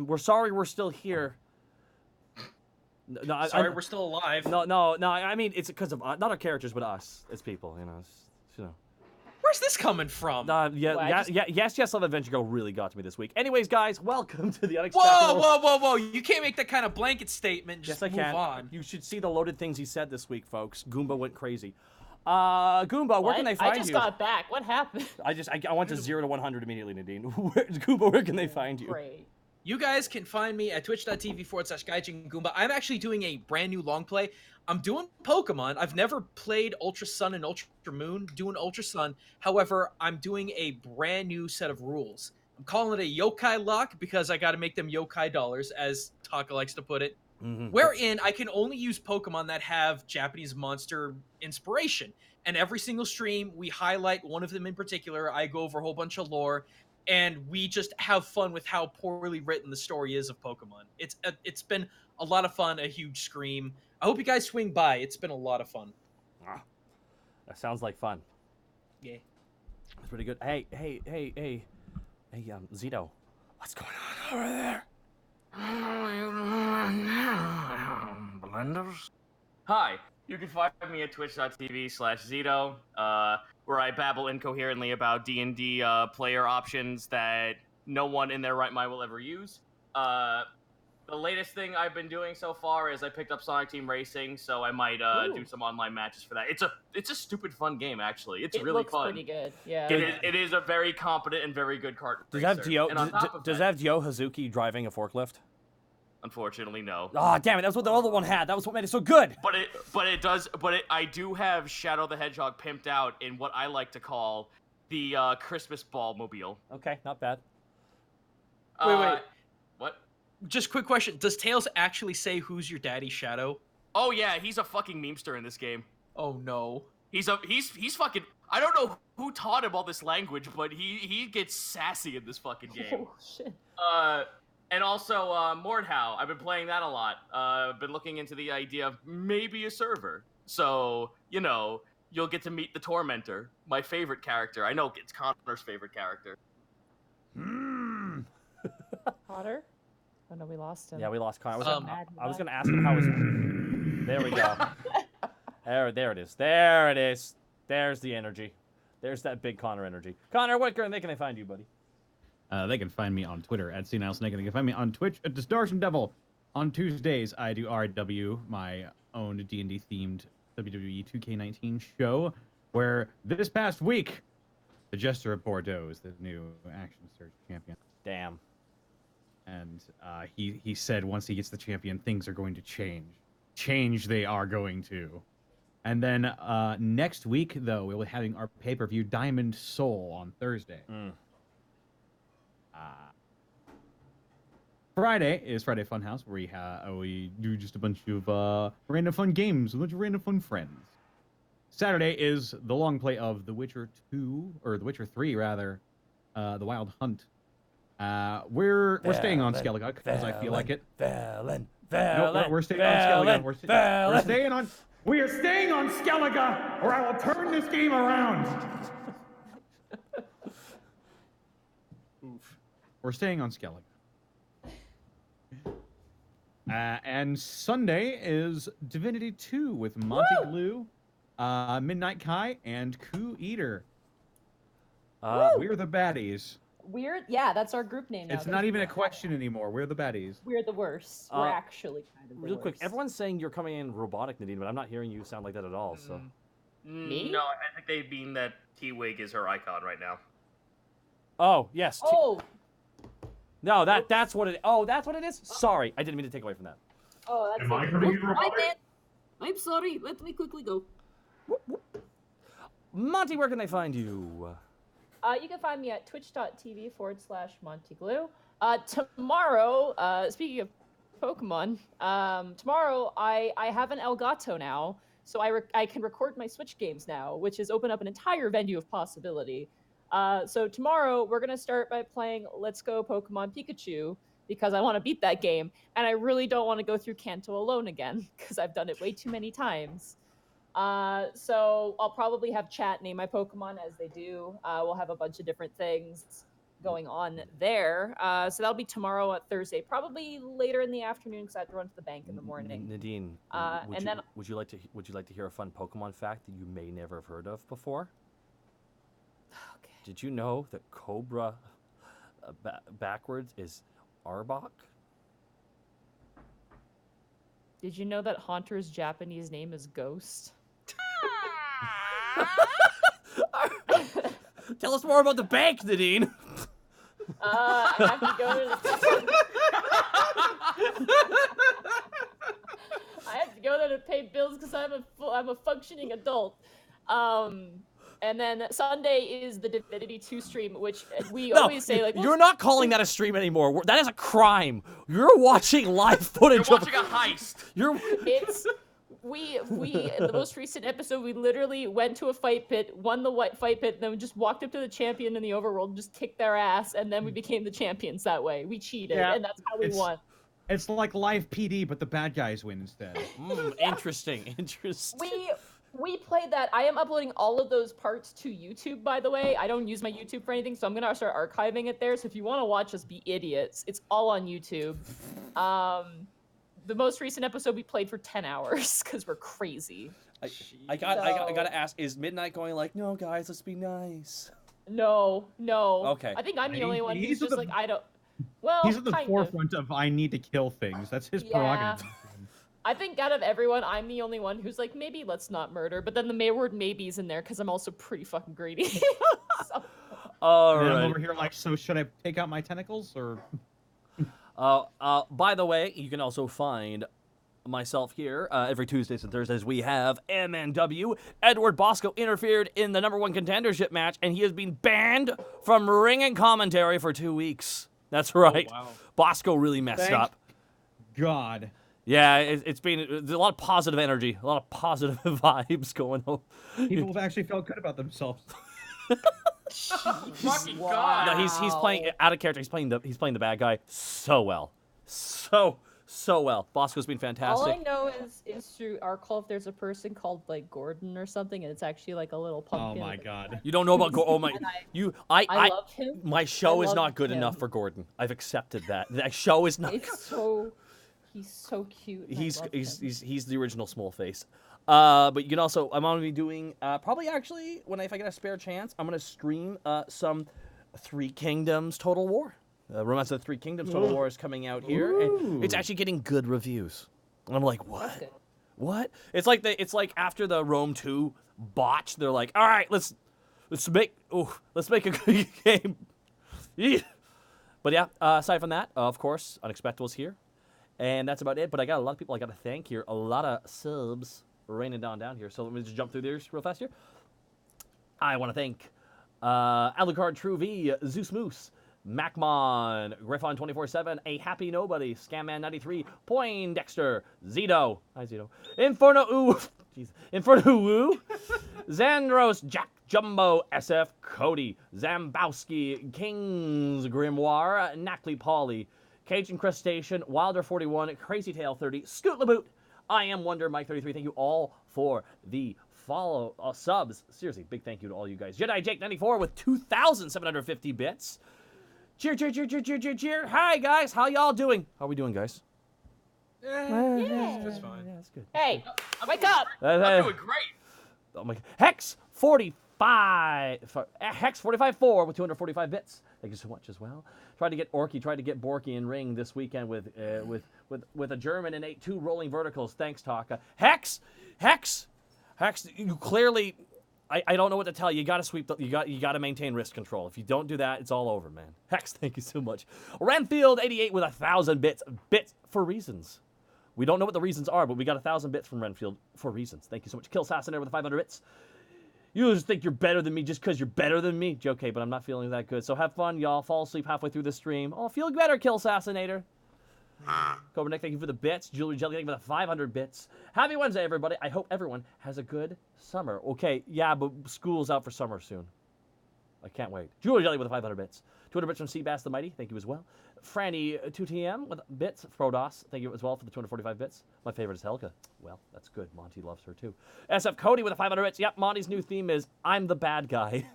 we're sorry we're still here. No, Sorry, we're still alive. No. I mean, it's because of not our characters, but us as people. Where's this coming from? Yes, Love Adventure Go really got to me this week. Anyways, guys, welcome to the Whoa, Unexpectables. whoa! You can't make that kind of blanket statement. Just yes, I move can. on. You should see the loaded things he said this week, folks. Goomba went crazy. Goomba, where can they find you? I just got back. What happened? I went to 0 to 100 immediately, Nadine. Goomba, where can they find you? Great. You guys can find me at twitch.tv/GaijinGoomba. I'm actually doing a brand new long play. I'm doing Pokemon. I've never played Ultra Sun and Ultra Moon, doing Ultra Sun. However, I'm doing a brand new set of rules. I'm calling it a yokai lock because I got to make them yokai dollars, as Taka likes to put it. Mm-hmm. Wherein I can only use Pokemon that have Japanese monster inspiration. And every single stream, we highlight one of them in particular. I go over a whole bunch of lore, and we just have fun with how poorly written the story is of Pokemon. It's been a lot of fun, a huge scream. I hope you guys swing by. It's been a lot of fun. That sounds like fun. Yeah. It's pretty good. Hey, Zito, what's going on over there? Blenders? Hi, you can find me at twitch.tv/Zito, where I babble incoherently about D&D player options that no one in their right mind will ever use. The latest thing I've been doing so far is I picked up Sonic Team Racing, so I might do some online matches for that. It's a stupid fun game, actually. It really looks fun. Pretty good. Yeah. It is a very competent and very good kart Does racer. that have Dio Hazuki driving a forklift? Unfortunately, no. Oh, damn it! That was what the other one had. That was what made it so good. I do have Shadow the Hedgehog pimped out in what I like to call the Christmas ball mobile. Okay, not bad. Wait. What? Just quick question. Does Tails actually say who's your daddy, Shadow? Oh yeah, he's a fucking memester in this game. Oh no. He's fucking. I don't know who taught him all this language, but he gets sassy in this fucking game. Oh shit. And also Mordhau. I've been playing that a lot. I've been looking into the idea of maybe a server. So you'll get to meet the Tormentor, my favorite character. I know it's Connor's favorite character. Potter? Oh no, we lost him. Yeah, we lost Connor. I was gonna ask him how his. There we go. There it is. There it is. There's the energy. There's that big Connor energy. Connor, where can they find you, buddy? They can find me on Twitter at @CNileSnake, and they can find me on Twitch at Distortion Devil. On Tuesdays, I do RW, my own D&D themed WWE 2K19 show, where this past week, the Jester of Bordeaux is the new Action Surge champion. Damn. And he said once he gets the champion, things are going to change. Change they are going to. And then next week, though, we'll be having our pay-per-view Diamond Soul on Thursday. Friday is Friday Funhouse, where we do just a bunch of random fun games, a bunch of random fun friends. Saturday is the long play of The Witcher 2, or The Witcher 3, rather, The Wild Hunt. We're staying on Skellige because I feel like it. We're staying on Skellige. We are staying on Skellige, or I will turn this game around. We're staying on Skellige. And Sunday is Divinity 2 with Monty Glue, Midnight Kai, and Coup Eater. We're the baddies. Yeah, that's our group name now. It's not even a question anymore. We're the baddies. We're the worst. We're actually kind of the real worst. quick, everyone's saying you're coming in robotic, Nadine, but I'm not hearing you sound like that at all. So. Me? No, I think they mean that T-Wig is her icon right now. Oh yes. Oh. No, that's what it. Oh, that's what it is. Sorry, I didn't mean to take away from that. Oh, that's. Am I coming in robotic? I'm sorry. Let me quickly go. Monty, where can they find you? You can find me at twitch.tv/MontyGlue. Tomorrow, speaking of Pokemon, tomorrow I have an Elgato now, so I can record my Switch games now, which has opened up an entire venue of possibility. So tomorrow we're going to start by playing Let's Go Pokemon Pikachu, because I want to beat that game, and I really don't want to go through Kanto alone again, because I've done it way too many times. So I'll probably have chat name my Pokemon as they do. We'll have a bunch of different things. going on there. So that'll be tomorrow at Thursday, probably later in the afternoon because I have to run to the bank in the morning. Nadine, and then would you like to hear a fun Pokemon fact that you may never have heard of before? okay. Did you know that Cobra backwards is Arbok? Did you know that Haunter's Japanese name is Ghost? Tell us more about the bank, Nadine. I have to go to I have to go there to pay bills because I'm a functioning adult. And then Sunday is the Divinity 2 stream, which we always say like you're not calling that a stream anymore. That is a crime. You're watching live footage. You're watching a heist. It's we in the most recent episode we literally went to a fight pit, won the fight pit, and then we just walked up to the champion in the overworld and just kicked their ass, and then we became the champions that way. We cheated, and that's how we won. It's like live PD, but the bad guys win instead. Interesting. We played that. I am uploading all of those parts to YouTube, by the way. I don't use my YouTube for anything, so I'm gonna start archiving it there. So if you want to watch us be idiots, it's all on YouTube. The most recent episode we played for 10 hours because we're crazy. I gotta ask: is Midnight going like, no, guys, let's be nice? No. Okay. I think I'm the only one who's just the- like, I don't. Well, He's at the kind forefront of I need to kill things. That's his prerogative. I think out of everyone, I'm the only one who's like, maybe let's not murder. But then the word maybe's in there because I'm also pretty fucking greedy. So. All And right. I'm over here like, so should I take out my tentacles or? By the way, you can also find myself here every Tuesdays and Thursdays. We have MNW. Edward Bosco interfered in the #1 contendership match, and he has been banned from ring and commentary for 2 weeks. That's right. wow. Bosco really messed up. God. Yeah, there's a lot of positive energy, a lot of positive vibes going on. People have actually felt good about themselves. Fucking God. No, he's playing out of character. He's playing the bad guy so well, so well. Bosco's been fantastic. All I know is through our call if there's a person called like Gordon or something, and it's actually like a little Oh pumpkin. my God. You don't know about Gordon? Oh my! I love him. My show I is love not good him. enough for Gordon. I've accepted that. That show is not. He's so cute. and I He's love him. he's the original small face. But you can also I'm gonna be doing probably actually if I get a spare chance I'm gonna stream some Three Kingdoms Total War. Romance of the Three Kingdoms Total War is coming out here, and it's actually getting good reviews. And I'm like, what? Good. What? It's like after the Rome 2 botch, they're like, all right, let's make a good game. Yeah. But yeah, aside from that, of course, Unexpectables here. And that's about it. But I got a lot of people I got to thank here. A lot of subs raining down here. So let me just jump through these real fast here. I want to thank Alucard True V, Zeus Moose, Macmon, Griffon 24/7, A Happy Nobody, Scamman 93, Poindexter, Zito, hi Zito, Inferno Ooh, jeez, Inferno Woo, Xandros, Jack Jumbo, SF, Cody, Zambowski, King's Grimoire, Knackley Polly, Cajun Crustacean, Wilder 41, Crazy Tail 30, Scoot Laboot, I Am Wonder, Mike 33. Thank you all for the follow subs. Seriously, big thank you to all you guys. Jedi Jake 94 with 2,750 bits. Cheer. Hi guys, how y'all doing? How are we doing, guys? That's fine. Yeah, that's good. Hey, wake up! I'm doing great. Oh my Hex 45 Hex 45-4 with 245 bits. Thank you so much as well. Tried to get Borky in ring this weekend with a German and 8-2 rolling verticals. Thanks, Taka. Hex, you clearly I don't know what to tell you. You got to sweep you got to maintain wrist control. If you don't do that, it's all over, man. Hex, thank you so much. Renfield 88 with 1,000 bits for reasons. We don't know what the reasons are, but we got 1,000 bits from Renfield for reasons. Thank you so much. Kill Sassonator with 500 bits. You just think you're better than me just because you're better than me? Okay, but I'm not feeling that good. So have fun, y'all. Fall asleep halfway through the stream. Oh, feel better, Kill Assassinator. Cobra Nick, thank you for the bits. Julie Jelly, thank you for the 500 bits. Happy Wednesday, everybody. I hope everyone has a good summer. Okay, yeah, but school's out for summer soon. I can't wait. Julie Jelly with the 500 bits. 200 bits from Seabass the Mighty. Thank you as well. Franny 2TM with bits. Frodos, thank you as well for the 245 bits. My favorite is Helga. Well, that's good. Monty loves her too. SF Cody with the 500 bits. Yep, Monty's new theme is I'm the bad guy.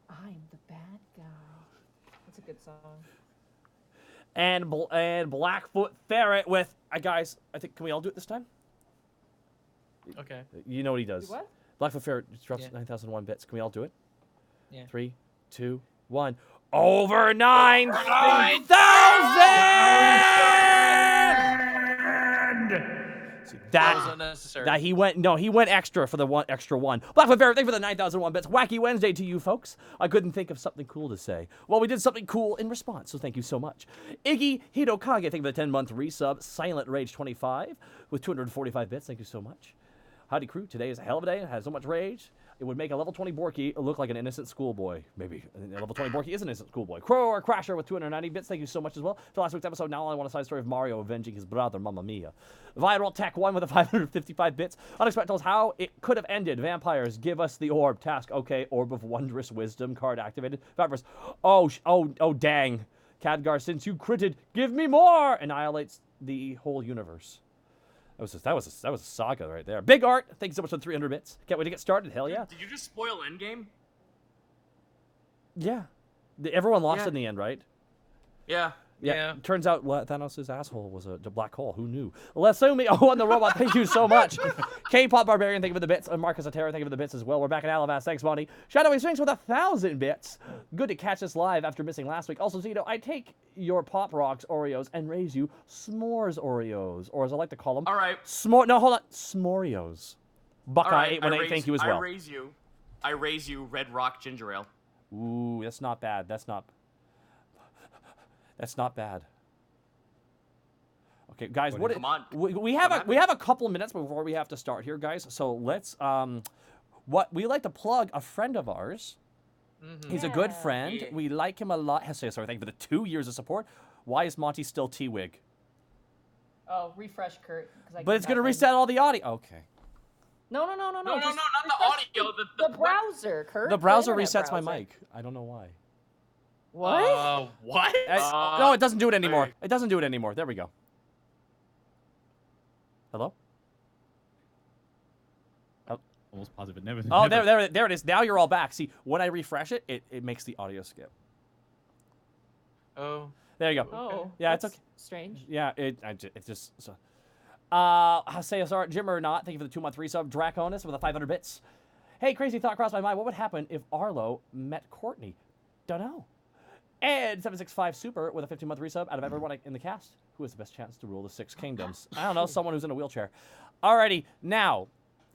I'm the bad guy. good song. And Blackfoot Ferret with guys. I think can we all do it this time? Okay. You know what he does. Do what? Blackfoot Ferret drops Yeah. 9,001 bits. Can we all do it? Yeah. 3, 2, 1. Over 9,000! See, That was unnecessary. That he went extra for the extra one. Blackfoot Ferret, thank you for the 9,001 bits. Wacky Wednesday to you folks. I couldn't think of something cool to say. Well, we did something cool in response, so thank you so much. Iggy Hidokage, thank you for the 10-month resub. Silent Rage 25 with 245 bits. Thank you so much. Howdy crew, today is a hell of a day. It has so much rage. It would make a level 20 Borky look like an innocent schoolboy. Maybe a level 20 Borky is an innocent schoolboy. Crow or Crasher with 290 bits. Thank you so much as well. For last week's episode, now I want a side story of Mario avenging his brother, Mamma Mia. Viral Tech 1 with a 555 bits. Unexpectables, how it could have ended. Vampires, give us the orb. Task, okay. Orb of Wondrous Wisdom card activated. Vampires, oh, dang. Khadgar, since you critted, give me more. Annihilates the whole universe. That was a saga right there. Big Art, thank you so much for the 300 bits. Can't wait to get started. Hell yeah. Did you just spoil Endgame? Yeah. Everyone lost Yeah. in the end, right? Yeah. Yeah. Turns out Thanos' asshole was a black hole. Who knew? Lesumi, on the robot, thank you so much. K-Pop Barbarian, thank you for the bits. And Marcus Atera, thank you for the bits as well. We're back in Alavas. Thanks, Monty. Shadowy Swings with 1,000 bits. Good to catch us live after missing last week. Also, Zito, I take your Pop Rocks Oreos and raise you S'mores Oreos, or as I like to call them. All right. No, hold on. S'morios. Buckeye All right. 818, thank you as well. I raise you Red Rock Ginger Ale. Ooh, that's not bad. That's not bad. Okay, guys, Come on. we have a couple of minutes before we have to start here, guys. So let's what we like to plug a friend of ours. Mm-hmm. He's a good Yeah. friend. Yeah. We like him a lot. Sorry, thank you for the 2 years of support. Why is Monty still T-Wig? Oh, refresh, Kurt. 'cause I But it's came gonna back in. reset all the audio. Okay. No, No, just not the refresh audio. The browser, Kurt. The browser internet resets my browser. mic. I don't know why. What? What? No, it doesn't do it anymore. sorry. It doesn't do it anymore. There we go. Hello? Almost positive. Never. Oh, never. there it is. Now you're all back. See, when I refresh it, it makes the audio skip. Oh. There you go. Oh, Yeah, it's that's okay. strange. Yeah, it's just so. Haseyasar, Jim or not, thank you for the 2-month resub. Draconis with the 500 bits. Hey, crazy thought crossed my mind. What would happen if Arlo met Courtney? Dunno. And 765 Super with a 15-month resub. Out of everyone in the cast, who has the best chance to rule the 6 kingdoms? I don't know, someone who's in a wheelchair. Alrighty, now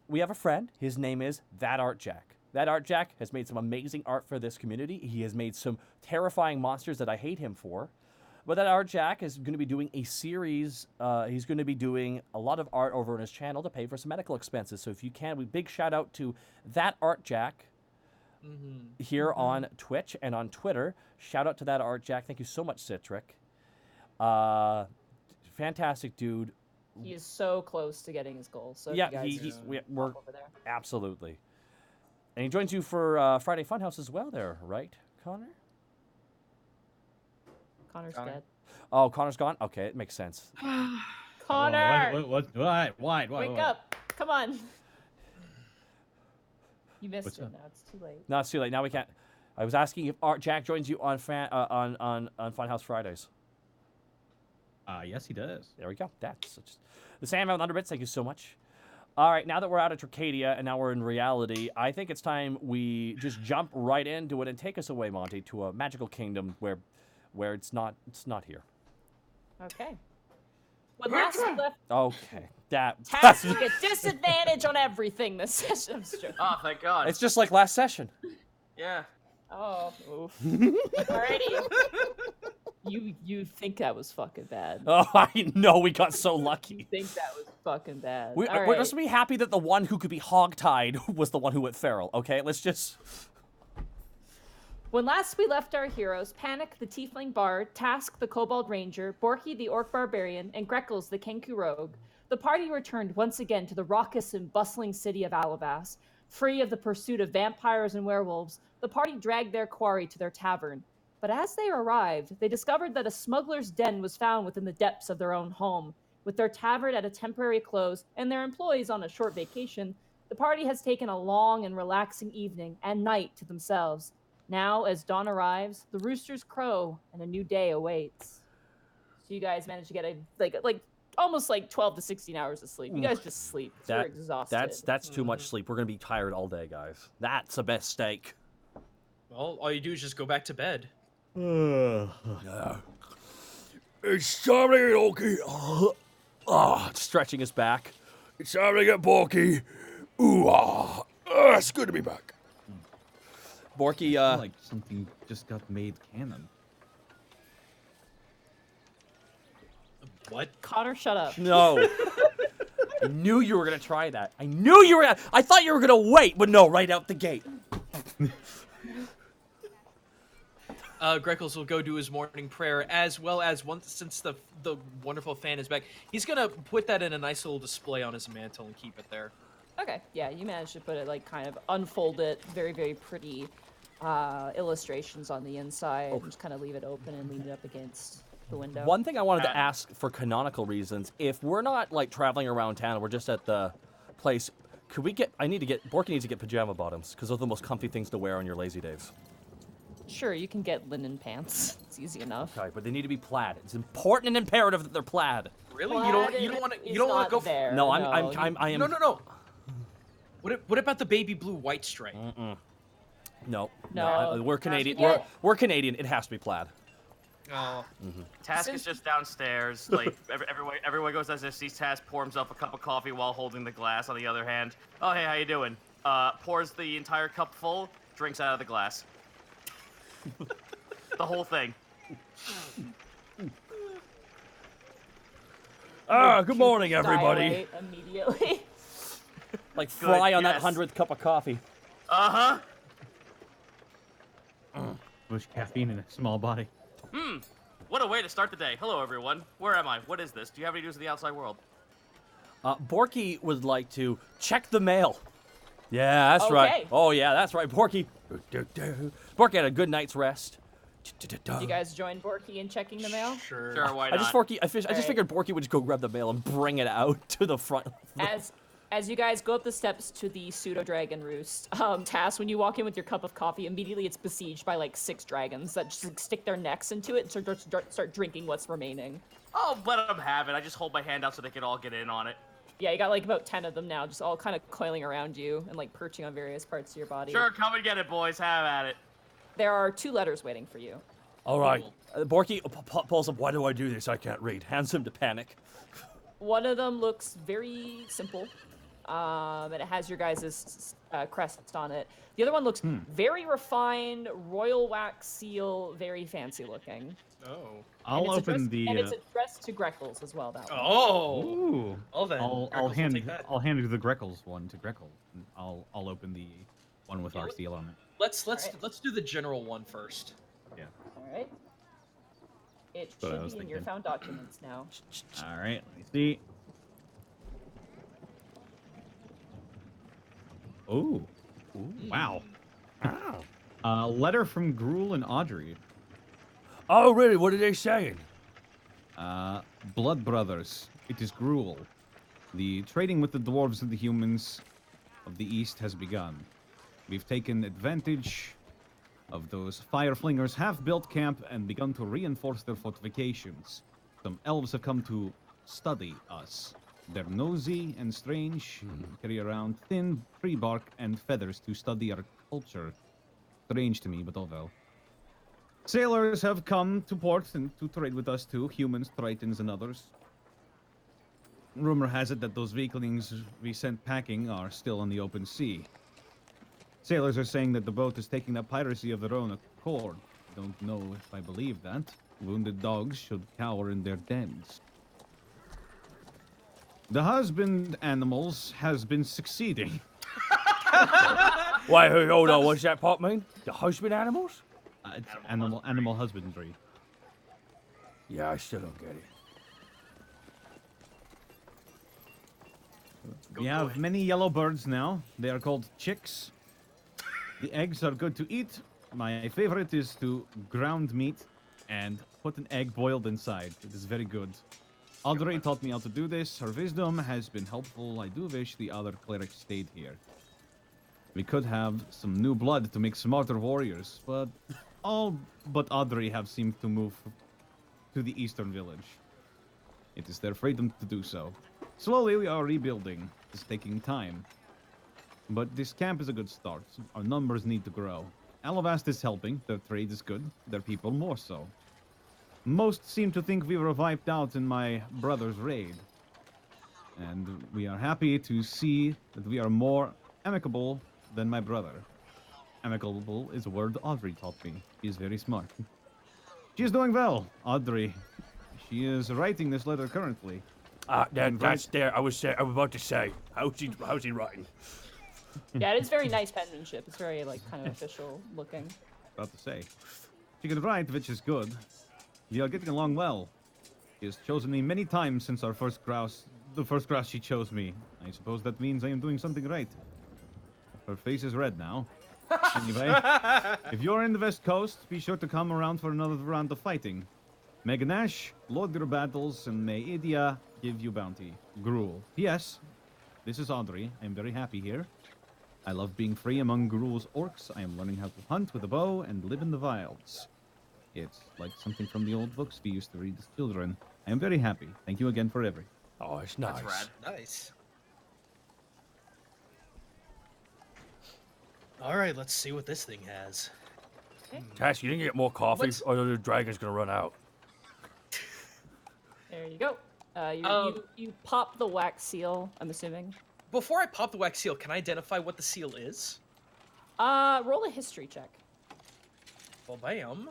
we have a friend. His name is That Art Jack. That Art Jack has made some amazing art for this community. He has made some terrifying monsters that I hate him for. But That Art Jack is going to be doing a series. He's going to be doing a lot of art over on his channel to pay for some medical expenses. So if you can, big shout out to That Art Jack here on Twitch and on Twitter. Shout out to That Art Jack. Thank you so much, Citric. Fantastic dude. He is so close to getting his goal. So if Yeah, you guys we're hop over there. absolutely. And he joins you for Friday Funhouse as well there, right, Connor? Connor's Connor. dead. Oh, Connor's gone? Okay, it makes sense. Connor, Why? wake up! Come on. You missed What's it. up? Now it's too late. No, it's too late. Now we can't. I was asking if Art Jack joins you on on Funhouse Fridays. Yes, he does. There we go. That's just the Sandman with 100 bits. Thank you so much. All right, now that we're out of Tricadia and now we're in reality, I think it's time we just jump right into it and take us away, Monty, to a magical kingdom where it's not here. Okay. When last we left, Okay, Tasks get disadvantage on everything this session. I'm joking. Oh, thank God. it's just like last session. Yeah. Oh, oof. Alrighty. You think that was fucking bad. Oh, I know we got so You lucky. think that was fucking bad. We're Alright. just be happy that the one who could be hogtied was the one who went feral. Okay, let's just. When last we left our heroes, Panic the Tiefling Bard, Task the Kobold Ranger, Borky the Orc Barbarian, and Greckles the Kenku Rogue, the party returned once again to the raucous and bustling city of Alavas. Free of the pursuit of vampires and werewolves, the party dragged their quarry to their tavern. But as they arrived, they discovered that a smuggler's den was found within the depths of their own home. With their tavern at a temporary close and their employees on a short vacation, the party has taken a long and relaxing evening and night to themselves. Now, as dawn arrives, the roosters crow and a new day awaits. So you guys manage to get a like almost like 12 to 16 hours of sleep. You guys just sleep. 'Cause you're exhausted. That's too much sleep. We're gonna be tired all day, guys. That's a mistake. Well, all you do is just go back to bed. Yeah. It's time to get Orky. Stretching his back. It's time to get Borky. It's good to be back. Borky, I feel like something just got made canon. What? Connor, shut up. no. I knew you were gonna try that. I knew you were gonna. I thought you were gonna wait, but no, right out the gate. Greckles will go do his morning prayer, as well as since the wonderful fan is back, he's gonna put that in a nice little display on his mantle and keep it there. Okay, yeah, you managed to put it like kind of unfold it, very very pretty illustrations on the inside. Just kind of leave it open and lean it up against the window. One thing I wanted to ask for canonical reasons: if we're not like traveling around town, we're just at the place. Could we get? Borky needs to get pajama bottoms because those are the most comfy things to wear on your lazy days. Sure, you can get linen pants. It's easy enough. Okay, but they need to be plaid. It's important and imperative that they're plaid. Really? Plaid You don't want is to not go? there. No, I am. No. What about the baby blue white stripe? No. No. We're Canadian. get- We're Canadian. It has to be plaid. Oh. Task is just downstairs. Like everyone goes downstairs, sees Task, pour himself a cup of coffee while holding the glass. On the other hand, oh hey, how you doing? Pours the entire cup full, drinks out of the glass. The whole thing. Good morning, everybody. Dilate immediately. Like fry on that yes. 100th cup of coffee. Uh-huh. Much caffeine in a small body. What a way to start the day. Hello, everyone. Where am I? What is this? Do you have any news of the outside world? Borky would like to check the mail. Yeah, that's right. Okay. Oh, yeah, that's right. Borky had a good night's rest. You guys join Borky in checking the mail? Sure. Sure, why I not? just Alright. figured Borky would just go grab the mail and bring it out to the front. As you guys go up the steps to the pseudo dragon roost, Tass, when you walk in with your cup of coffee, immediately it's besieged by like 6 dragons that just like, stick their necks into it and start drinking what's remaining. Oh, let them have it. I just hold my hand out so they can all get in on it. Yeah, you got like about 10 of them now, just all kind of coiling around you and like perching on various parts of your body. Sure, come and get it, boys. Have at it. There are 2 letters waiting for you. All right. Borky pulls up, why do I do this? I can't read. Hands him to Panic. One of them looks very simple, and it has your guys' crest on it. The other one looks very refined, royal wax seal, very fancy looking. Oh. I'll open the. And it's addressed to Greckles as well, that one. Oh. Ooh. Well then, I'll Greckles will hand take that. I'll hand the Greckles one to Greckles. And I'll open the one with our seal on it. Let's Alright. let's do the general one first. Yeah. Alright. It what I should was be in your thinking. found documents now. All right. Let me see. Ooh. Wow. Letter from Gruel and Audrey. Oh, really? What are they saying? Blood brothers. It is Gruel. The trading with the dwarves and the humans of the east has begun. We've taken advantage of those fireflingers' half-built camp and begun to reinforce their fortifications. Some elves have come to study us. They're nosy and strange, carry around thin tree bark and feathers to study our culture. Strange to me, but oh well. Sailors have come to port and to trade with us too, humans, tritons, and others. Rumor has it that those weaklings we sent packing are still on the open sea. Sailors are saying that the boat is taking up piracy of their own accord. Don't know if I believe that. Wounded dogs should cower in their dens. The husband animals has been succeeding. Why, hold on, what's that part mean? The husband animals? It's animal husbandry. Yeah, I still don't get it. We have many yellow birds now. They are called chicks. The eggs are good to eat. My favorite is to ground meat and put an egg boiled inside. It is very good. Audrey taught me how to do this. Her wisdom has been helpful. I do wish the other clerics stayed here. We could have some new blood to make smarter warriors, but all but Audrey have seemed to move to the eastern village. It is their freedom to do so. Slowly we are rebuilding. It's taking time. But this camp is a good start. Our numbers need to grow. Alavast is helping. Their trade is good. Their people more so. Most seem to think we were wiped out in my brother's raid. And we are happy to see that we are more amicable than my brother. Amicable is a word Audrey taught me. She is very smart. She is doing well, Audrey. She is writing this letter currently. That's there. I was about to say, how's he writing? Yeah, it is very nice penmanship. It's very like kind of official looking. About to say. She can write, which is good. We are getting along well. She has chosen me many times since our first grouse. The first grouse she chose me. I suppose that means I am doing something right. Her face is red now. Anyway, if you're in the West Coast, be sure to come around for another round of fighting. Meganash, lord your battles, and may Idia give you bounty. Gruul. P.S. This is Audrey. I am very happy here. I love being free among Gruul's orcs. I am learning how to hunt with a bow and live in the wilds. It's like something from the old books we used to read as children. I am very happy. Thank you again for everything. Oh, it's nice. That's rad. Nice. All right, let's see what this thing has. Cass, you didn't get more coffee, What's- or the dragon's gonna run out. There you go. You pop the wax seal, I'm assuming. Before I pop the wax seal, can I identify what the seal is? Roll a history check. Well, bam.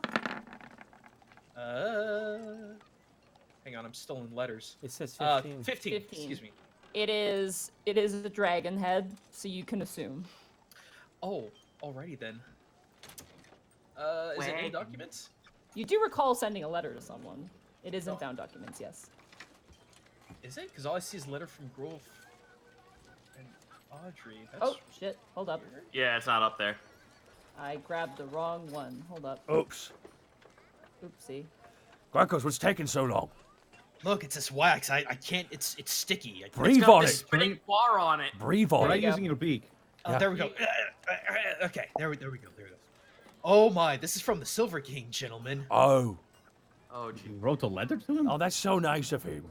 Hang on, I'm still in letters. It says 15. 15. Excuse me. It is the dragon head, so you can assume. Oh, alrighty then. Is it in documents? You do recall sending a letter to someone. It is in found documents, yes. Is it? Because all I see is a letter from Grove and Audrey. That's Oh, shit. Hold up. weird. Yeah, it's not up there. I grabbed the wrong one. Hold up. Oops. Oopsie. Grankos, what's taking so long? Look, it's this wax. I can't. It's sticky. Breathe It's got on this it. spinning bar on it. Breathe on Try it. you go. using your beak. Oh, Yeah. there we go. Okay, there we go. There we go. Oh my, this is from the Silver King, gentlemen. Oh. Oh, gee. You wrote a letter to him? Oh, that's so nice of him.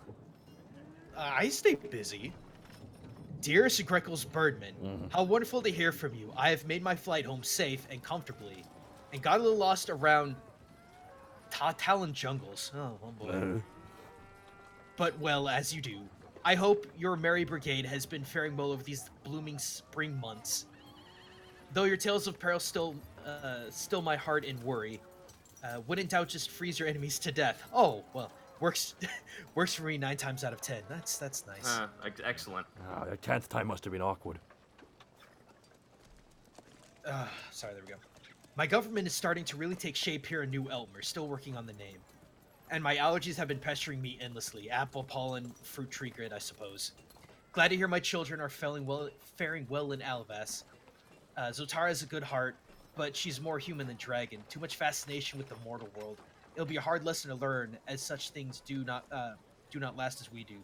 I stay busy. Dearest Greckles Birdman, how wonderful to hear from you. I have made my flight home safe and comfortably, and got a little lost around Talon jungles. Oh boy. But well, as you do. I hope your merry brigade has been faring well over these blooming spring months. Though your tales of peril still my heart in worry. When in doubt, just freeze your enemies to death. Oh well, works for me 9 times out of 10. That's nice. Excellent. Oh, the 10th time must have been awkward. Sorry, there we go. My government is starting to really take shape here in New Elmer. Still working on the name. And my allergies have been pestering me endlessly. Apple pollen, fruit tree grit, I suppose. Glad to hear my children are faring well in Alavas. Zotara has a good heart, but she's more human than dragon. Too much fascination with the mortal world. It'll be a hard lesson to learn, as such things do not last as we do.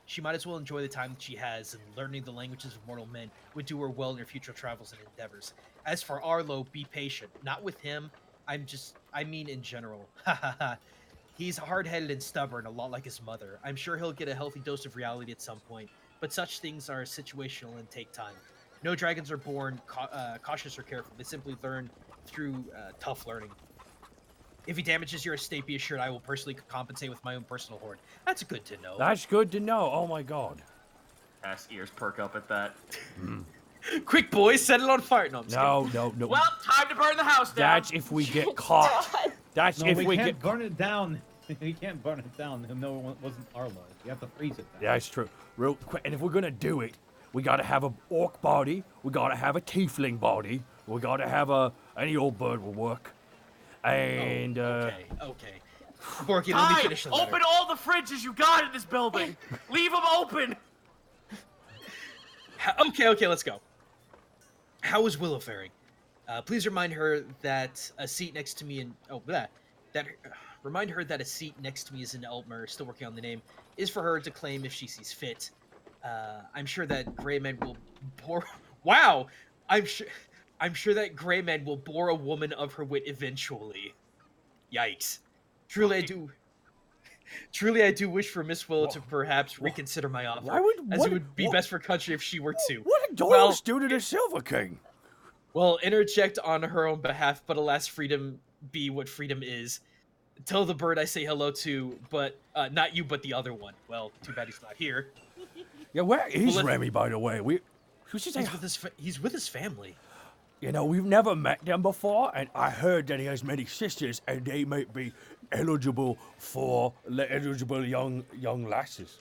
She might as well enjoy the time that she has, and learning the languages of mortal men would do her well in her future travels and endeavors. As for Arlo, be patient. Not with him. I mean in general. Ha ha ha. He's hard-headed and stubborn, a lot like his mother. I'm sure he'll get a healthy dose of reality at some point, but such things are situational and take time. No dragons are born cautious or careful. They simply learn through tough learning. If he damages your estate, be assured I will personally compensate with my own personal hoard. That's good to know. That's good to know. Oh my god. Cass' ears perk up at that. Quick, boys, set it on fire. No, I'm just No. Well, time to burn the house down. That's if we get caught. That's No, if we we can't get. burn it down. We can't burn it down. No, it wasn't Arlo. You have to freeze it down. Yeah, it's true. Real quick, and if we're gonna do it, we gotta have a orc body. We gotta have a tiefling body. We gotta have any old bird will work. And Okay. Borky, let me Hi, finish the letter. open all the fridges you got in this building. Leave them open. Okay, let's go. How is Willow faring? Please remind her that a seat next to me in remind her that a seat next to me is in Elmer. Still working on the name. Is for her to claim if she sees fit. I'm sure that Grey Men will pour. Wow, I'm sure that gray man will bore a woman of her wit eventually. Yikes. Truly, I do wish for Miss Willow to perhaps reconsider my offer, as it would be best for country if she were to. What did Doyle Well, do to the Silver King? Well, interject on her own behalf, but alas, freedom be what freedom is. Tell the bird I say hello to, but not you, but the other one. Well, too bad he's not here. Yeah, where is Well, Remy, by the way? We should say, He's with his family. you know, we've never met them before, and I heard that he has many sisters, and they might be eligible for eligible young lasses.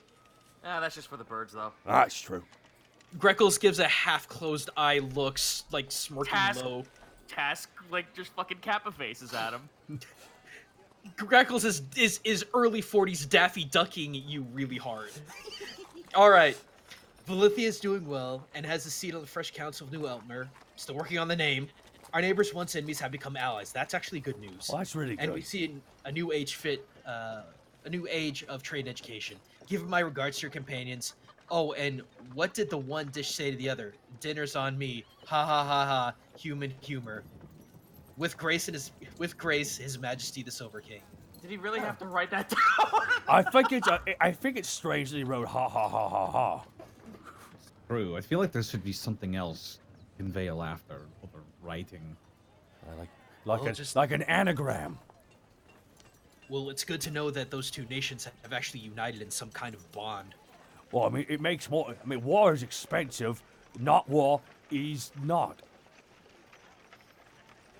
That's just for the birds, though. That's true. Greckles gives a half-closed eye look, like smirking low. Task, like, just fucking Kappa faces at him. Greckles is early 40s Daffy Ducking you really hard. All right. Valithia is doing well and has a seat on the fresh council of New Eltner. Still working on the name. Our neighbors, once enemies, have become allies. That's actually good news. Well, that's really good. And we see a new age of trade education. Give my regards to your companions. Oh, and what did the one dish say to the other? Dinner's on me. Ha ha ha ha. Human humor. With grace, His Majesty the Silver King. Did he really have to write that down? I think it's strangely wrote ha ha ha ha ha. True. I feel like there should be something else to convey a laughter over writing. Like an anagram. Well, it's good to know that those two nations have actually united in some kind of bond. Well, I mean, it makes more. I mean, war is expensive. Not war is not.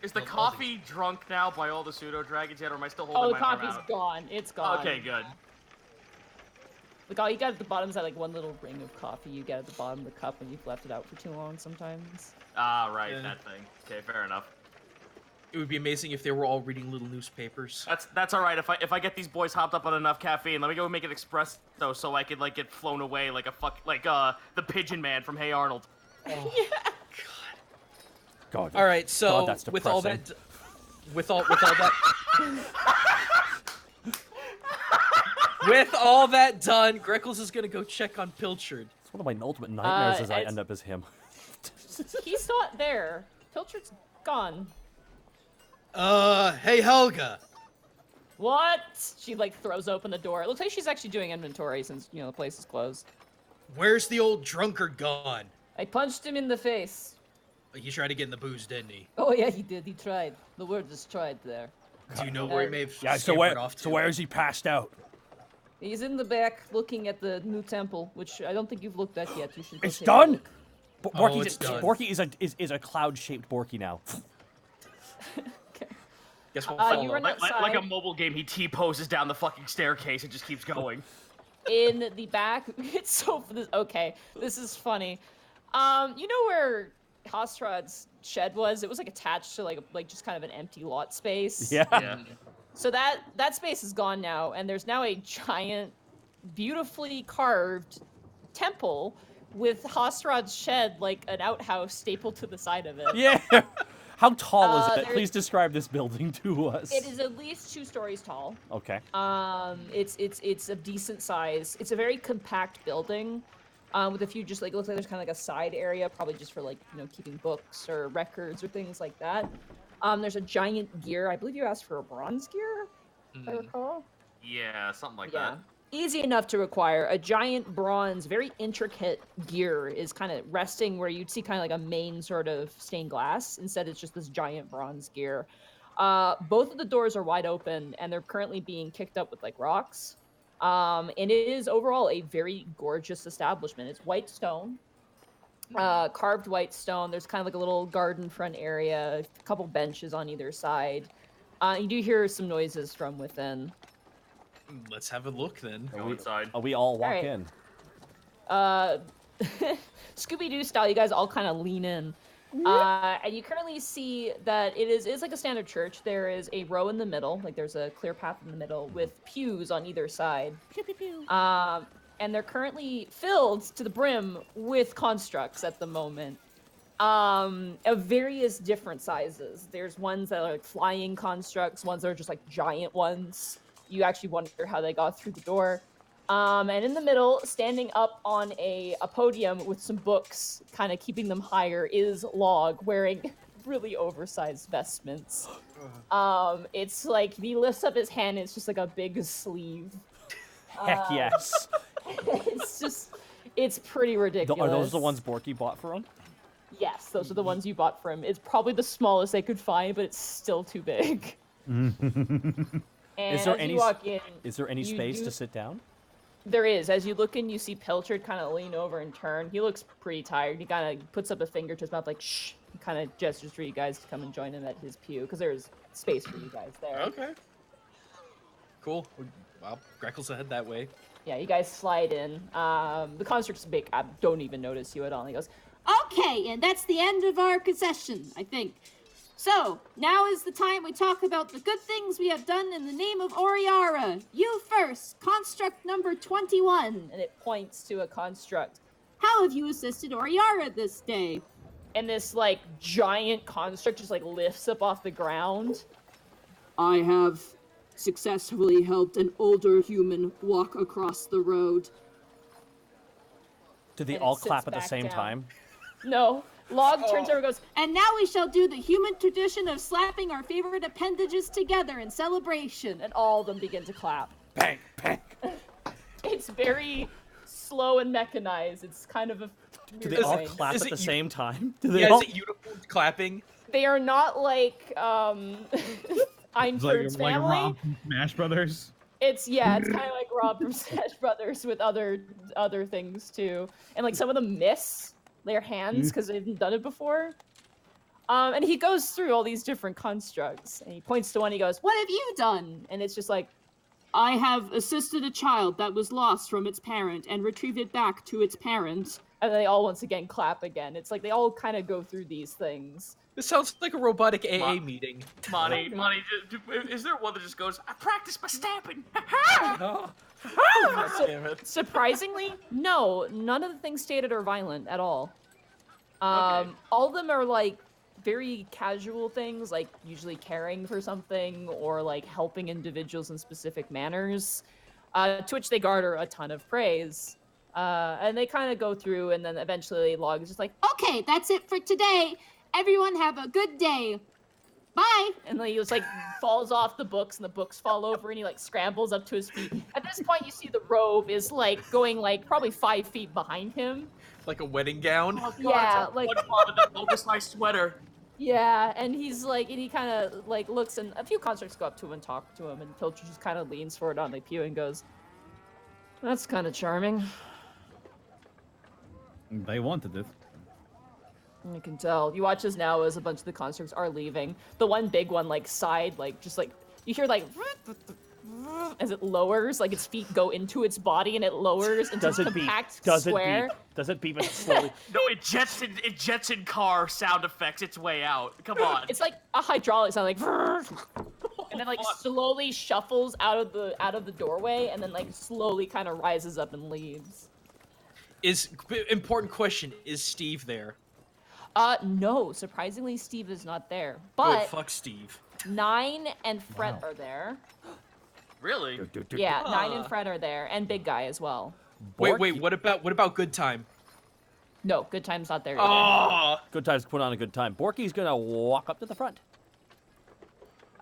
Is the coffee drunk now by all the pseudo dragons yet, or am I still holding Oh, the my arm coffee's out? gone. It's gone. Okay, good. Look, all you got at the bottom is that like one little ring of coffee you get at the bottom of the cup when you've left it out for too long sometimes. Ah, right, Yeah. that thing. Okay, fair enough. It would be amazing if they were all reading little newspapers. That's all right. If I get these boys hopped up on enough caffeine, let me go make an espresso so I could like get flown away like the Pigeon Man from Hey Arnold. Oh, God. All right, so God, that's with all depressing. that, with all that, with all that done, Greckles is gonna go check on Pilchard. It's one of my ultimate nightmares is I it's- end up as him. He's not there. Pilchard's gone. Hey Helga. What? She like throws open the door. It looks like she's actually doing inventory since the place is closed. Where's the old drunkard gone? I punched him in the face. He tried to get in the booze, didn't he? Oh yeah, he did. He tried. The word is tried there. Do you know where he may have Yeah. So scampered off to? where is he passed out? He's in the back looking at the new temple, which I don't think you've looked at yet. You should. Go It's take a done? look. it's done. Borky is a cloud-shaped Borky now. Okay. Guess we'll You follow. run Like a outside. mobile game, he T-poses down the fucking staircase and just keeps going. In the back, it's so okay. This is funny. You know where Hostrod's shed was? It was like attached to like just kind of an empty lot space. Yeah. Yeah. So that space is gone now, and there's now a giant, beautifully carved temple with Hostrod's shed like an outhouse stapled to the side of it. Yeah. How tall is it? there's- Please describe this building to us. It is at least 2 stories tall. Okay. It's a decent size. It's a very compact building, with a few just like it looks like there's kind of like a side area, probably just for like keeping books or records or things like that. There's a giant gear. I believe you asked for a bronze gear, if I recall. Yeah, something like Yeah. that. Easy enough to require. A giant bronze, very intricate gear is kind of resting where you'd see kind of like a main sort of stained glass. Instead, it's just this giant bronze gear. Both of the doors are wide open, and they're currently being kicked up with like rocks. And it is overall a very gorgeous establishment. It's white stone, carved white stone. There's kind of like a little garden front area, a couple benches on either side. You do hear some noises from within. Let's have a look then. Go inside. We all walk Alright. in. Scooby-Doo style, you guys all kind of lean in. And you currently see that it's like a standard church. There is a row in the middle, like there's a clear path in the middle with pews on either side. Pew, pew, pew. And they're currently filled to the brim with constructs at the moment. Of various different sizes. There's ones that are like flying constructs, ones that are just like giant ones. You actually wonder how they got through the door. And in the middle, standing up on a podium with some books, kind of keeping them higher, is Log, wearing really oversized vestments. It's like he lifts up his hand, and it's just like a big sleeve. Heck yes. It's pretty ridiculous. Are those the ones Borky bought for him? Yes, those are the ones you bought for him. It's probably the smallest they could find, but it's still too big. And Is there as any you walk in, Is there any you space do- to sit down? There is. As you look in, you see Pilchard kind of lean over and turn. He looks pretty tired. He kind of puts up a finger to his mouth like, shh. He kind of gestures for you guys to come and join him at his pew, because there's space for you guys there. Okay. Cool. Well, Greckle's head that way. Yeah, you guys slide in. The construct's big. I don't even notice you at all. He goes, Okay, and that's the end of our concession, I think. So, now is the time we talk about the good things we have done in the name of Oriara. You first, construct number 21. and it points to a construct. How have you assisted Oriara this day? And this, like, giant construct just, like, lifts up off the ground. I have successfully helped an older human walk across the road. Do they And it all sits clap at the back same down. time? No. Log turns over and goes, And now we shall do the human tradition of slapping our favorite appendages together in celebration. and all of them begin to clap. Bang, bang. It's very slow and mechanized. It's kind of a Do they weird all thing. clap is at it the you- same time? Do they Yeah, all... is it uniform clapping? They are not like, It's Einford's like family. Rob from Smash Brothers. It's kind of like Rob from Smash Brothers with other things too, and like some of them miss their hands because they haven't done it before. And he goes through all these different constructs, and he points to one. He goes, What have you done? "Done," and it's just like, I have assisted a child that was lost from its parent and retrieved it back to its parent. and they all once again clap again. It's like they all kind of go through these things. This sounds like a robotic AA Ma- meeting. Monty, is there one that just goes, I practiced my stamping? Damn it. Surprisingly, no, none of the things stated are violent at all. Okay. All of them are like very casual things, like usually caring for something or like helping individuals in specific manners, to which they garner a ton of praise. And they kind of go through, and then eventually Log is just like, Okay, that's it for today. Everyone have a good day. Bye. and then he just like falls off the books, and the books fall over, and he like scrambles up to his feet. At this point, you see the robe is like going like probably 5 feet behind him. Like a wedding gown. Oh, God, Yeah, it's like- SpongeBob in that oversized sweater. Yeah, and he's like, and he kind of like looks, and a few constructs go up to him and talk to him, and Pilcher just kind of leans forward on the pew and goes, "That's kind of charming. They wanted it. You can tell." You watch as now as a bunch of the constructs are leaving. The one big one, like side, like just like you hear like as it lowers, like its feet go into its body, and it lowers into Does a it beep? compact Does it square. beep? Does it beep and slowly? No, it jets in car sound effects its way out. Come on. It's like a hydraulic sound, like, and then like fuck. slowly shuffles out of the doorway, and then like slowly kind of rises up and leaves. Important question, is Steve there? No, surprisingly, Steve is not there. Good, But fuck Steve. Nine and Fred are there. Really? Yeah, Nine Ah. and Fred are there, and Big Guy as well. Wait, Borky- what about Good Time? No, Good Time's not there either. Oh, Good times put on a good time. Borky's gonna walk up to the front.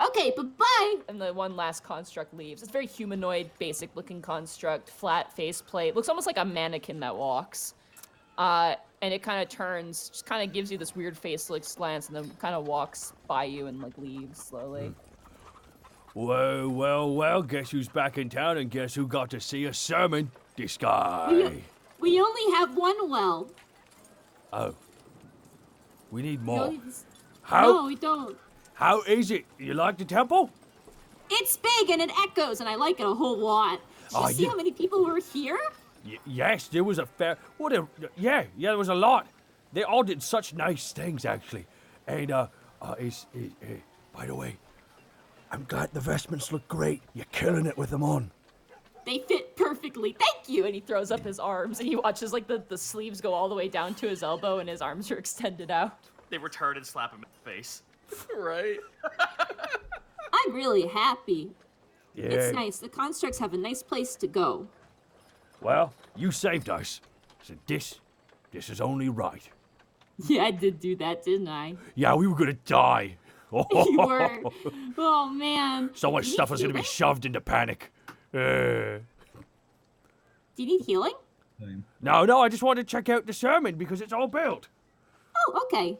Okay, bye-bye. And the one last construct leaves. It's very humanoid, basic-looking construct, flat faceplate. Looks almost like a mannequin that walks. And it kind of turns, just kind of gives you this weird faceless glance, and then kind of walks by you and like leaves slowly. Well, guess who's back in town and guess who got to see a sermon? This guy. We only have one well. Oh. We need We more. only- How No, we don't. how is it? You like the temple? It's big and it echoes, and I like it a whole lot. Did Oh, you see you- how many people were here? Yes, there was a fair. Yeah, there was a lot. They all did such nice things, actually. And by the way, I'm glad the vestments look great. You're killing it with them on. They fit perfectly. Thank you. And he throws up his arms, and he watches like the sleeves go all the way down to his elbow, and his arms are extended out. They return and slap him in the face. right. I'm really happy. Yeah. It's nice. The constructs have a nice place to go. Well, you saved us. So this is only right. Yeah, I did do that, didn't I? Yeah, we were gonna die. You were. Oh man. So much Do you stuff need was gonna be healing? shoved into panic. Do you need healing? No, I just wanted to check out the sermon because it's all built. Oh, okay.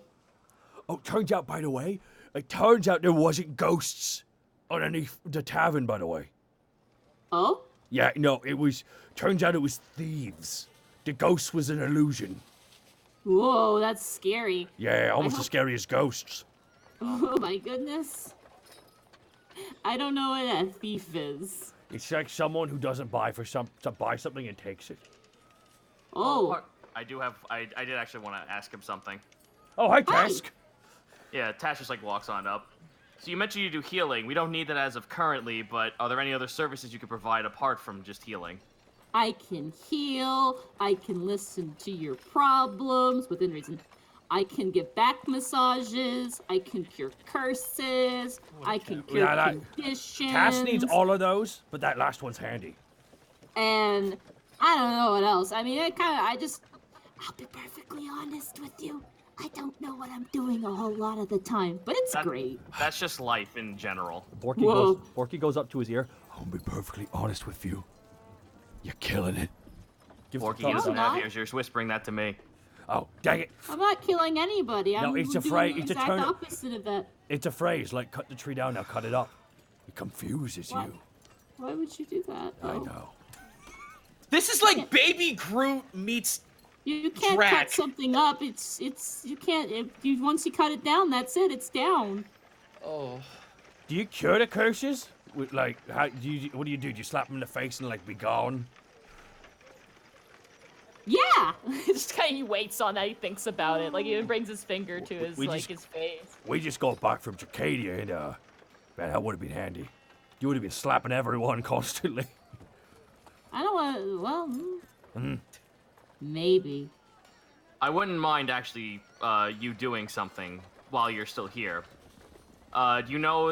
Oh, turns out, by the way, there wasn't ghosts underneath the tavern, by the way. Oh? Yeah, no, turns out it was thieves. The ghost was an illusion. Whoa, that's scary. Yeah, almost hope- as scary as ghosts. Oh my goodness. I don't know what a thief is. It's like someone who doesn't buy something and takes it. Oh. I did actually want to ask him something. Oh, hi, Hi. Task. Yeah, Tash just like walks on up. So you mentioned you do healing. We don't need that as of currently, but are there any other services you could provide apart from just healing? I can heal. I can listen to your problems within reason. I can give back massages. I can cure curses. I can cure Yeah, conditions. Task needs all of those, but that last one's handy. And I don't know what else. I mean, I'll be perfectly honest with you. I don't know what I'm doing a whole lot of the time, but it's great. That's just life in general. Borky goes up to his ear. I'll be perfectly honest with you. You're killing it. Gives Porky a thumbs doesn't up. not. have ears. You're just whispering that to me. Oh, dang it. I'm not killing anybody. I'm it's a doing phrase- the it's a exact turn- opposite of that. It's a phrase like cut the tree down, now cut it up. It confuses What? you. Why would you do that? I though? know. This is like Baby Groot meets. You can't Drac. cut something up. You can't. Once you cut it down, that's it. It's down. Oh. Do you cure the curses? What do you do? Do you slap them in the face and like be gone? Yeah. Just kind of he waits on that. He thinks about it. Like he even brings his finger to his his face. We just got back from Cicadia and man, that would have been handy. You would have been slapping everyone constantly. I don't want to. Well, maybe. I wouldn't mind actually you doing something while you're still here. Do you know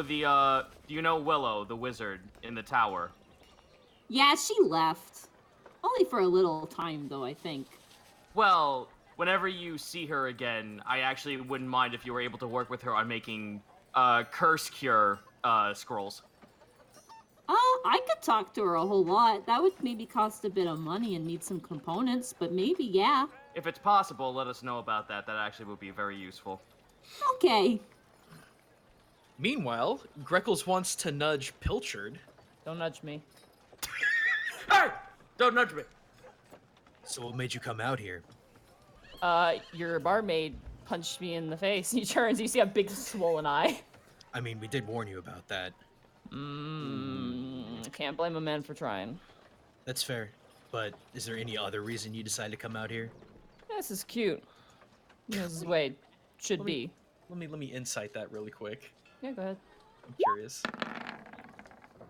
Willow, the wizard in the tower? Yeah, she left. Only for a little time, though, I think. Well, whenever you see her again, I actually wouldn't mind if you were able to work with her on making curse cure scrolls. I could talk to her a whole lot. That would maybe cost a bit of money and need some components, but maybe, yeah. If it's possible, let us know about that. That actually would be very useful. Okay. Meanwhile, Greckles wants to nudge Pilchard. Don't nudge me. Hey! Don't nudge me! So what made you come out here? Your barmaid punched me in the face. He turns. You see a big swollen eye. I mean, we did warn you about that. Can't blame a man for trying. That's fair. But is there any other reason you decided to come out here? This is cute. This is the way it should be. Let me insight that really quick. Yeah, go ahead. I'm curious.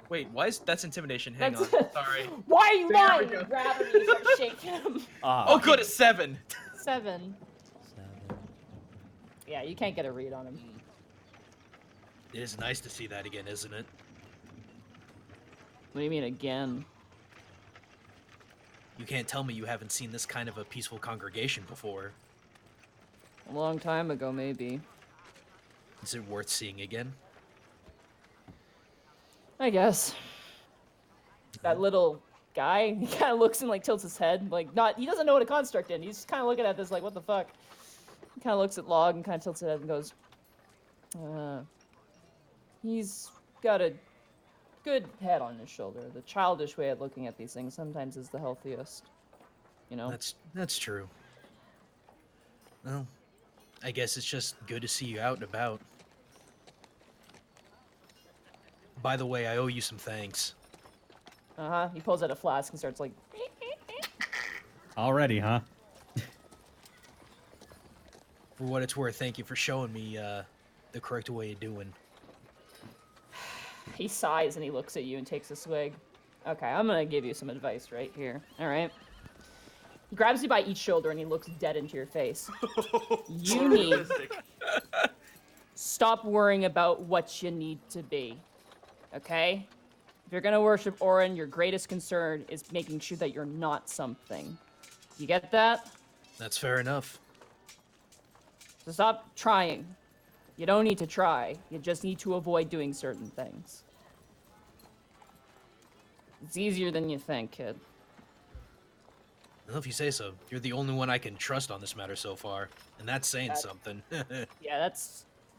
Wait, why is that's intimidation? Hang That's- on. Sorry. Why are you There we lying? go. You grab him and you start shaking him. Oh, good, a 7. 7. Yeah, you can't get a read on him. It is nice to see that again, isn't it? What do you mean again? You can't tell me you haven't seen this kind of a peaceful congregation before. A long time ago, maybe. Is it worth seeing again? I guess. That little guy, he kind of looks and like tilts his head, like he doesn't know what a construct is. He's just kind of looking at this like, what the fuck? He kind of looks at Log and kind of tilts his head and goes, he's got a good head on his shoulder. The childish way of looking at these things sometimes is the healthiest. You know? That's true. Well, I guess it's just good to see you out and about. By the way, I owe you some thanks. He pulls out a flask and starts like, Already, huh? For what it's worth, thank you for showing me the correct way of doing. he sighs and he looks at you and takes a swig. Okay, I'm gonna give you some advice right here. All right. He grabs you by each shoulder and he looks dead into your face. You need stop worrying about what you need to be. Okay? If you're gonna worship Orin, your greatest concern is making sure that you're not something. You get that? That's fair enough. So stop trying. You don't need to try. You just need to avoid doing certain things. It's easier than you think, kid. Well, if you say so. You're the only one I can trust on this matter so far, and that's saying something. Yeah,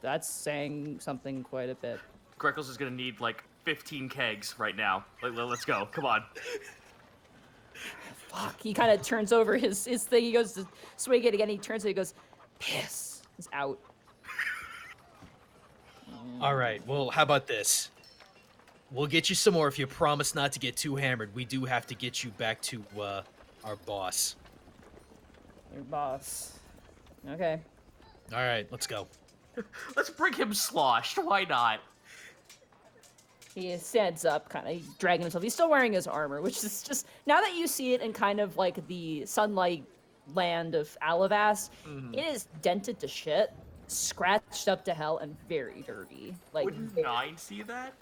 that's saying something quite a bit. Greckles is gonna need like 15 kegs right now. Let's go. Come on. Fuck. He kind of turns over his thing. He goes to swing it again. He turns it. He goes, piss. He's out. All right. Well, how about this? We'll get you some more if you promise not to get too hammered. We do have to get you back to our boss. Your boss. Okay. All right. Let's go. Let's bring him sloshed. Why not? He stands up, kind of dragging himself. He's still wearing his armor, which is just, now that you see it in kind of like the sunlight land of Alavast, it is dented to shit, scratched up to hell, and very dirty. Like, Wouldn't Nine see that?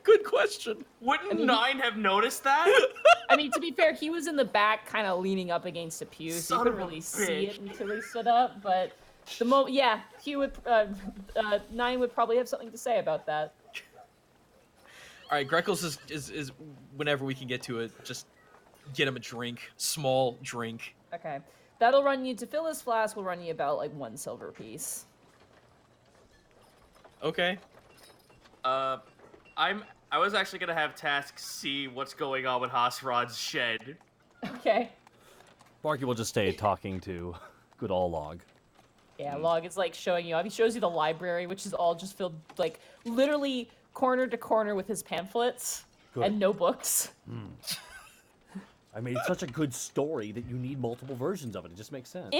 Good question. Wouldn't Nine have noticed that? I mean, to be fair, he was in the back, kind of leaning up against a pew, so you Son couldn't of a really see it bitch. until he stood up. But yeah, he would. Nine would probably have something to say about that. All right. Greckles is whenever we can get to it, just get him a drink, small drink. Okay, that'll run you to fill his flask. Will run you about like 1 silver piece. Okay. I was actually gonna have Task see what's going on with Hasrod's shed. Okay. Barky will just stay talking to good old Log. Yeah, Log is like showing you off. He shows you the library, which is all just filled like literally corner to corner with his pamphlets Good. and no books. I mean, it's such a good story that you need multiple versions of it. It just makes sense.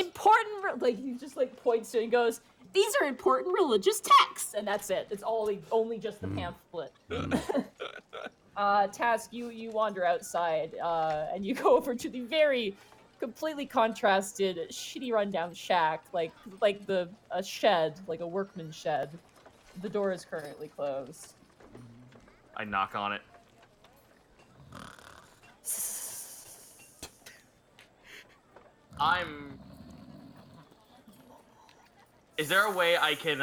Like he just like points to it and goes, "These are important religious texts," and that's it. It's only just the pamphlet. Task, you wander outside, and you go over to the very completely contrasted, shitty rundown shack, like a shed, like a workman's shed. The door is currently closed. I knock on it. Is there a way I can,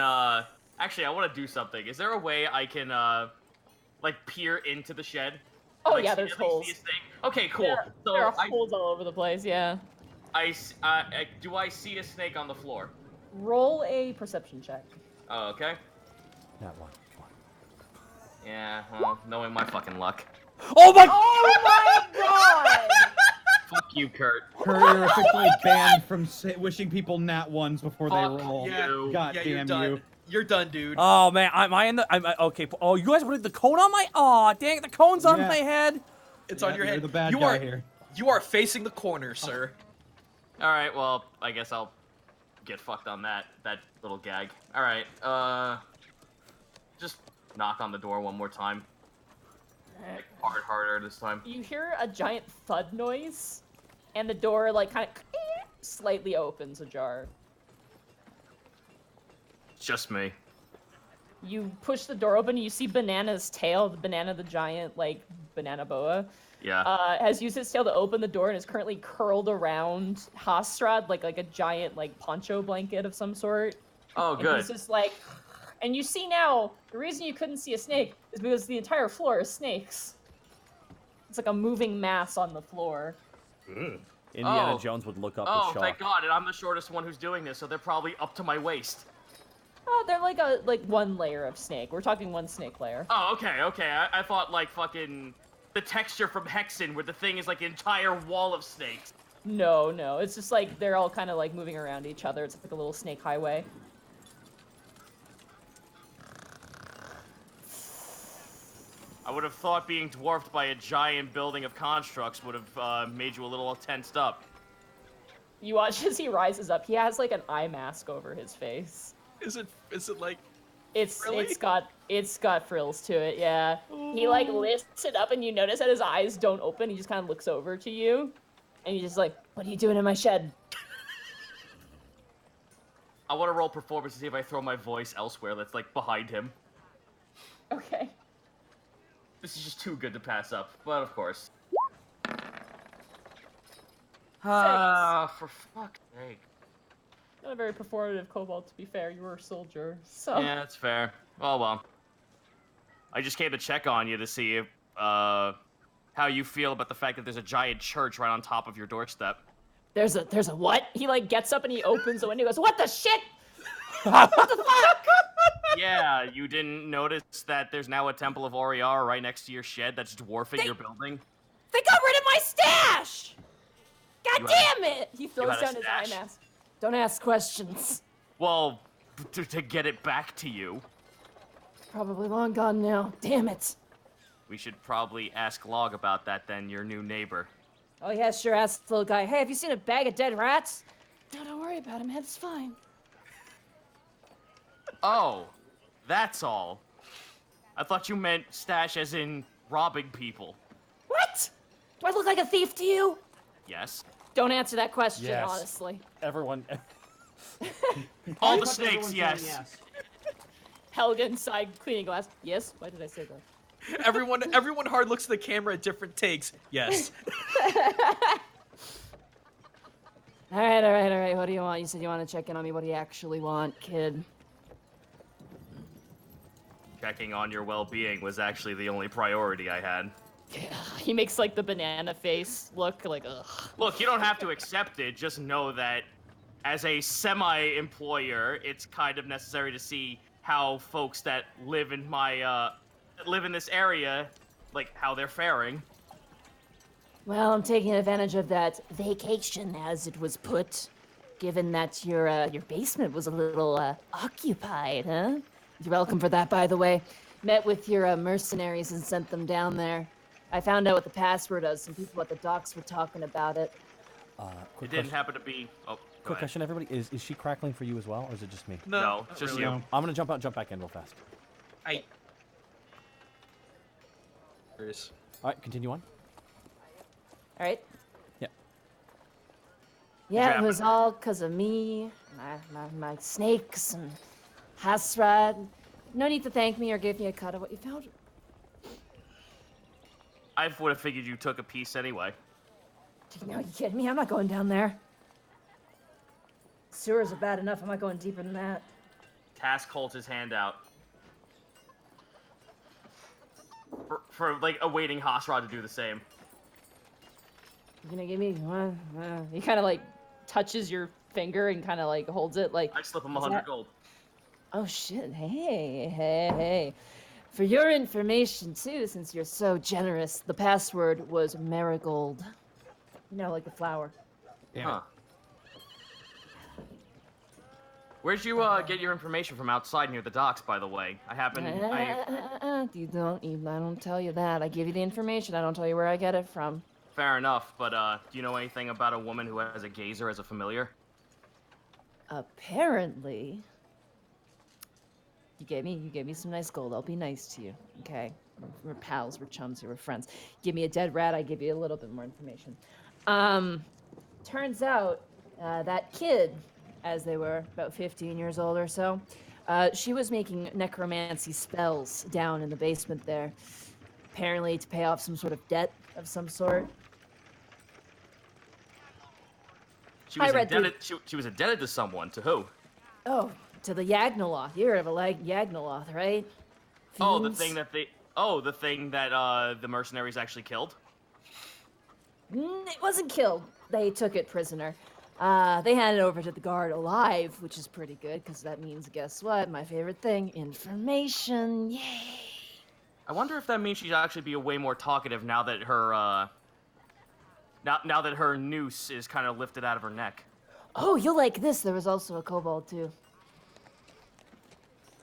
actually, I want to do something. Is there a way I can, like, peer into the shed? Oh Like, yeah, see- there's at least holes. see a snake? Okay, cool. There are So, holes all over the place. Yeah. do I see a snake on the floor? Roll a perception check. Oh, okay. That one. Yeah, well, knowing my fucking luck. Oh my! Oh my god! Fuck you, Kurt. Kurt, you're officially banned from wishing people nat ones before they Fuck roll. Yeah. you. God Yeah, damn you're done. you. You're done, dude. Oh man, am I in the? Okay. Oh, you guys put the cone on my? Oh, dang it! The cone's on Yeah. my head. It's Yeah, on your you're head. the bad you guy are here. You are facing the corner, sir. All right, well, I guess I'll get fucked on that little gag. All right, just knock on the door one more time. Harder this time. You hear a giant thud noise, and the door like kind of slightly opens ajar. It's just me. You push the door open, and you see Banana's tail, the banana, the giant like banana boa, Yeah. has used its tail to open the door and is currently curled around Hastrad like a giant like poncho blanket of some sort. Oh, And good. he's just like, and you see now the reason you couldn't see a snake is because the entire floor is snakes. It's like a moving mass on the floor. Indiana Oh. Jones would look up Oh, with shock. thank God! And I'm the shortest one who's doing this, so they're probably up to my waist. Oh, they're like one layer of snake. We're talking one snake layer. Oh, okay. I thought like fucking the texture from Hexen, where the thing is like an entire wall of snakes. No, it's just like they're all kind of like moving around each other. It's like a little snake highway. I would have thought being dwarfed by a giant building of constructs would have made you a little tensed up. You watch as he rises up. He has like an eye mask over his face. Is it like? It's Really? it's got frills to it. Yeah. He like lifts it up, and you notice that his eyes don't open. He just kind of looks over to you, and he's just like, "What are you doing in my shed?" I want to roll performance to see if I throw my voice elsewhere that's like behind him. Okay. This is just too good to pass up. But of course. For fuck's sake. Not a very performative kobold, to be fair. You were a soldier, so. Yeah, that's fair. Oh well. I just came to check on you to see if, how you feel about the fact that there's a giant church right on top of your doorstep. There's a what? He like gets up and he opens the window and goes, what the shit? What the fuck? Yeah, you didn't notice that there's now a Temple of Oriar right next to your shed that's dwarfing your building? They got rid of my stash! God You had damn it! He throws had a down his eye stash? mask. Don't ask questions. Well, to get it back to you, Probably long gone now. Damn it. we should probably ask Log about that then, your new neighbor. Oh yeah, sure, ask the little guy. Hey, have you seen a bag of dead rats? No, don't worry about him, man. It's fine. Oh, that's all. I thought you meant stash as in robbing people. What? Do I look like a thief to you? Yes. Don't answer that question, Yes. honestly. Everyone. All the snakes, yes. Helga inside cleaning glass. Yes? Why did I say that? Everyone hard looks at the camera at different takes. Yes. All right. What do you want? You said you want to check in on me. What do you actually want, kid? Checking on your well-being was actually the only priority I had. He makes like the banana face look like ugh. Look, you don't have to accept it. Just know that as a semi-employer, it's kind of necessary to see how folks that live in my live in this area, like how they're faring. Well, I'm taking advantage of that vacation, as it was put, given that your basement was a little occupied, huh? You're welcome for that, by the way. Met with your mercenaries and sent them down there. I found out what the password is. Some people at the docks were talking about it. Quick It didn't question, happen to be. Oh, go quick ahead. question, everybody. Is she crackling for you as well, or is it just me? No, not just really. you. No. I'm gonna jump out and jump back in real fast. I. All right, continue on. All right? Yeah. Yeah, it Jabbing. was all because of me, my snakes, and Hasrat. No need to thank me or give me a cut of what you found. I would have figured you took a piece anyway. No, you kidding me? I'm not going down there. Sewers are bad enough. I'm not going deeper than that. Task holds his hand out. For like awaiting Hasra to do the same. You gonna give me one? He kind of like touches your finger and kind of like holds it like. I slip him Is 100 that- gold. Oh shit! Hey! For your information too, since you're so generous, the password was marigold. You know, like the flower. Huh. Where'd you get your information from outside near the docks, by the way? I You don't. I don't tell you that. I give you the information. I don't tell you where I get it from. Fair enough, but do you know anything about a woman who has a gazer as a familiar? Apparently, you gave me some nice gold. I'll be nice to you, okay? We're pals. We're chums. We're friends. Give me a dead rat. I give you a little bit more information. Turns out that kid, as they were about 15 years old or so, she was making necromancy spells down in the basement there, apparently to pay off some sort of debt of some sort. She was I read indebted. She was indebted to someone. To who? Oh, to the Yagnaloth. You heard of a Yagnaloth, right? Oh, the Fiends? thing that they. Oh, the thing that the mercenaries actually killed. It wasn't killed. They took it prisoner. They handed it over to the guard alive, which is pretty good, because that means, guess what? My favorite thing, information. Yay! I wonder if that means she'd actually be way more talkative now that her now that her noose is kind of lifted out of her neck. Oh, you'll like this. There was also a kobold, too.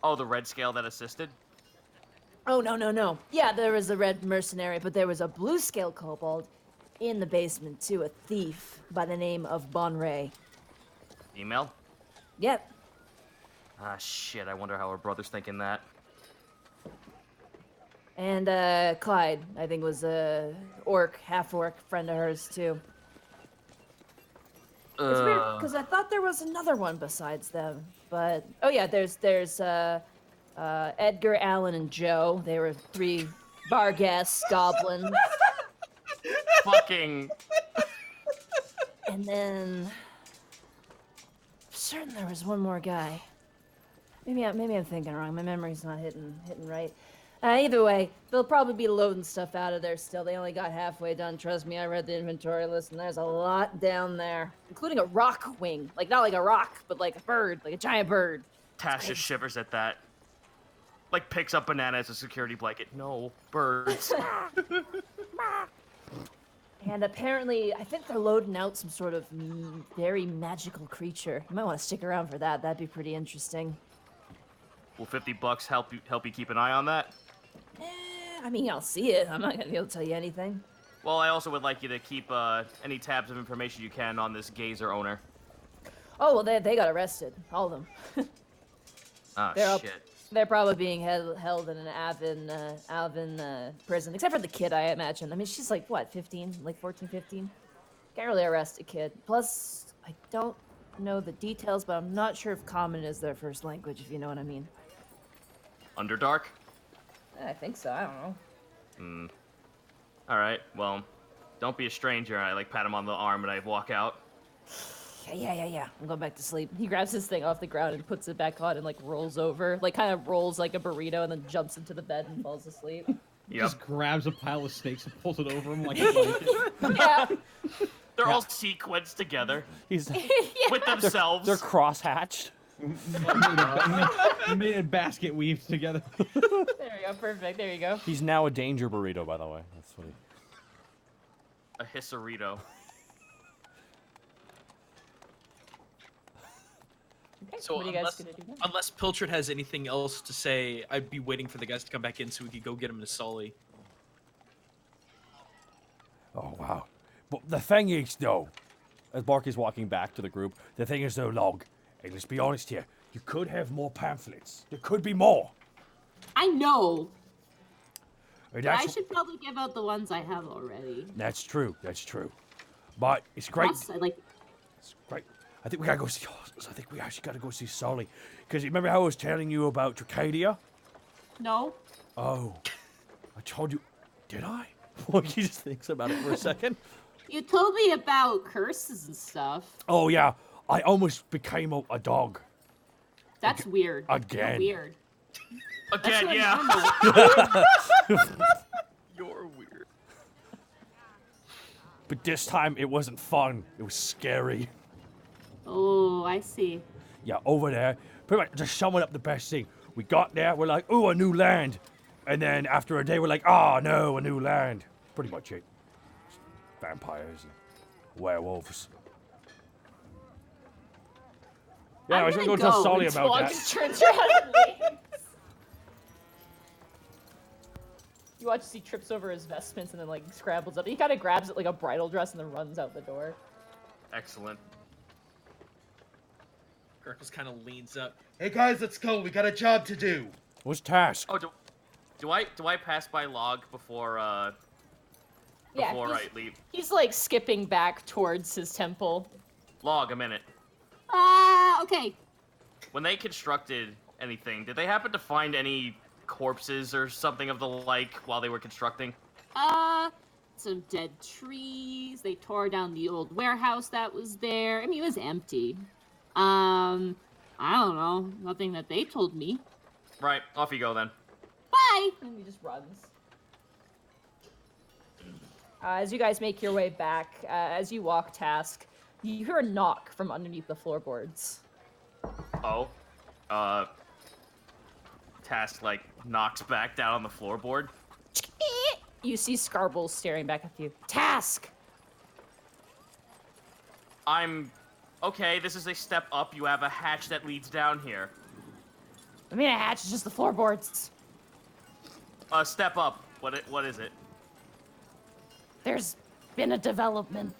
Oh, the red scale that assisted. Oh, no. Yeah, there was a red mercenary, but there was a blue scale kobold in the basement, too. A thief by the name of Bonray. Email. Yep. Ah, shit. I wonder how her brother's thinking that. And, Clyde, I think was a half-orc friend of hers, too. It's weird, because I thought there was another one besides them. But, oh yeah, there's Edgar, Alan, and Joe. They were three Barghest goblin. Fucking. And then... I'm certain there was one more guy. Maybe I'm thinking wrong. My memory's not hitting right. Either way, they'll probably be loading stuff out of there still. They only got halfway done. Trust me, I read the inventory list, and there's a lot down there, including a rock wing. Like, not like a rock, but like a bird, like a giant bird. Tash just shivers at that. Like, picks up banana as a security blanket. No, birds. And apparently, I think they're loading out some sort of very magical creature. You might want to stick around for that. That'd be pretty interesting. Will $50 help you keep an eye on that? I mean, I'll see it. I'm not gonna be able to tell you anything. Well, I also would like you to keep any tabs of information you can on this gazer owner. Oh, well, they got arrested. All of them. Oh, shit. They're probably being held in an Alvin prison, except for the kid, I imagine. I mean, she's like, what, 15? Like 14, 15? Can't really arrest a kid. Plus, I don't know the details, but I'm not sure if Common is their first language, if you know what I mean. Underdark? I think so. I don't know. Alright, well, don't be a stranger. I, like, pat him on the arm and I walk out. Yeah. I'm going back to sleep. He grabs his thing off the ground and puts it back on and, like, rolls over. Like, kind of rolls like a burrito and then jumps into the bed and falls asleep. Just grabs a pile of snakes and pulls it over him like a blanket. Yeah. They're all sequenced together He's with themselves. they're cross-hatched. Made a basket weaved together. There we go. Perfect. There you go. He's now a danger burrito, by the way. That's what he... A hisserito. Okay, So what are you guys gonna do now? unless Pilchard has anything else to say, I'd be waiting for the guys to come back in so we could go get him to Sully. Oh, wow. But the thing is, though, As Barky's walking back to the group, the thing is, though, Log, and let's be honest here, you could have more pamphlets. There could be more. I know. And But I that's, should probably give out the ones I have already. that's true. But it's great. Plus, I like. It's great. I think we gotta go see. I think we actually gotta go see Sully. Because remember how I was telling you about Tricadia? No. Oh, I told you. Did I? well, he just thinks about it for a second. You told me about curses and stuff. Oh yeah, I almost became a dog. That's weird. Again. Weird. Again, That's yeah. normal. You're weird. But this time it wasn't fun. It was scary. Oh, I see. Yeah, over there, pretty much just summing up the best thing. We got there, we're like, ooh, a new land. And then after a day, we're like, oh no, a new land. Pretty much it. Vampires and werewolves. Yeah, I was gonna go tell Sully about Log that. just turns around and leaves. You watch as he trips over his vestments and then like scrambles up. He kind of grabs it like a bridal dress and then runs out the door. Excellent. Gurkles kind of leans up. Hey guys, let's go. We got a job to do. What's task? Oh, do I pass by Log before Yeah, I leave? he's like skipping back towards his temple. Log, a minute. Okay. When they constructed anything, did they happen to find any corpses or something of the like while they were constructing? Some dead trees. They tore down the old warehouse that was there. I mean, it was empty. I don't know. Nothing that they told me. Right, off you go then. Bye! And he just runs. As you guys make your way back, as you walk Task, you hear a knock from underneath the floorboards. Oh. Task, like, knocks back down on the floorboard. You see Scarbles staring back at you. Task! Okay, this is a step up. You have a hatch that leads down here. I mean, a hatch is just the floorboards. Step up. What is it? There's been a development.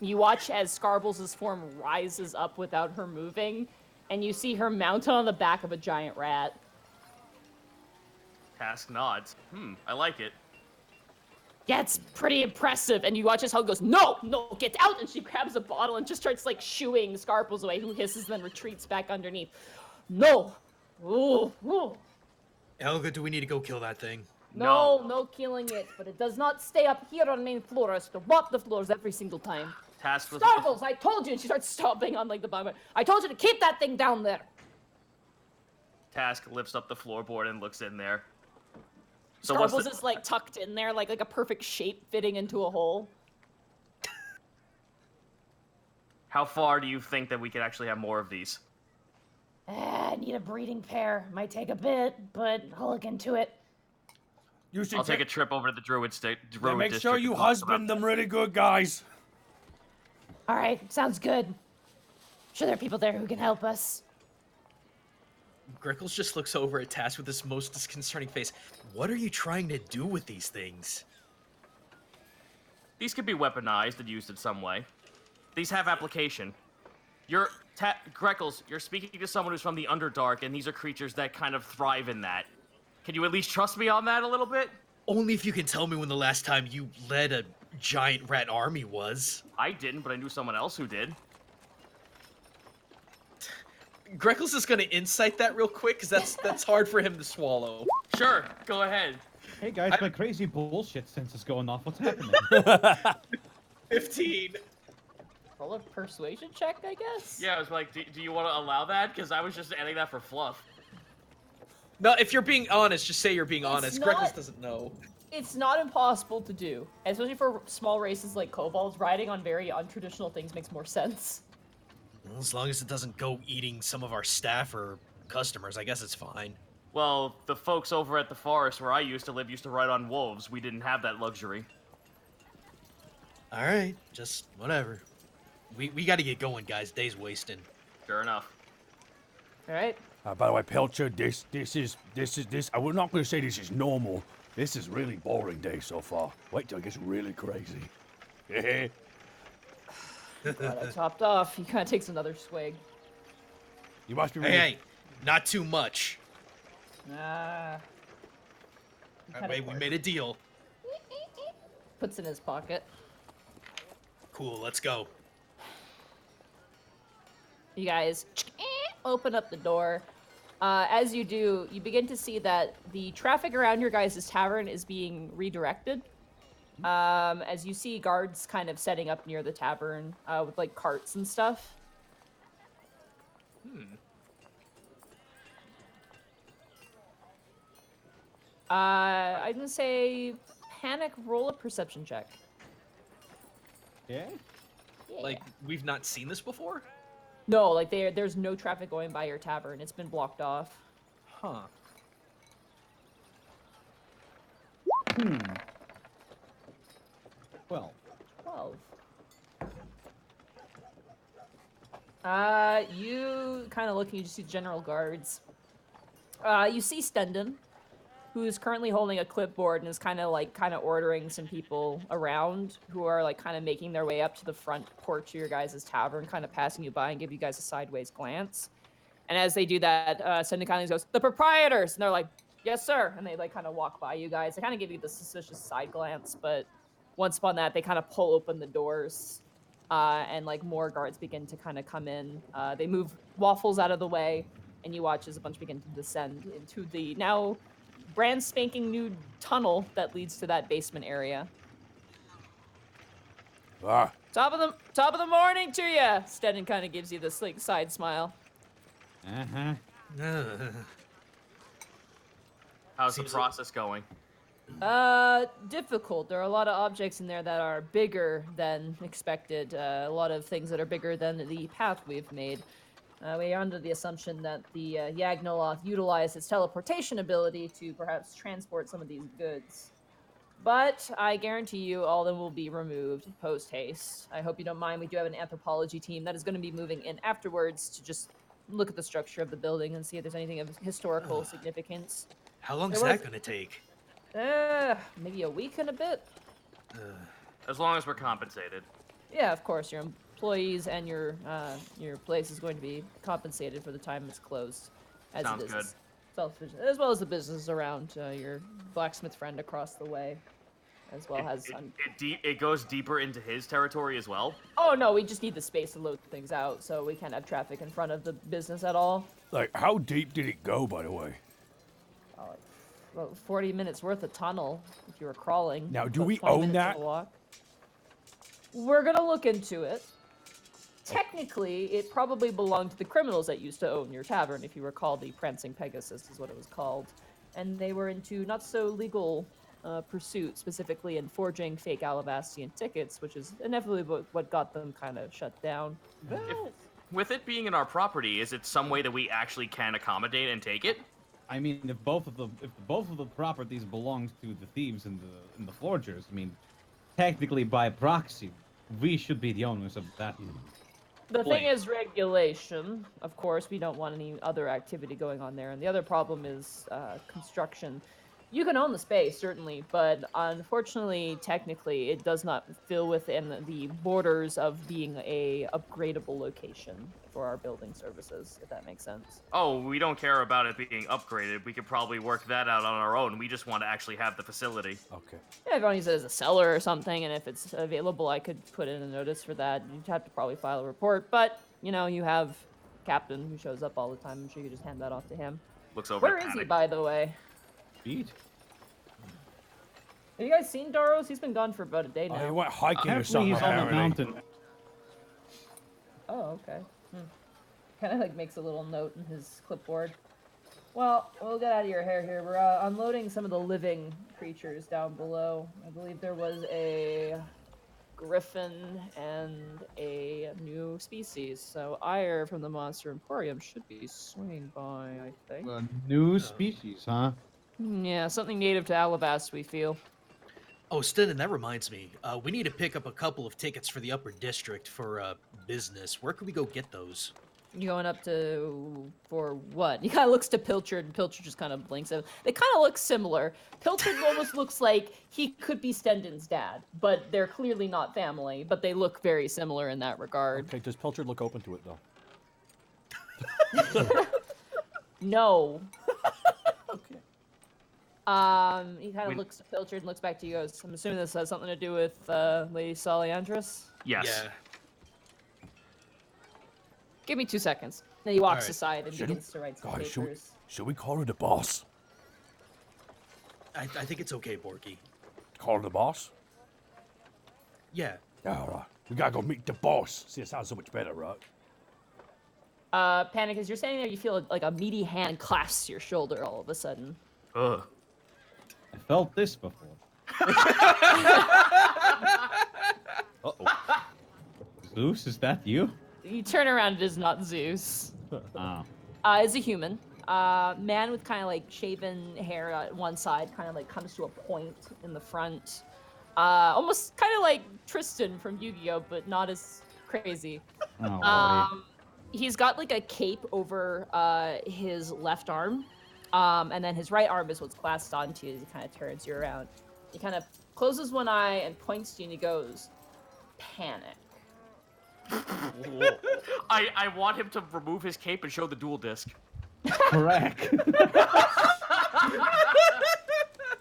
You watch as Scarbles' form rises up without her moving, and you see her mounted on the back of a giant rat. Task nods. I like it. Yeah, it's pretty impressive. And you watch as Hug goes, no, get out! And she grabs a bottle and just starts, like, shooing Scarples away, who hisses and then retreats back underneath. No! Ooh. Helga, do we need to go kill that thing? No killing it, but it does not stay up here on main floor. It has to walk the floors every single time. Task was Starbles, I told you! And she starts stomping on, like, the bottom. I told you to keep that thing down there! Task lifts up the floorboard and looks in there. So Starbles is, like, tucked in there, like a perfect shape fitting into a hole. How far do you think that we could actually have more of these? I need a breeding pair. Might take a bit, but I'll look into it. You should I'll take a trip over to the Druid Yeah, make sure district you to talk husband about them really good, guys. Alright, sounds good. I'm sure there are people there who can help us. Grickles just looks over at Task with this most disconcerting face. What are you trying to do with these things? These could be weaponized and used in some way. These have application. Greckles, you're speaking to someone who's from the Underdark, and these are creatures that kind of thrive in that. Can you at least trust me on that a little bit? Only if you can tell me when the last time you led a giant rat army was. I didn't, but I knew someone else who did. Greckles is gonna insight that real quick, because that's hard for him to swallow. Sure, go ahead. Hey guys, my crazy bullshit sense is going off. What's happening? 15. Roll a persuasion check, I guess? Yeah, I was like, do you want to allow that? Because I was just adding that for fluff. No, if you're being honest, just say you're being honest. not- Greckles doesn't know. It's not impossible to do, especially for small races like kobolds. Riding on very untraditional things makes more sense. Well, as long as it doesn't go eating some of our staff or customers, I guess it's fine. Well, the folks over at the forest where I used to live used to ride on wolves. We didn't have that luxury. Alright, just whatever. We gotta get going, guys. Day's wasting. Sure enough. All right. By the way, Pelcher, this is. I'm not going to say this is normal. This is really boring day so far. Wait till it gets really crazy. God, I topped off. He kind of takes another swig. You must be really. Hey, not too much. Ah. Wait, we made a deal. Puts in his pocket. Cool, let's go. You guys open up the door. As you do, you begin to see that the traffic around your guys' tavern is being redirected. As you see guards kind of setting up near the tavern with like carts and stuff. I'm gonna say panic, roll a perception check. Yeah? Yeah. Like, we've not seen this before? No, like there's no traffic going by your tavern. It's been blocked off. Huh. Well, 12. You kind of looking, you just see general guards. You see Stendon, who's currently holding a clipboard and is kind of ordering some people around who are like kind of making their way up to the front porch of your guys' tavern, kind of passing you by and give you guys a sideways glance. And as they do that, Stendon kind of goes, "The proprietors!" And they're like, "Yes, sir." And they like kind of walk by you guys. They kind of give you the suspicious side glance, but once upon that, they kind of pull open the doors. And like more guards begin to kind of come in. They move Waffles out of the way, and you watch as a bunch begin to descend into the now brand spanking new tunnel that leads to that basement area. Ah, Top of the morning to you. Stedden kind of gives you this like side smile. uh-huh. How's the Seems like- process going? Difficult. There are a lot of objects in there that are bigger than expected. A lot of things that are bigger than the path we've made. We are under the assumption that the Yagnoloth utilized its teleportation ability to perhaps transport some of these goods. But I guarantee you all of them will be removed post-haste. I hope you don't mind. We do have an anthropology team that is going to be moving in afterwards to just look at the structure of the building and see if there's anything of historical significance. How long is There was- that gonna take? Maybe a week and a bit. As long as we're compensated. Yeah, of course. Your employees and your place is going to be compensated for the time it's closed, as Sounds it is good. selfish, as well as the business around your blacksmith friend across the way, as well as. It goes deeper into his territory as well. Oh no, we just need the space to load things out, so we can't have traffic in front of the business at all. like, how deep did it go, by the way? Oh, like about 40 minutes worth of tunnel if you were crawling. Now, do about we 20 own minutes of that? a walk. We're gonna look into it. Technically, it probably belonged to the criminals that used to own your tavern, if you recall. The Prancing Pegasus is what it was called, and they were into not so legal pursuit, specifically in forging fake Alabastian tickets, which is inevitably what got them kind of shut down. With it being in our property, is it some way that we actually can accommodate and take it? I mean, if both of the properties belongs to the thieves and the forgers, I mean, technically by proxy, we should be the owners of that. The thing Wait. is regulation. Of course, we don't want any other activity going on there. And the other problem is construction. You can own the space, certainly, but unfortunately, technically, it does not fill within the borders of being a upgradable location for our building services, if that makes sense. Oh, we don't care about it being upgraded. We could probably work that out on our own. We just want to actually have the facility. Okay. Yeah, if you want to use it as a cellar or something, and if it's available, I could put in a notice for that. You'd have to probably file a report, but, you know, you have Captain who shows up all the time. I'm sure you could just hand that off to him. Looks over Where at is he, Panic. by the way? Beat. Have you guys seen Daros? He's been gone for about a day now. Oh, he went hiking or Apparently something, he's on the apparently. mountain. Oh, okay. Kind of like makes a little note in his clipboard. Well, we'll get out of your hair here. We're unloading some of the living creatures down below. I believe there was a griffin and a new species. So Ire from the Monster Emporium should be swinging by, I think. A new species, huh? Yeah, something native to Alabast, we feel. Oh, Stinnon, that reminds me. We need to pick up a couple of tickets for the Upper District for business. Where could we go get those? You going up to for what? He kind of looks to Pilchard, and Pilchard just kind of blinks at him. They kind of look similar. Pilchard almost looks like he could be Stendon's dad, but they're clearly not family. But they look very similar in that regard. Okay, does Pilchard look open to it, though? No. Okay. He kind of looks to Pilchard and looks back to you guys. I'm assuming this has something to do with Lady Soliandris. Yes. Yeah. Give me 2 seconds. Then he walks Alright. aside and Should begins to write some Guys, papers. should we call her the boss? I think it's okay, Borky. Call her the boss? Yeah. All right. We gotta go meet the boss. See, it sounds so much better, right? Panic, as you're standing there, you feel like a meaty hand clasps your shoulder all of a sudden. Ugh. I felt this before. Uh-oh. Zeus, is that you? You turn around, it is not Zeus. Oh. It's a human. Man with kind of like shaven hair at one side, kind of like comes to a point in the front. Almost kind of like Tristan from Yu-Gi-Oh, but not as crazy. Oh, He's got like a cape over his left arm, and then his right arm is what's clasped onto you as he kind of turns you around. He kind of closes one eye and points to you and he goes, "Panic." I want him to remove his cape and show the dual disc. correct.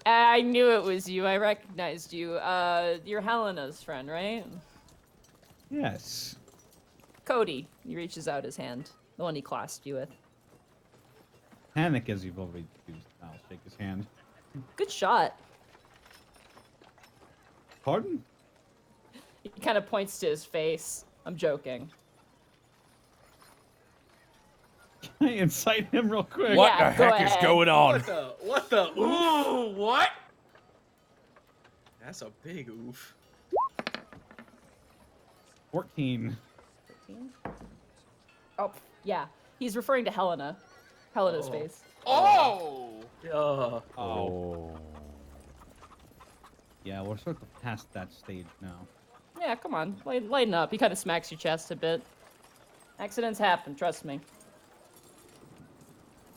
I knew it was you. I recognized you. You're Helena's friend, right? Yes. Cody. He reaches out his hand, the one he clasped you with. Panic, as you've already used. I'll shake his hand. Good shot. Pardon? He kind of points to his face. I'm joking. Can I incite him real quick? What Yeah, the go heck is ahead. going on? What the? Ooh, what? That's a big oof. 14. 13? Oh, yeah. He's referring to Helena. Helena's Oh. face. Oh! Oh. Yeah, we're sort of past that stage now. Yeah, come on. Lighten up. He kind of smacks your chest a bit. Accidents happen, trust me.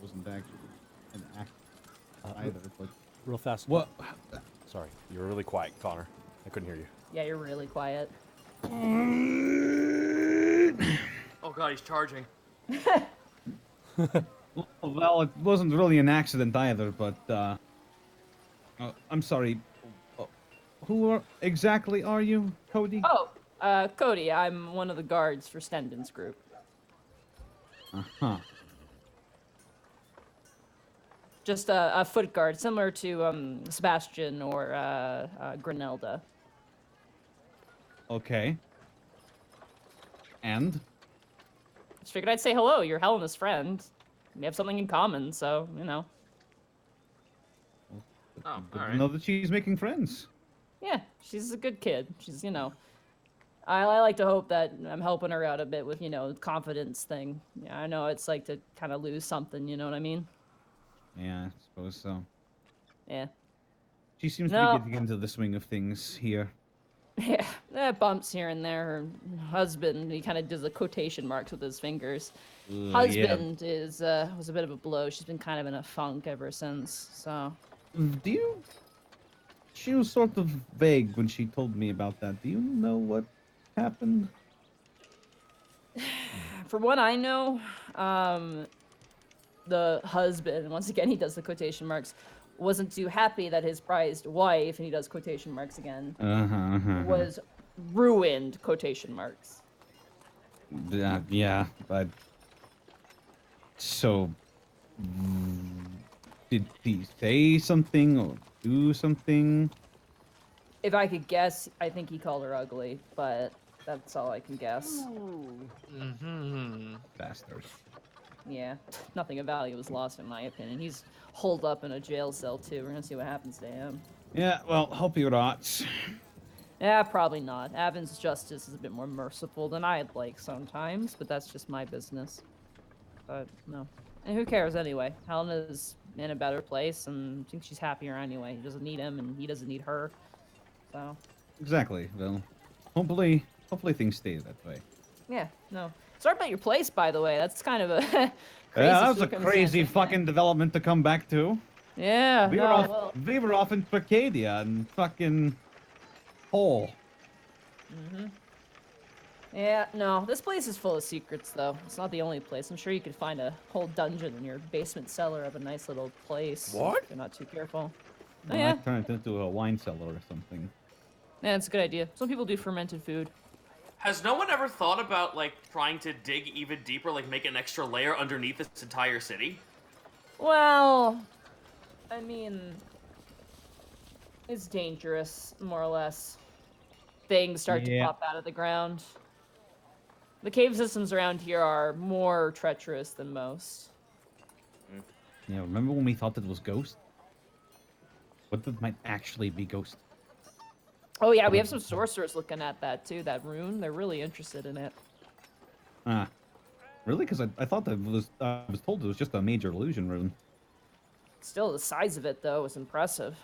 Wasn't actually an act either, but Real fast. what? Sorry, you were really quiet, Connor. I couldn't hear you. Yeah, you're really quiet. Oh god, he's charging. Well, it wasn't really an accident either, but I'm sorry. Exactly are you, Cody? Oh, Cody, I'm one of the guards for Stendon's group. Uh-huh. Just a foot guard, similar to Sebastian or Granelda. Okay. And? Just figured I'd say hello. You're Helena's friend. We have something in common, so, you know. Oh, Good all to right. know that she's making friends. Yeah, she's a good kid. She's, you know. I like to hope that I'm helping her out a bit with, you know, the confidence thing. Yeah, I know it's like to kind of lose something, you know what I mean? Yeah, I suppose so. Yeah. She seems to No. be getting into the swing of things here. Yeah, bumps here and there. Her husband, he kind of does the quotation marks with his fingers. Yeah. Husband was a bit of a blow. She's been kind of in a funk ever since, so. Do you... She was sort of vague when she told me about that. Do you know what happened? From what I know, the husband, once again he does the quotation marks, wasn't too happy that his prized wife, and he does quotation marks again, was ruined, quotation marks. Yeah, but... So... Did he say something or do something? If I could guess, I think he called her ugly, but that's all I can guess. Mm-hmm. Bastard. Yeah, nothing of value was lost in my opinion. He's holed up in a jail cell too. We're gonna see what happens to him. Yeah, well, hope you're not. Yeah, probably not. Avon's justice is a bit more merciful than I'd like sometimes, but that's just my business. But no. And who cares anyway? Helena's in a better place, and I think she's happier anyway. He doesn't need him, and he doesn't need her. So. Exactly. Well, hopefully things stay that way. Yeah, no. Sorry about your place, by the way. That's kind of a crazy Yeah, that was a circumstance, crazy isn't it? fucking development to come back to. Yeah, We were off in Tricadia and fucking hole. Yeah, no. This place is full of secrets, though. It's not the only place. I'm sure you could find a whole dungeon in your basement cellar of a nice little place. What? If you're not too careful. I yeah. might turn it into a wine cellar or something. Yeah, it's a good idea. Some people do fermented food. Has no one ever thought about, like, trying to dig even deeper, like make an extra layer underneath this entire city? Well, I mean, it's dangerous, more or less. Things start to pop out of the ground. The cave systems around here are more treacherous than most. Yeah, remember when we thought that was Ghost? What if it might actually be Ghost? Oh yeah, we have some sorcerers looking at that too, that rune. They're really interested in it. Ah. Really? Because I thought that was, I was told it was just a major illusion rune. Still, the size of it, though, is impressive.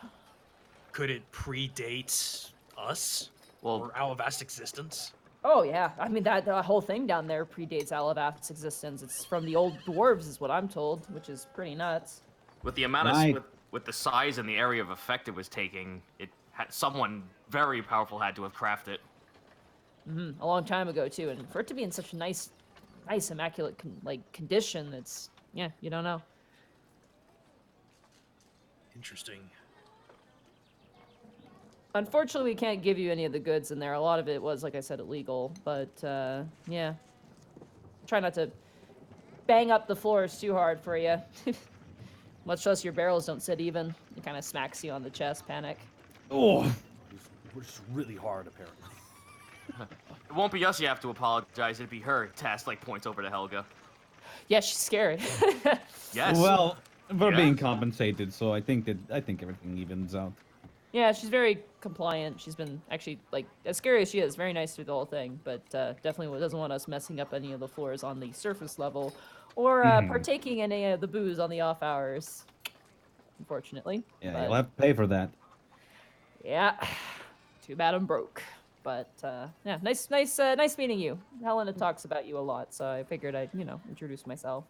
Could it predate us? Well, Or our vast existence? Oh yeah, I mean, that the whole thing down there predates Alavat's existence. It's from the old dwarves, is what I'm told, which is pretty nuts. with the amount Right. of with the size and the area of effect it was taking, it had someone very powerful had to have crafted it. A long time ago too, and for it to be in such nice, immaculate condition, it's you don't know. Interesting. Unfortunately, we can't give you any of the goods in there. A lot of it was, like I said, illegal. But yeah, try not to bang up the floors too hard for you. Much less your barrels don't sit even. It kind of smacks you on the chest. Panic. Oh! Which is really hard, apparently. It won't be us you have to apologize, it'd be her. Task like points over to Helga. Yeah, she's scary. Yes. Well, we're Yeah. being compensated, so I think everything evens out. Yeah, she's very compliant. She's been actually, like, as scary as she is, very nice through the whole thing, but definitely doesn't want us messing up any of the floors on the surface level or partaking in any of the booze on the off hours, unfortunately. Yeah, But, you'll have to pay for that. yeah, too bad I'm broke. But, yeah, nice meeting you. Helena talks about you a lot, so I figured I'd, introduce myself.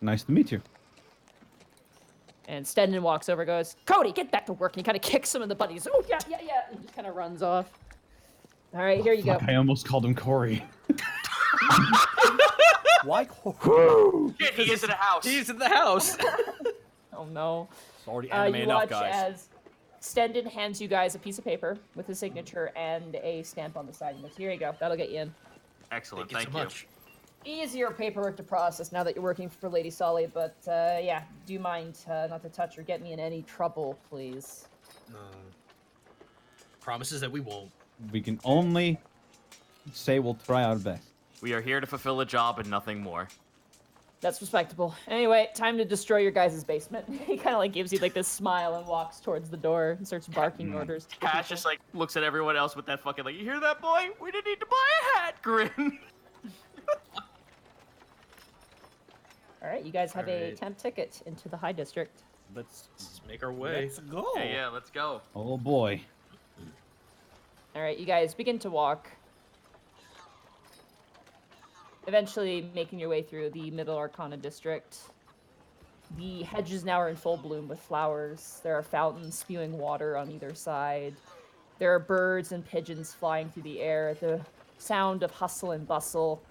Nice to meet you. And Stedman walks over, goes, "Cody, get back to work!" And he kind of kicks him in the butt. He's, "Oh yeah," and just kind of runs off. All right, here you go. I almost called him Corey. Why? Shit, he is in a house. He's in the house! Oh no. It's already anime You enough, watch guys. as Stendon hands you guys a piece of paper with his signature and a stamp on the side. He goes, "Here you go. That'll get you in." Excellent, Thank you thank so you. much. easier paperwork to process now that you're working for Lady Solly, but yeah, do you mind not to touch or get me in any trouble, please? Promises that we won't. We can only say we'll try our best. We are here to fulfill a job and nothing more. That's respectable. Anyway, time to destroy your guys' basement. He kind of like gives you like this smile and walks towards the door and starts barking orders. To Cash people. just like looks at everyone else with that fucking like, you hear that, boy? We didn't need to buy a hat grin. All right, you guys have a Alright. temp ticket into the High District. Let's make our way. Let's go. Yeah, let's go. Oh boy. All right, you guys begin to walk. Eventually making your way through the Middle Arcana District. The hedges now are in full bloom with flowers. There are fountains spewing water on either side. There are birds and pigeons flying through the air. The sound of hustle and bustle.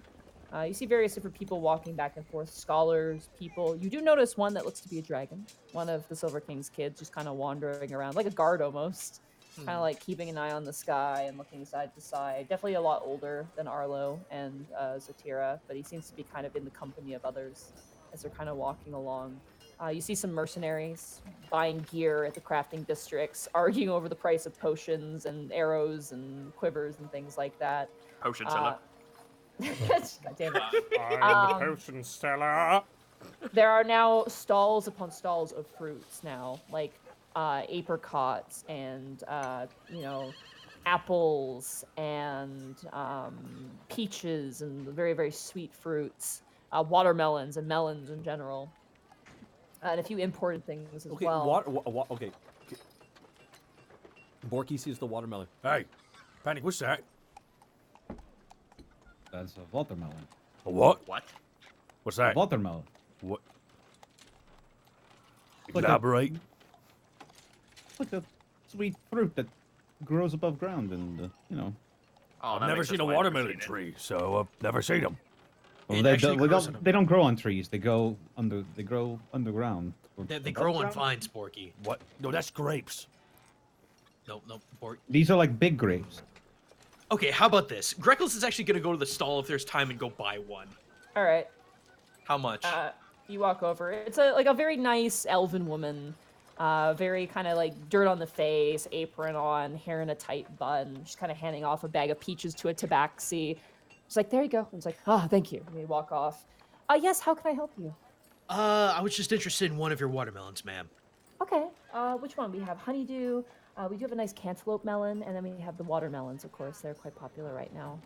You see various different people walking back and forth. Scholars, people. You do notice one that looks to be a dragon. One of the Silver King's kids just kind of wandering around, like a guard almost. Kind of like keeping an eye on the sky and looking side to side. Definitely a lot older than Arlo and Zatira, but he seems to be kind of in the company of others as they're kind of walking along. You see some mercenaries buying gear at the crafting districts, arguing over the price of potions and arrows and quivers and things like that. Potion seller. God damn it. I'm the potion seller. There are now stalls upon stalls of fruits now, like apricots and apples and peaches and very, very sweet fruits, watermelons and melons in general, and a few imported things as Okay, well. okay. Borky sees the watermelon. Hey, Panic, what's that? That's a watermelon. A what? What? What's A that? watermelon. What? Like a- Elaborate. It's like a sweet fruit that grows above ground and, Oh, I've that never makes seen us a why I've watermelon seen it. tree, so I've never seen them. Well, It they, actually don't, grows in 'em. they don't grow on trees. They grow underground. Or They above grow on ground. vines, Porky. What? No, that's grapes. Nope, Porky. These are like big grapes. Okay, how about this? Greckles is actually gonna go to the stall if there's time and go buy one. All right. How much? You walk over. It's a very nice elven woman, very kind of like dirt on the face, apron on, hair in a tight bun. She's kind of handing off a bag of peaches to a tabaxi. She's like, "There you go." I was like, "Oh, thank you." And we walk off. Yes. How can I help you? I was just interested in one of your watermelons, ma'am. Okay. Which one? We have honeydew. We do have a nice cantaloupe melon, and then we have the watermelons. Of course, they're quite popular right now.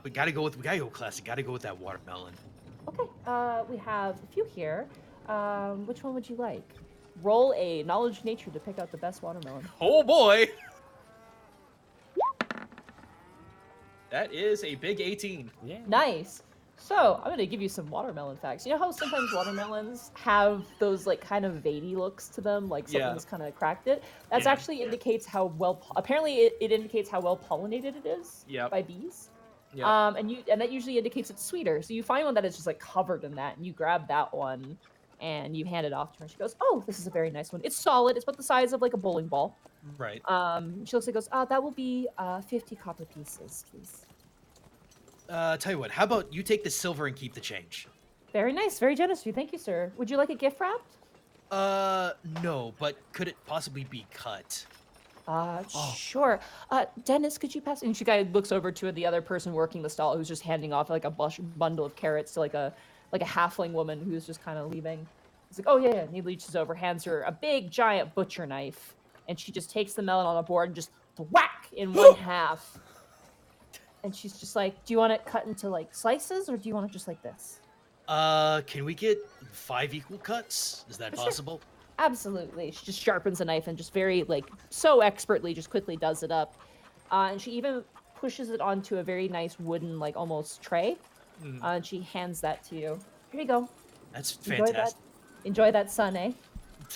We gotta go classic. Gotta go with that watermelon. Okay. We have a few here. Which one would you like? Roll a knowledge nature to pick out the best watermelon. Oh boy! That is a big 18. Yeah. Nice. So, I'm gonna give you some watermelon facts. You know how sometimes watermelons have those like kind of veiny looks to them, like Yeah. something's kind of cracked it? That's Yeah. actually indicates how well. Apparently, it indicates how well pollinated it is Yep. by bees. Yep. And that usually indicates it's sweeter. So you find one that is just like covered in that, and you grab that one, and you hand it off to her. She goes, "Oh, this is a very nice one. It's solid. It's about the size of like a bowling ball." Right. She looks like goes, "That will be 50 copper pieces, please." Tell you what, how about you take the silver and keep the change? Very nice, very generous of you. Thank you, sir. Would you like it gift wrapped? No, but could it possibly be cut? Sure. Dennis, could you pass? And she kind of looks over to the other person working the stall, who's just handing off like a bundle of carrots to like a halfling woman who's just kind of leaving. He's like, "Oh yeah." And he reaches over, hands her a big giant butcher knife, and she just takes the melon on a board and just whack in one half. And she's just like, "Do you want it cut into like slices, or do you want it just like this?" Can we get 5 equal cuts? Is that Sure. possible? Absolutely. She just sharpens a knife and just very, like, so expertly just quickly does it up. And she even pushes it onto a very nice wooden, like, almost tray. And she hands that to you. Here you go. That's Enjoy fantastic. Enjoy that sun, eh?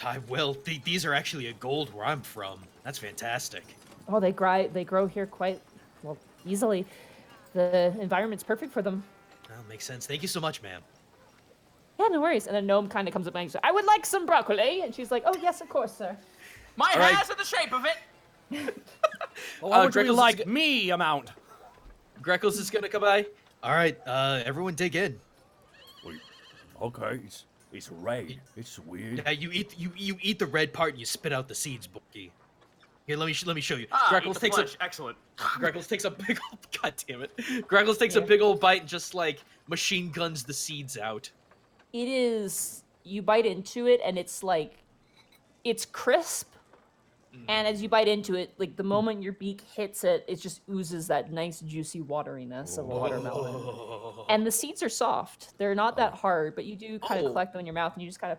I will. These are actually a gold where I'm from. That's fantastic. Oh, they grow here quite, well, easily. The environment's perfect for them. That makes sense. Thank you so much, ma'am. Yeah, no worries. And a gnome kind of comes up and says, "I would like some broccoli." And she's like, "Oh, yes, of course, sir." My All right. has in the shape of it. Well, how much would you Greckles is like go- me amount? Greckles is gonna come by. All right, everyone dig in. Wait, okay, it's red. It's weird. Yeah, you eat the red part and you spit out the seeds, Borky. Here, let me show you. Ah, eat Greckles the takes flesh. Excellent. Greckles takes a big old God damn it. Greckles takes a big old bite and just like machine guns the seeds out. It is. You bite into it, and it's like, it's crisp. And as you bite into it, like the moment your beak hits it, it just oozes that nice juicy wateriness of a watermelon. And the seeds are soft. They're not that hard, but you do kind of collect them in your mouth, and you just kind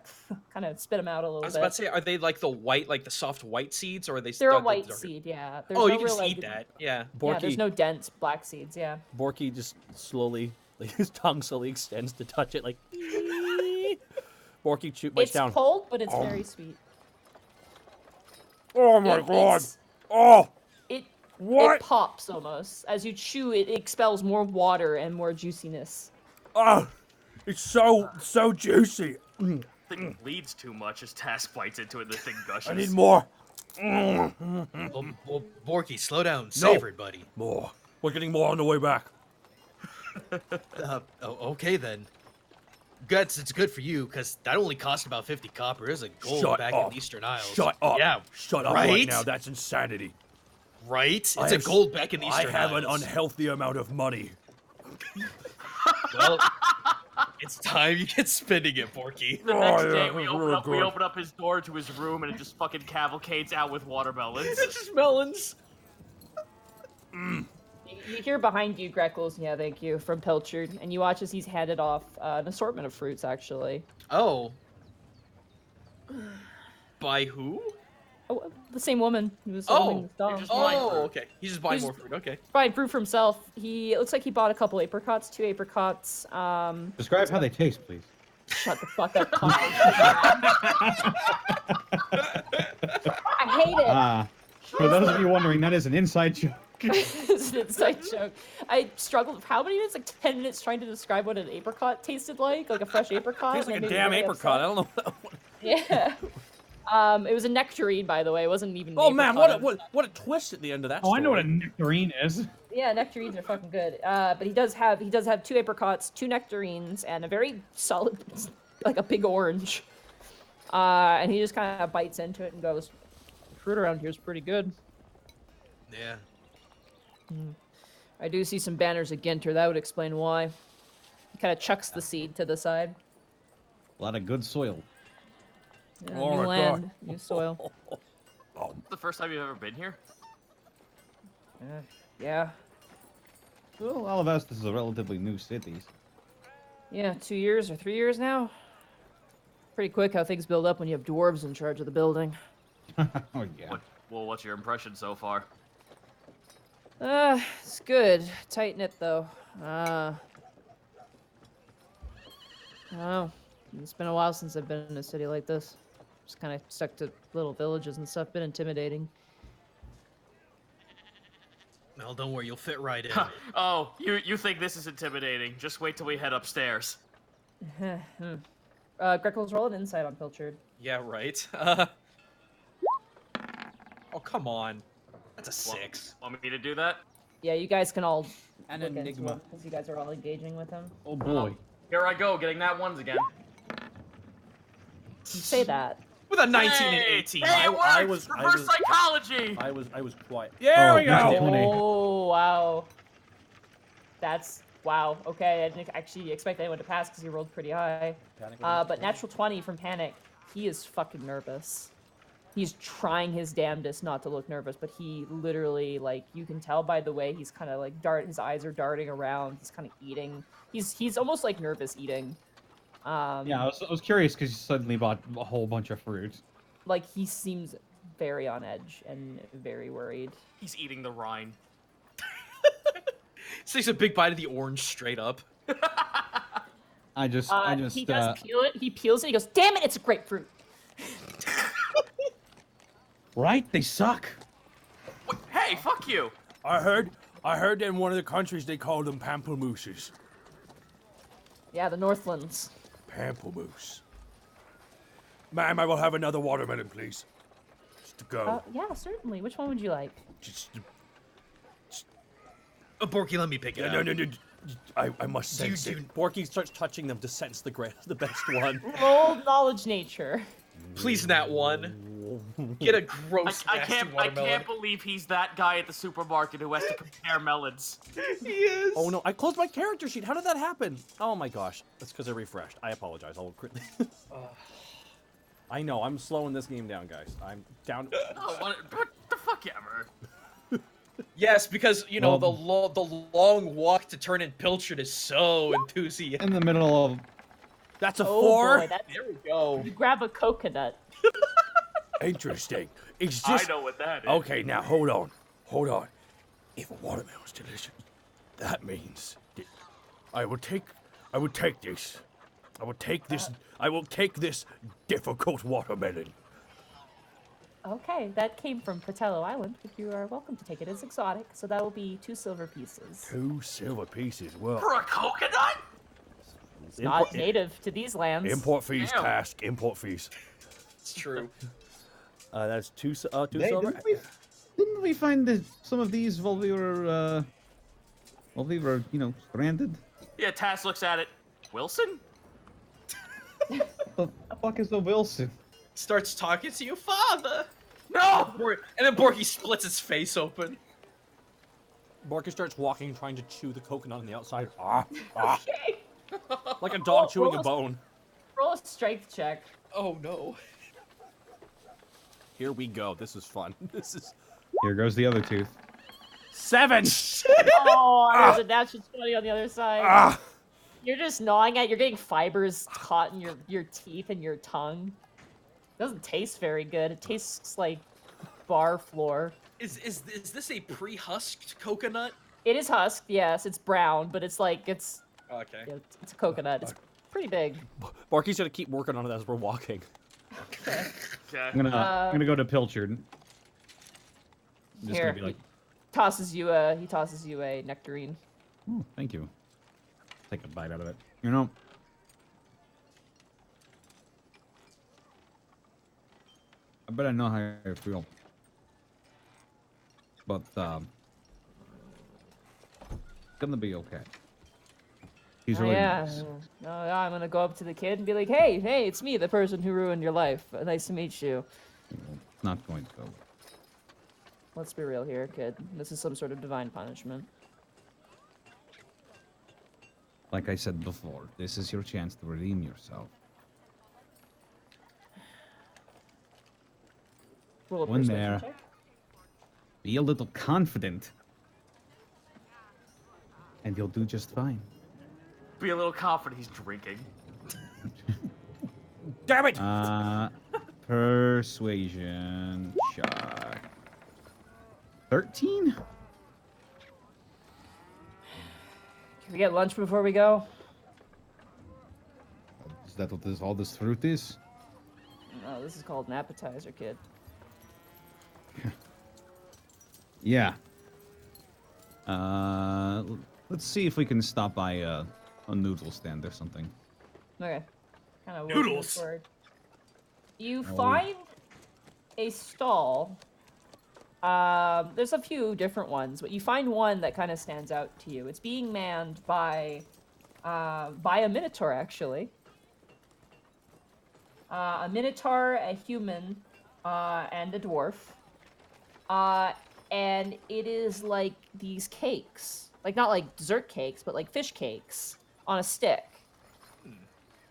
of spit them out a little I was bit. about to say, are they like the white, like the soft white seeds, or are they? They're a the white darker- seed, yeah. There's Oh, no you can real, just like, eat that. Yeah. Yeah, there's Borky, no dense black seeds, yeah. Borky just slowly, like his tongue slowly extends to touch it, like. Borky bites It's down. cold, but it's very sweet. Oh my god! It's- Oh, It what? It pops almost. As you chew it, it expels more water and more juiciness. Oh, it's so juicy. Thing bleeds too much as Task bites into it. The thing gushes. I need more. Well, Borky, slow down, savor it, buddy. More. We're getting more on the way back. Okay then. Guts, it's good for you, because that only cost about 50 copper. There's a gold Shut back up. in the Eastern Isles. Shut up. Yeah, Shut up right right? now. That's insanity. right? It's I a have- gold back in the I Eastern have an Isles. unhealthy amount of money. Well, it's time you get spending it, Borky. The next Oh, day, yeah, we really open good. up his door to his room, and it just fucking cavalcades out with watermelons. It's just melons. You hear behind you, Greckles, yeah, thank you, from Pilchard, and you watch as he's handed off an assortment of fruits, actually. Oh. By who? Oh, the same woman who was Oh, holding the dog. just buying Oh, fruit. okay. He's just buying He's- more fruit. Okay. Buying fruit for himself. It looks like he bought a couple apricots, 2 apricots. Describe how they taste, please. Shut the fuck up, Connor. I hate it. For those of you wondering, that is an inside joke. It's an inside joke. I struggled for how many minutes? Like 10 minutes trying to describe what an apricot tasted like a fresh apricot. Tastes like and a I made me damn really apricot. I upset. don't know. Yeah. It was a nectarine, by the way. It wasn't even. an Oh man, apricot. what a twist at the end of that. Oh, I know what a story. nectarine is. Yeah, nectarines are fucking good. But he does have 2 apricots, 2 nectarines, and a very solid, like a big orange. And he just kind of bites into it and goes, "Fruit around here is pretty good." Yeah. I do see some banners of Ginter. That would explain why. He kind of chucks the seed to the side. A lot of good soil. Yeah, Oh new my land, God. new soil. The first time you've ever been here? Yeah. Well, Outhouse is a relatively new city. Yeah, 2 years or 3 years now. Pretty quick how things build up when you have dwarves in charge of the building. Oh, yeah. What's your impression so far? It's good. Tight knit though. Oh, it's been a while since I've been in a city like this. Just kind of stuck to little villages and stuff. Been intimidating. Well, don't worry, you'll fit right in. Oh, you think this is intimidating? Just wait till we head upstairs. Greckles, roll an insight on Pilchard. Yeah, right. Oh, come on. That's a 6. Want me to do that? Yeah, you guys can all An look into enigma. him, because you guys are all engaging with him. Oh, boy. Here I go, getting that ones again. You say that. With a 19 and Hey, 18. Hey, it worked! I Reverse was- psychology! I was quiet. There Oh, we natural go. 20. Oh, wow. That's, wow. Okay, I didn't actually expect anyone to pass because he rolled pretty high. But natural 20 from Panic, he is fucking nervous. He's trying his damnedest not to look nervous, but he literally, like, you can tell by the way he's kind of like his eyes are darting around. He's kind of eating. He's almost like nervous eating. Yeah, I was curious because you suddenly bought a whole bunch of fruit. Like, he seems very on edge and very worried. He's eating the rind. Takes a big bite of the orange straight up. I just, He does peel it. He peels it. He goes, "Damn it, it's a grapefruit." right? They suck. Wait, hey, fuck you! I heard in one of the countries they call them pamplemooses. Yeah, the Northlands. Pamplemousse. Ma'am, I will have another watermelon, please. Just to go. Yeah, certainly. Which one would you like? Just, Borky, let me pick it no, up. no, no. I must sense it. Borky starts touching them to sense the best one. Roll knowledge nature. Please, Nat 1. Get a gross, I nasty can't watermelon. believe he's that guy at the supermarket who has to compare melons. He is. Oh no, I closed my character sheet. How did that happen? Oh my gosh. That's because I refreshed. I apologize. I'll quickly. I know, I'm slowing this game down, guys. I'm down. Oh, what the fuck ever. Yes, because you know Well- the long walk to turn in Pilchard is so enthusiastic. In the middle of That's a Oh 4. boy, that's There we go. you grab a coconut. Interesting. It's I just know what that is. okay. Now hold on. If a watermelon's delicious, that means that I will take this. I will take this difficult watermelon. Okay, that came from Fratello Island, but you are welcome to take it as exotic. So that will be 2 silver pieces. 2 silver pieces. Well, For a coconut? It's not native to these lands. import fees. Damn. Task. Import fees. It's true. That's 2 silver. Didn't we find some of these while we were, stranded? Yeah, Tass looks at it. Wilson? What the fuck is the Wilson? Starts talking to you, father. No! And then Borky splits his face open. Borky starts walking, trying to chew the coconut on the outside. Ah. Okay. Like a dog chewing a roll bone. Roll a strength check. Oh no. Here we go. This is fun. This is Here goes the other tooth. 7. Oh, there's a natural 20 on the other side. Ah. You're just gnawing at. You're getting fibers caught in your teeth and your tongue. It doesn't taste very good. It tastes like bar floor. Is this a pre-husked coconut? It is husked, yes. It's brown, but it's like it's Okay. yeah, it's a coconut. It's pretty big. Borky's gonna keep working on it as we're walking. Okay. I'm gonna go to Pilchard. I'm just Here, gonna be like, he tosses you a nectarine. oh, thank you. Take a bite out of it. You know, I bet I know how I feel. But, gonna be okay. He's Oh, really yeah. nice. Oh, yeah. I'm gonna go up to the kid and be like, "Hey, it's me, the person who ruined your life. Nice to meet you." It's not going to go. Let's be real here, kid. This is some sort of divine punishment. Like I said before, this is your chance to redeem yourself. Roll a One persuasion there. check. Be a little confident. And you'll do just fine. Be a little confident he's drinking. Damn it! Persuasion shot. 13? Can we get lunch before we go? Is that what all this fruit is? No, this is called an appetizer, kid. Yeah. Let's see if we can stop by a noodle stand or something. Okay. Kind of Noodles. You Oh. find a stall. There's a few different ones, but you find one that kind of stands out to you. It's being manned by a minotaur, actually. A minotaur, a human, and a dwarf. And it is like these cakes. Like, not like dessert cakes, but like fish cakes on a stick.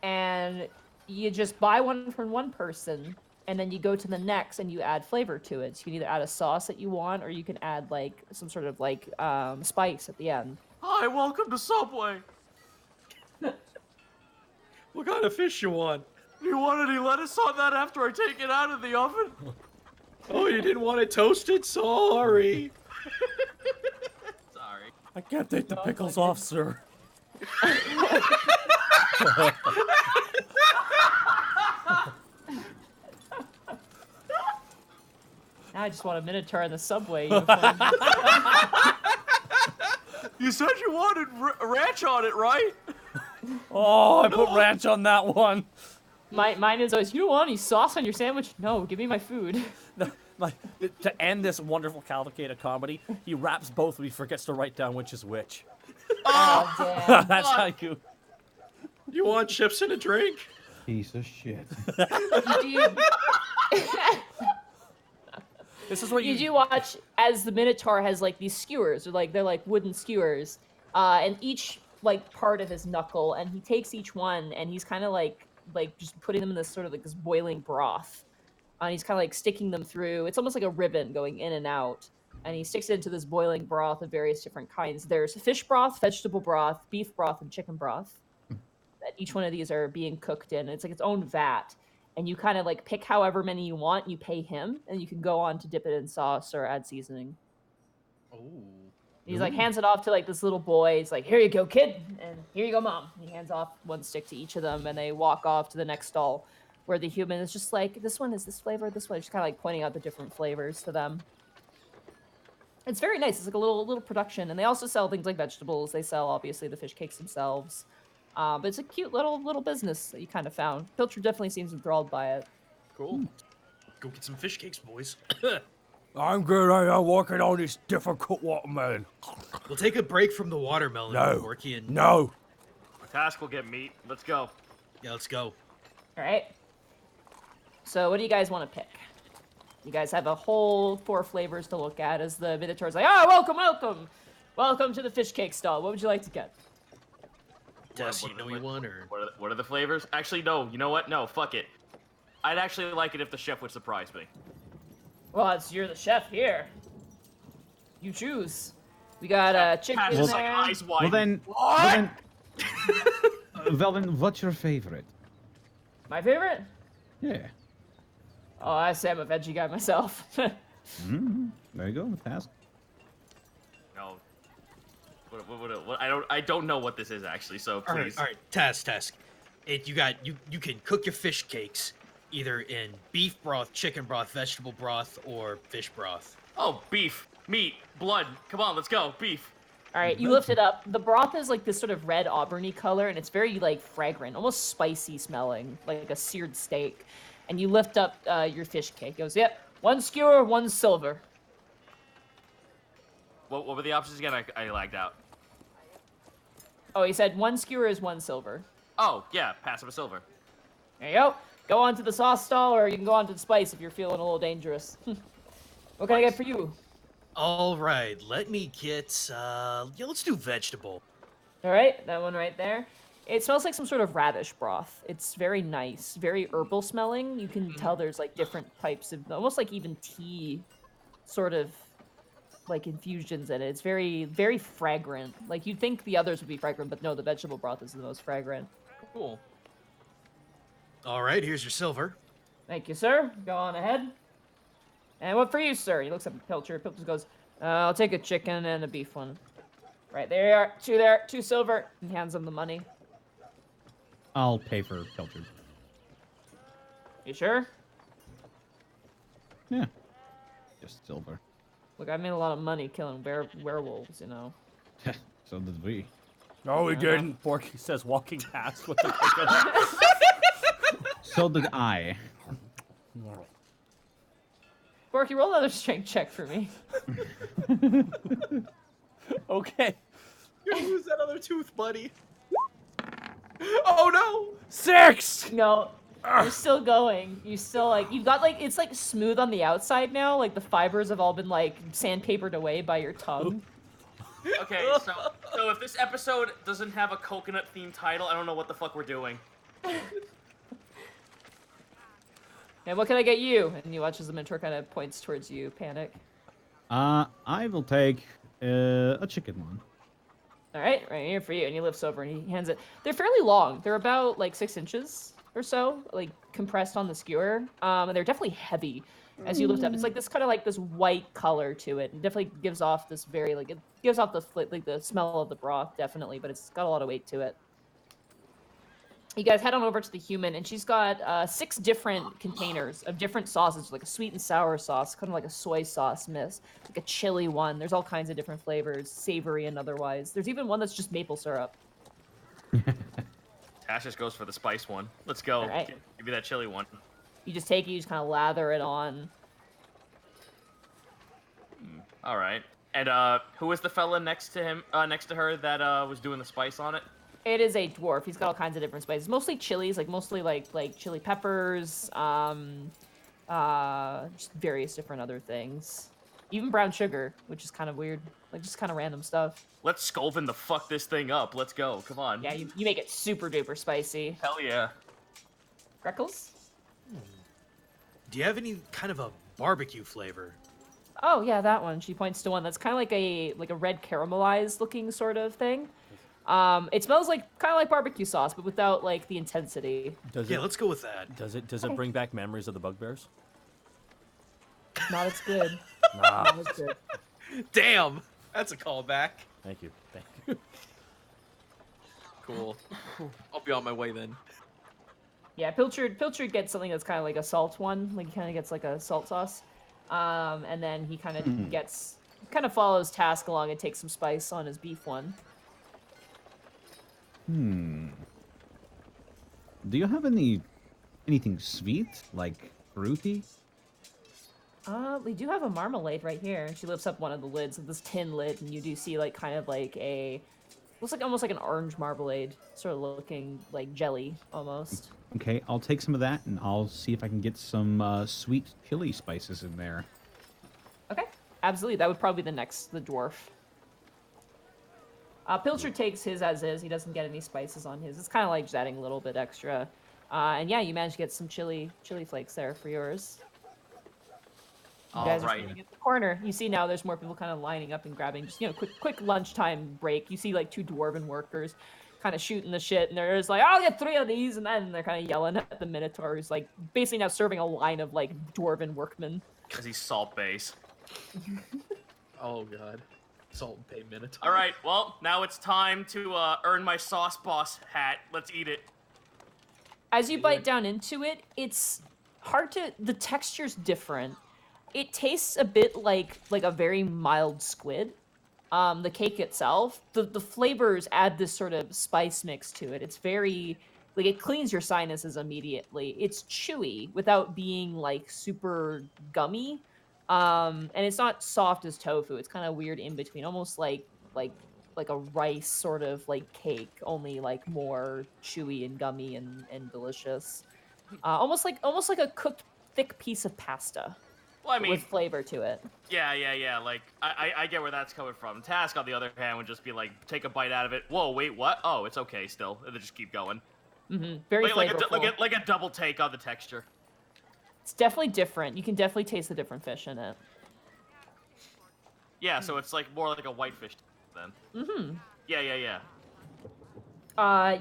And you just buy one from one person, and then you go to the next and you add flavor to it. So you can either add a sauce that you want, or you can add like some sort of like spice at the end. Hi, welcome to Subway. What kind of fish you want? You want any lettuce on that after I take it out of the oven? Oh, you didn't want it toasted? Sorry. Sorry. I can't take the pickles off, sir. Now I just want a minotaur in the subway uniform. You said you wanted ranch on it, right? Oh, I put ranch on that one. Mine is always, you don't want any sauce on your sandwich? No, give me my food. Like, to end this wonderful cavalcade of comedy, he raps both, but he forgets to write down which is which. Oh, damn. That's how you. You want chips and a drink? Piece of shit. You This is what you do watch as the Minotaur has like these skewers, or like they're like wooden skewers, and each like part of his knuckle, and he takes each one and he's kind of like just putting them in this sort of like this boiling broth, and he's kind of like sticking them through. It's almost like a ribbon going in and out, and he sticks it into this boiling broth of various different kinds. There's fish broth, vegetable broth, beef broth, and chicken broth. That each one of these are being cooked in. It's like its own vat. And you kind of like pick however many you want, you pay him, and you can go on to dip it in sauce or add seasoning. Oh. He's like hands it off to like this little boy. He's like, "Here you go, kid," and "Here you go, mom." And he hands off one stick to each of them, and they walk off to the next stall, where the human is just like, "This one is this flavor, this one." Just kind of like pointing out the different flavors to them. It's very nice. It's like a little production, and they also sell things like vegetables. They sell obviously the fish cakes themselves. But it's a cute little business that you kind of found. Pilcher definitely seems enthralled by it. Cool. Go get some fish cakes, boys. I'm good. I'm working on this difficult watermelon. We'll take a break from the watermelon, No. Porky, and No. Task will get meat. Let's go. yeah, let's go. All right. So what do you guys want to pick? You guys have a whole 4 flavors to look at as the Minotaur's like, "Oh, welcome to the fish cake stall. What would you like to get?" Tess, you know you want, or What are the flavors? Actually, no. You know what? No, fuck it. I'd actually like it if the chef would surprise me. Well, you're the chef here. You choose. We got chicken Pat's in just like there. eyes wide. Well then, what's your favorite? My favorite? Yeah. Oh, I say I'm a veggie guy myself. There you go. Task. No. What, I don't know what this is actually. So please. all right, task. You can cook your fish cakes either in beef broth, chicken broth, vegetable broth, or fish broth. Oh, beef, meat, blood. Come on, let's go. Beef. All right, you lift it up. The broth is like this sort of red auburny color, and it's very like fragrant, almost spicy smelling, like a seared steak. And you lift up your fish cake. It goes, "Yep, 1 skewer, 1 silver." What were the options again? I lagged out. Oh, he said 1 skewer is 1 silver. Oh, yeah, pass him a silver. There you go. Go on to the sauce stall, or you can go on to the spice if you're feeling a little dangerous. What can I get for you? All right, let me get. Let's do vegetable. All right, that one right there. It smells like some sort of radish broth. It's very nice, very herbal smelling. You can tell there's like different types of, almost like even tea sort of like infusions in it. It's very, very fragrant. Like you'd think the others would be fragrant, but no, the vegetable broth is the most fragrant. Cool. All right, here's your silver. Thank you, sir. Go on ahead. And what for you, sir? He looks up at Pilcher. Pilcher goes, "I'll take a chicken and a beef one." Right, there you are. 2 there, 2 silver. And hands him the money. I'll pay for Pilchard. You sure? Yeah. Just silver. Look, I made a lot of money killing werewolves, you know. So did we. No, we didn't. Borky says walking past with the coconut. So did I. Borky, roll another strength check for me. Okay. You're gonna lose that other tooth, buddy. Oh no! 6. No, you're still going. You still like, you've got like, it's like smooth on the outside now. Like the fibers have all been like sandpapered away by your tongue. Okay, so if this episode doesn't have a coconut themed title, I don't know what the fuck we're doing. And what can I get you? And you watch as the mentor kind of points towards you, Panic. I will take a chicken one. All right here for you. And he lifts over and he hands it. They're fairly long. They're about like 6 inches or so, like compressed on the skewer. And they're definitely heavy as you lift up. It's like this kind of like this white color to it. It definitely gives off this very like, it gives off the like the smell of the broth definitely, but it's got a lot of weight to it. You guys head on over to the human, and she's got 6 different containers of different sauces, like a sweet and sour sauce, kind of like a soy sauce mix, like a chili one. There's all kinds of different flavors, savory and otherwise. There's even one that's just maple syrup. Tash just goes for the spice one. Let's go. All right. Give me that chili one. You just take it, you just kind of lather it on. All right. And who was the fella next to her that was doing the spice on it? It is a dwarf. He's got all kinds of different spices, mostly chilies, mostly like chili peppers, just various different other things. Even brown sugar, which is kind of weird, like just kind of random stuff. Let's Scolvin the fuck this thing up. Let's go. Come on. Yeah, you make it super duper spicy. Hell yeah. Freckles? Do you have any kind of a barbecue flavor? Oh yeah, that one. She points to one that's kind of like a red caramelized looking sort of thing. It smells like kind of like barbecue sauce, but without like the intensity. Does Yeah, it? let's go with that. Does it bring back memories of the bugbears? Not as good. Nah. Not as good. Damn, that's a callback. Thank you. Thank you. Cool. I'll be on my way then. Yeah, Pilchard gets something that's kind of like a salt one. Like he kind of gets like a salt sauce, and then he kind of follows Task along and takes some spice on his beef one. Do you have anything sweet, like fruity? We do have a marmalade right here. And she lifts up one of the lids of this tin lid, and you do see like kind of like looks like almost like an orange marmalade, sort of looking like jelly almost. Okay, I'll take some of that, and I'll see if I can get some sweet chili spices in there. Okay, absolutely. That would probably be the dwarf. Pilchard takes his as is. He doesn't get any spices on his. It's kind of like just adding a little bit extra. And yeah, you managed to get some chili flakes there for yours. You guys are sitting at the corner. You see now there's more people kind of lining up and grabbing just, quick lunchtime break. You see like two dwarven workers kind of shooting the shit, and they're just like, I'll get 3 of these, and then they're kind of yelling at the Minotaur, who's like basically now serving a line of like dwarven workmen. Because he's salt base. Oh god. Salt and pay Minotaur. All right, well, now it's time to earn my sauce boss hat. Let's eat it. As you bite down into it, it's hard to... The texture's different. It tastes a bit like a very mild squid. The cake itself, the flavors add this sort of spice mix to it. It's very... Like, it cleans your sinuses immediately. It's chewy without being, like, super gummy. And it's not soft as tofu. It's kind of weird in between, almost like a rice sort of like cake, only like more chewy and gummy and delicious. Almost like a cooked thick piece of pasta. Well, I mean, with flavor to it. Yeah. Like, I get where that's coming from. Task, on the other hand, would just be like, take a bite out of it. Whoa, wait, what? Oh, it's okay still. And then just keep going. Mm-hmm. Very flavorful. Like a double take on the texture. It's definitely different. You can definitely taste the different fish in it. Yeah, so it's like more like a whitefish then. Mm-hmm. Yeah.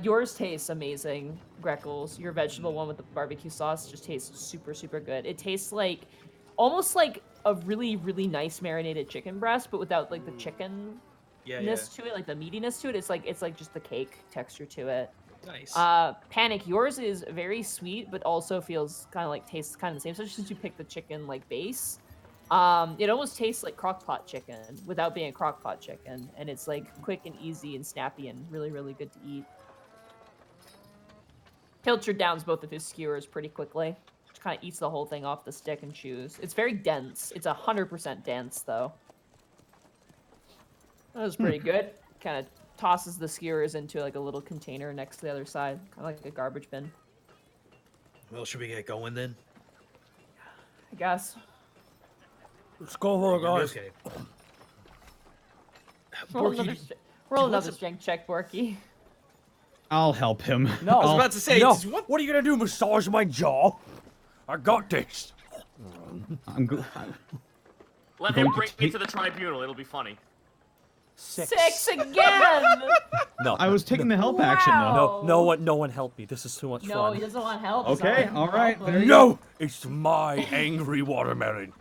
Yours tastes amazing, Greckles. Your vegetable one with the barbecue sauce just tastes super, super good. It tastes like almost like a really, really nice marinated chicken breast, but without like the chicken-ness to it, like the meatiness to it. It's like just the cake texture to it. Nice. Panic, yours is very sweet, but also feels kind of like tastes kind of the same. So since you pick the chicken like base, it almost tastes like crock-pot chicken without being a crock-pot chicken, and it's like quick and easy and snappy and really, really good to eat. Pilchard downs both of his skewers pretty quickly. Just kind of eats the whole thing off the stick and chews. It's very dense. It's 100% dense though. That was pretty good. Kind of tosses the skewers into like a little container next to the other side, kind of like a garbage bin. Well, should we get going then? I guess. Let's go for it, guys. Okay. Roll another strength check, Borky. I'll help him. No, I was about to say, no. what? What are you gonna do? Massage my jaw? I got this. Let him bring me to the tribunal. It'll be funny. 6 again! No, I was taking the help action though. no one help me. This is too much No, fun. he doesn't want help. Okay, Sorry. all right. There you No, it's my angry watermelon.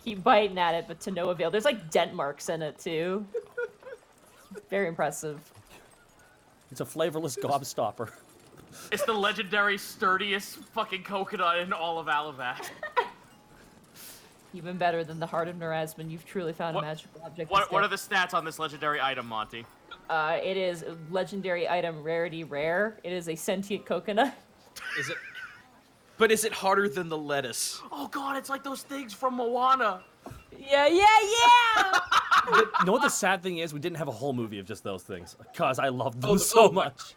Keep biting at it, but to no avail. There's like dent marks in it too. Very impressive. It's a flavorless gobstopper. It's the legendary sturdiest fucking coconut in all of Alavac. Even better than the Heart of Nerazman. You've truly found a magical object. What are the stats on this legendary item, Monty? It is legendary item rarity rare. It is a sentient coconut. Is it? But is it harder than the lettuce? Oh god, it's like those things from Moana. Yeah. You know what the sad thing is? We didn't have a whole movie of just those things. Because I loved them so much.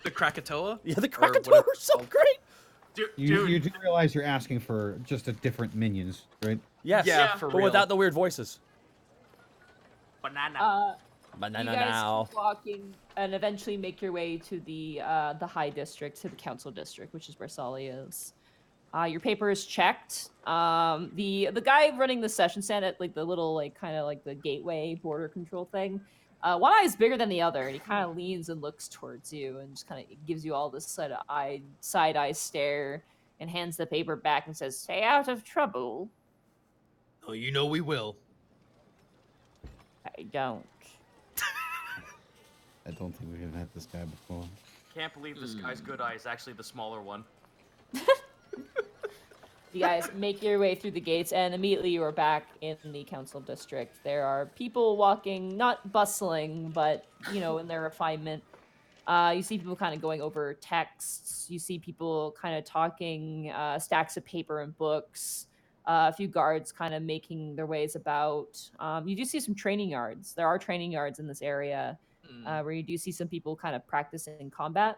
The Krakatoa? Yeah, the Or Krakatoa whatever were it's so called. great. You do realize you're asking for just a different minions, right? Yes, Yeah, for but real. without the weird voices. Banana. Banana You guys now. keep walking and eventually make your way to the High District, to the Council District, which is where Solly is. Your paper is checked. The guy running the session stand at like the little kind of like the gateway border control thing. One eye is bigger than the other, and he kind of leans and looks towards you and just kind of gives you all this side eye stare and hands the paper back and says, "Stay out of trouble." Oh, you know we will. I don't. I don't think we've met this guy before. Can't believe this guy's good eye is actually the smaller one. You guys make your way through the gates, and immediately you are back in the council district. There are people walking, not bustling, but, in their refinement. You see people kind of going over texts. You see people kind of talking, stacks of paper and books. A few guards kind of making their ways about. You do see some training yards. There are training yards in this area where you do see some people kind of practicing combat.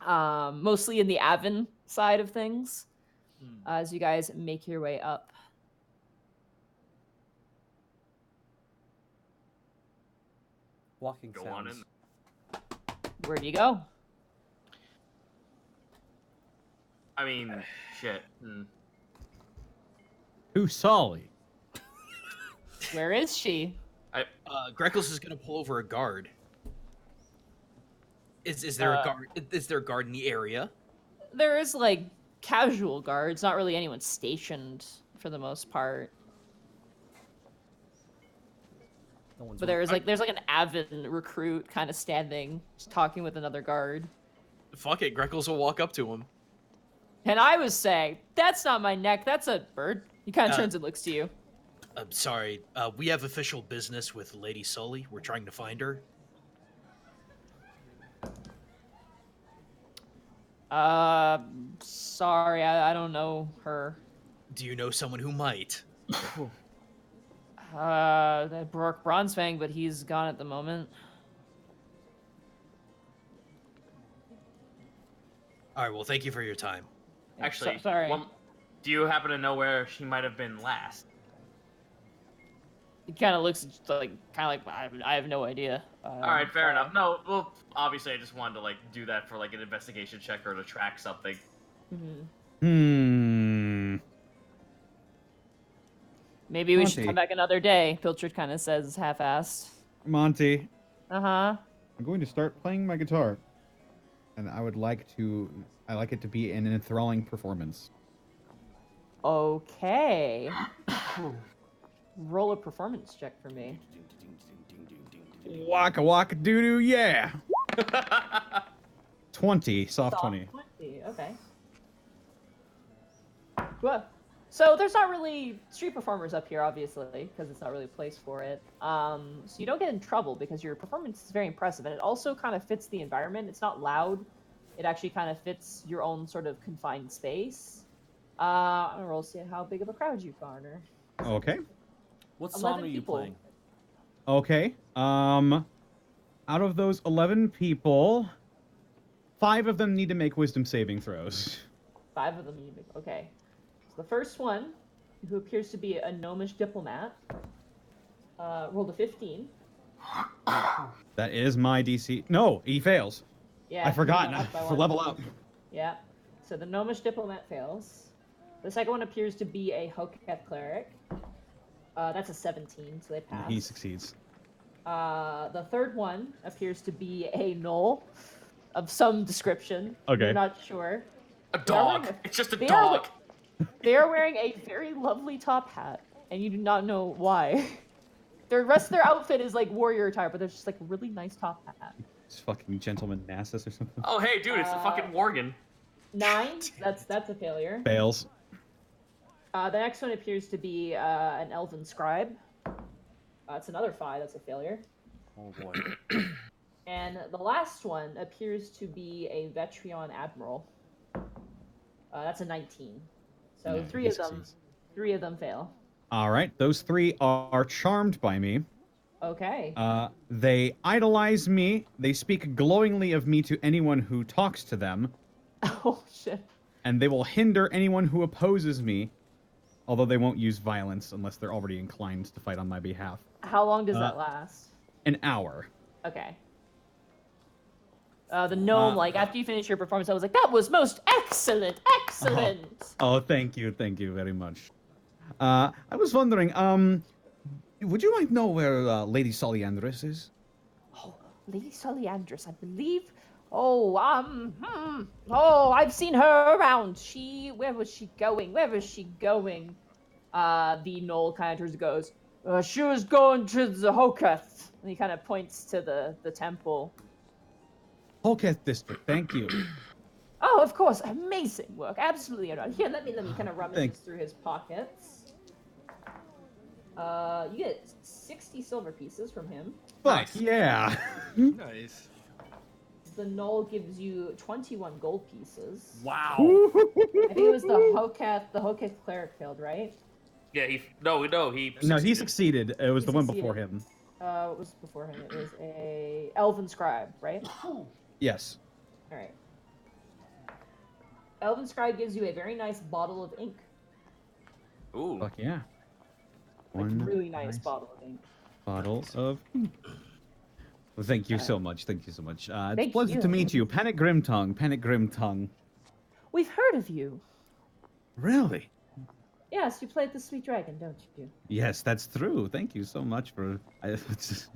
Mostly in the Avon side of things. As you guys make your way up. Walking Go on sounds. in. Where do you go? I mean, shit. Who's Solly? Where is she? Greckles is gonna pull over a guard. Is there a guard? Is there a guard in the area? There is casual guards, not really anyone stationed for the most part. No one's But there's an Avon recruit kind of standing, just talking with another guard. Fuck it, Greckles will walk up to him. And I was saying, that's not my neck, that's a bird. He kind of turns and looks to you. I'm sorry. We have official business with Lady Sully. We're trying to find her. Sorry, I don't know her. Do you know someone who might? That Brooke Bronzefang, but he's gone at the moment. All right. Well, thank you for your time. Actually, sorry. Do you happen to know where she might have been last? He kind of looks I have no idea. All right, fair enough. No, well, obviously, I just wanted to do that for an investigation check or to track something. Maybe we should Monty. come back another day. Pilchard kind of says half-assed. Monty, Uh-huh. I'm going to start playing my guitar, and I like it to be an enthralling performance. Okay. Roll a performance check for me. Waka waka doo doo, yeah. 20, soft 20. 20, okay. Well, so there's not really street performers up here, obviously, because it's not really a place for it. So you don't get in trouble because your performance is very impressive, and it also kind of fits the environment. It's not loud. It actually kind of fits your own sort of confined space. I'm gonna roll to see how big of a crowd you garner. Okay. What 11 song are you people. playing? Okay. Out of those 11 people, 5 of them need to make wisdom saving throws. 5 of them you make. Okay. So the first one, who appears to be a gnomish diplomat, rolled a 15. That is my DC. No, he fails. Yeah. I forgot. he went up by For one. level up. Yeah. So the gnomish diplomat fails. The second one appears to be a Hoketh cleric. That's a 17, so they pass. He succeeds. The third one appears to be a gnoll of some description. Okay. You're not sure. A They are wearing dog. It's just a they are dog. They are wearing a very lovely top hat, and you do not know why. The rest of their outfit is warrior attire, but there's just a really nice top hat. It's fucking Gentleman Nasus or something. Oh, hey, dude, it's the fucking Worgen. 9, that's a failure. Fails. The next one appears to be an elven scribe. It's another 5, that's a failure. Oh boy. And the last one appears to be a Vetreon admiral. That's a 19. So Yeah, three he of them, succeeds. 3 of them fail. All right, those 3 are charmed by me. Okay. They idolize me. They speak glowingly of me to anyone who talks to them, Oh shit. and they will hinder anyone who opposes me, although they won't use violence unless they're already inclined to fight on my behalf. How long does that last? An hour. Okay. The gnome, like, after you finish your performance, I was like, that was most excellent, excellent! Oh, thank you very much. I was wondering, would you like know where Lady Solyandrus is? Oh, Lady Solyandrus, I believe. Oh, oh, I've seen her around. Where was she going? Where was she going? The gnoll kind of turns and goes, she was going to the Hoketh. And he kind of points to the temple. Hoketh District, thank you. Oh, of course, amazing work. Absolutely. Here, let me kind of rummage through his pockets. You get 60 silver pieces from him. Fuck, yeah. Nice. The gnoll gives you 21 gold pieces. Wow. I think it was the Hoketh cleric failed, right? Yeah, he No, he succeeded. It was He the one succeeded. before him. What was before him? It was a elven scribe, right? Yes. All right. Elven scribe gives you a very nice bottle of ink. Ooh. Fuck yeah. Like, One really nice bottle of ink. bottle of. Well, thank you so much. Thank you so much. It's a Thank pleasure you. to meet you, Panic Grimtongue. Panic Grimtongue. We've heard of you. Really? Yes, you played the Sweet Dragon, don't you? Yes, that's true. Thank you so much for. I just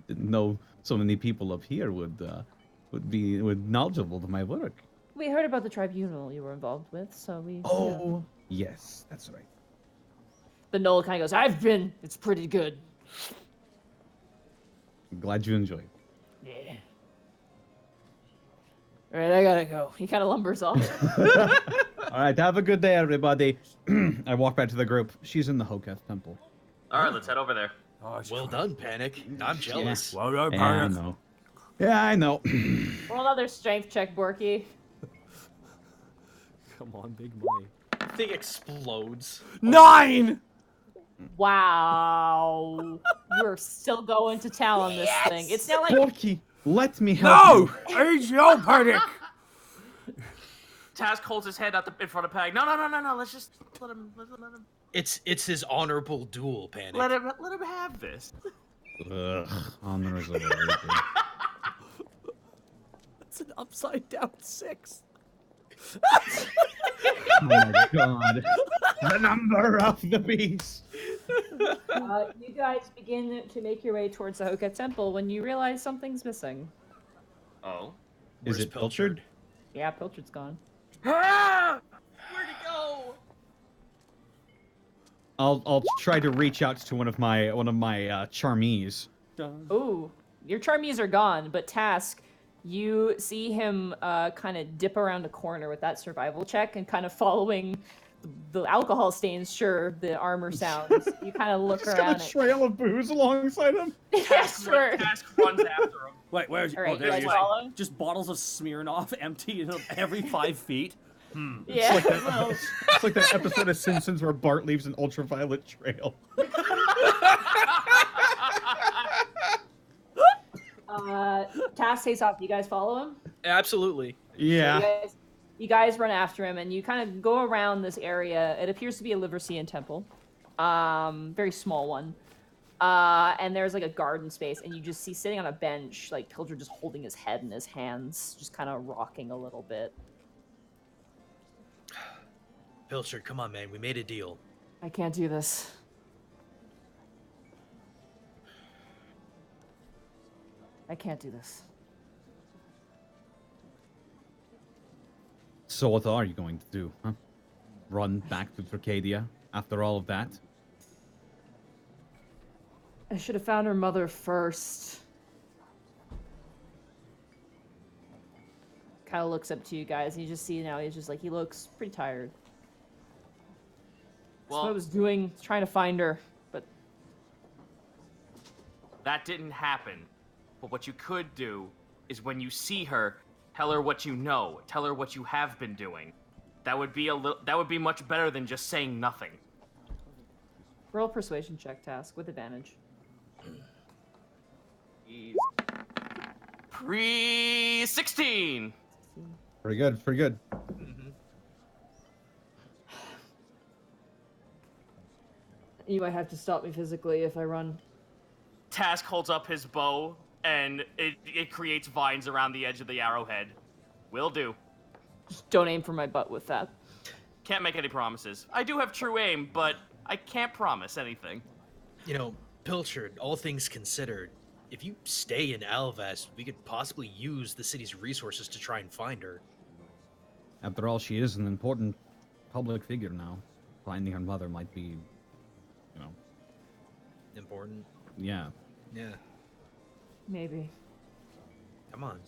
didn't know so many people up here would be knowledgeable to my work. We heard about the tribunal you were involved with, so we. Oh, yes, that's right. The gnoll kind of goes, I've been. It's pretty good. I'm glad you enjoyed. Yeah. All right, I gotta go. He kind of lumbers off. All right, have a good day, everybody. I walk back to the group. She's in the Hoketh temple. All right, let's head over there. Oh, it's Well done, Panic. I'm jealous. Well done, Yeah, I Panic. know. Yeah, I know. Roll another strength check, Borky. Come on, big money. Thing explodes. 9! Wow. You're still going to town on this thing. It's now like Porky, let me help No! It's your Panic! Task holds his head out in front of Pag. No. Let's just let him. Let him. It's his honorable duel, Panic. Let him have this. you. Ugh, honors of everything. It's an upside down 6. Oh my god. The number of the beast. you guys begin to make your way towards the Hoketh temple when you realize something's missing. Oh. Is it pilchard? Yeah, Pilchard's gone. Ah! Where'd he go? I'll try to reach out to one of my charmies. Ooh, your charmies are gone, but Task, you see him kind of dip around a corner with that survival check and kind of following the alcohol stains, sure, the armor sounds. You kind of look Just around. got a trail of booze alongside him. Yeah, sure. Task runs after him. Wait, where's All right, you there guys he is. follow? Just bottles of Smirnoff empty every 5 feet. Yeah. It's like that episode of Simpsons where Bart leaves an ultraviolet trail. Task takes off. You guys follow him? Absolutely. Yeah. You guys run after him, and you kind of go around this area. It appears to be a Liversean temple, very small one. And there's like a garden space, and you just see sitting on a bench, like Pilger just holding his head in his hands, just kind of rocking a little bit. Pilchard, come on, man. We made a deal. I can't do this. I can't do this. So what are you going to do, huh? Run back to Tricadia after all of that? I should have found her mother first. Kind of looks up to you guys, and you just see now he's just like, he looks pretty tired. That's what I Well, was doing, trying to find her, but that didn't happen. But what you could do is when you see her, tell her what you know. Tell her what you have been doing. That would be much better than just saying nothing. Roll persuasion check task with advantage. Pre-16. Pretty good, pretty good. You might have to stop me physically if I run. Task holds up his bow, and it creates vines around the edge of the arrowhead. Will do. Just don't aim for my butt with that. Can't make any promises. I do have true aim, but I can't promise anything. You know, Pilchard, all things considered, if you stay in Alvast, we could possibly use the city's resources to try and find her. After all, she is an important public figure now. Finding her mother might be, Important? yeah. Yeah. Maybe. Come on.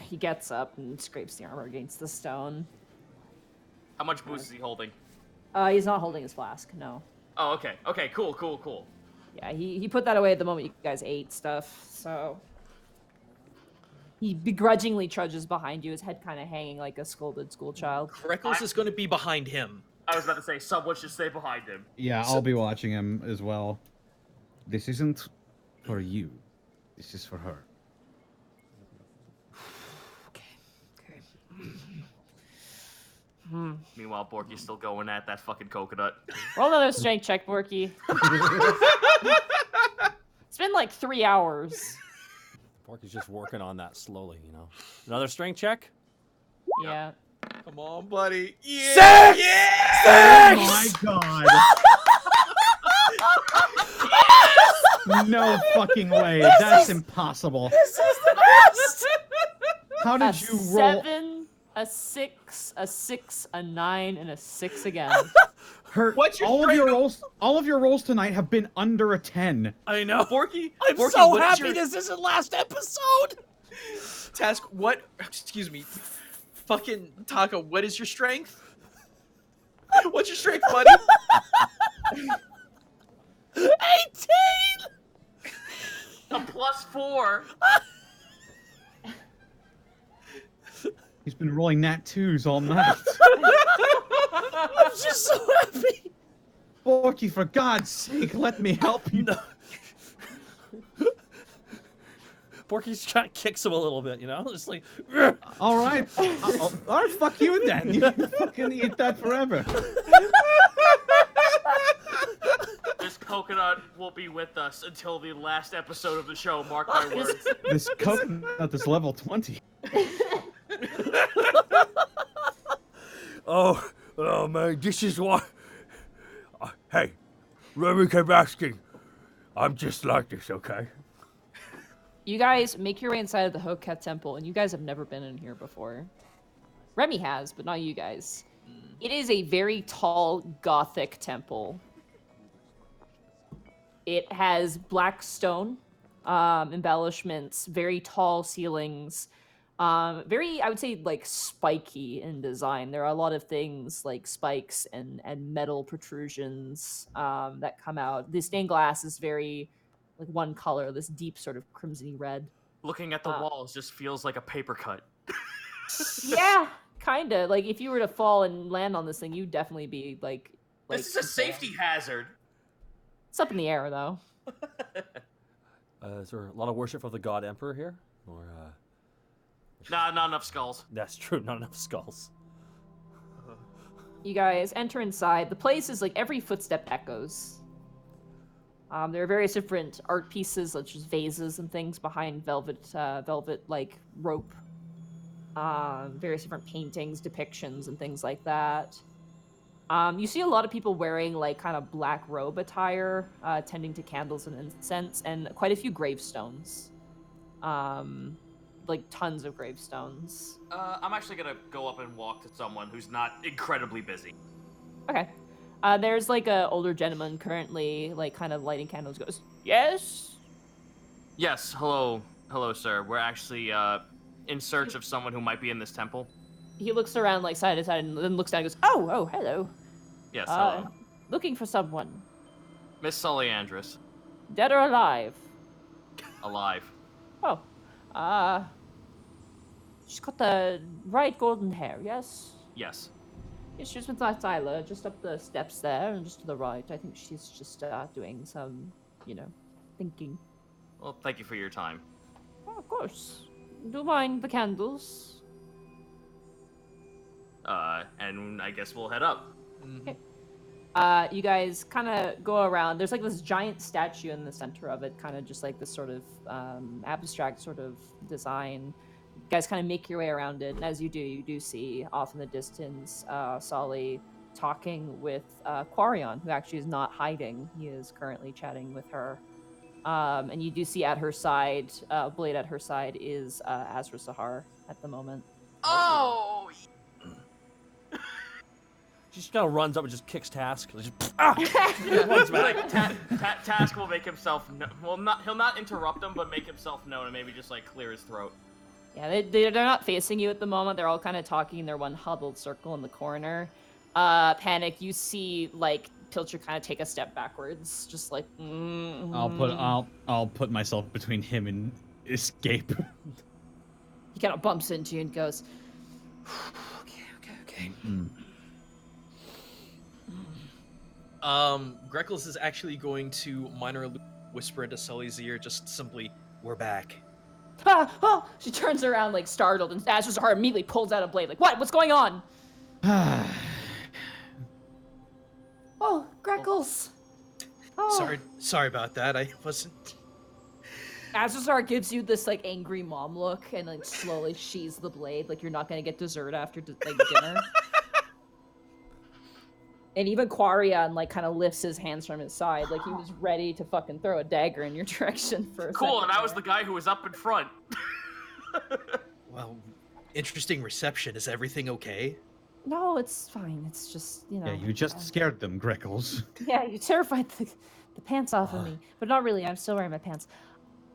He gets up and scrapes the armor against the stone. How much boost is he holding? He's not holding his flask, no. Oh, okay. Okay, cool. Yeah, he put that away at the moment you guys ate stuff, so... He begrudgingly trudges behind you, his head kind of hanging like a scolded schoolchild. Freckles is going to be behind him. I was about to say, someone should stay behind him. Yeah, I'll be watching him as well. This isn't for you. This is for her. Okay. Meanwhile, Borky's still going at that fucking coconut. Roll another strength check, Borky. It's been like 3 hours. Porky's just working on that slowly, Another strength check? Yeah. Come on, buddy. Yeah! Six! Yeah! Oh my god! No fucking way. That's impossible. This is the best! How did you roll? 7, a 6, a 6, a 9, and a 6 again. What's your all strength? of your rolls tonight have been under a 10. I know. Borky, I'm Borky, so what is happy your this isn't last episode! task? What? Excuse me. Fucking Taka, what is your strength? What's your strength, buddy? 18! A +4. He's been rolling nat 2s all night. I'm just so happy! Borky, for God's sake, let me help you. No. Porky's trying to kick him a little bit, Just like... All right. All right, fuck you then. You can fucking eat that forever. This coconut will be with us until the last episode of the show, mark my words. This coconut is level 20. Oh man, this is why. Hey, Remy kept asking. I'm just like this, okay? You guys make your way inside of the Hoket Temple, and you guys have never been in here before. Remy has, but not you guys. It is a very tall, Gothic temple. It has black stone embellishments, very tall ceilings, very, I would say, like, spiky in design. There are a lot of things like spikes and metal protrusions that come out. The stained glass is very... like one color, this deep sort of crimsony red. Looking at the walls just feels like a paper cut. Yeah, kinda. Like if you were to fall and land on this thing, you'd definitely be like This is a safety hazard. It's up in the air though. Is there a lot of worship of the god emperor here? Or Nah, not enough skulls. That's true, not enough skulls. You guys enter inside. The place is like every footstep echoes. There are various different art pieces, such as vases and things behind velvet like rope. Various different paintings, depictions, and things like that. You see a lot of people wearing like kind of black robe attire, tending to candles and incense, and quite a few gravestones. Like tons of gravestones. I'm actually gonna go up and walk to someone who's not incredibly busy. Okay. There's like a older gentleman currently like kind of lighting candles. Goes, yes. Yes, hello, sir. We're actually in search of someone who might be in this temple. He looks around like side to side and then looks down and goes, oh, hello. Yes, hello. Looking for someone. Miss Sully Andrus. Dead or alive? Alive. Oh. She's got the bright golden hair, yes? Yes. Yeah, she's with Tyler, just up the steps there and just to the right. I think she's just doing some, thinking. Well, thank you for your time. Oh, of course. Do mind the candles? And I guess we'll head up. Okay. You guys kind of go around. There's like this giant statue in the center of it, kind of just like this sort of abstract sort of design. You guys kind of make your way around it, and as you do see off in the distance Solly talking with Quarion, who actually is not hiding. He is currently chatting with her. And you do see at her side, Blade at her side is Azra Sahar at the moment. Oh! She just kind of runs up and just kicks Task. Just, Like, Task will make himself he'll not interrupt him, but make himself known and maybe just like clear his throat. Yeah, they're not facing you at the moment. They're all kind of talking in their one huddled circle in the corner. Panic, you see like Pilcher kind of take a step backwards, just like. I'll put myself between him and escape. He kind of bumps into you and goes, okay. Greckles is actually going to minor whisper into Sully's ear, just simply, "We're back." Oh! She turns around like startled, and Azra Sahar immediately pulls out a blade. Like, what? What's going on? Oh, Greckles. Oh. Sorry about that. I wasn't. Azra Sahar gives you this like angry mom look and like slowly sheathes the blade, like you're not gonna get dessert after dinner. And even Quarion like kind of lifts his hands from his side, like he was ready to fucking throw a dagger in your direction for a Cool, second and I was there. the guy who was up in front. Well, interesting reception. Is everything okay? No, it's fine. It's just, Yeah, you just scared them, Greckles. Yeah, you terrified the pants off of me. But not really, I'm still wearing my pants.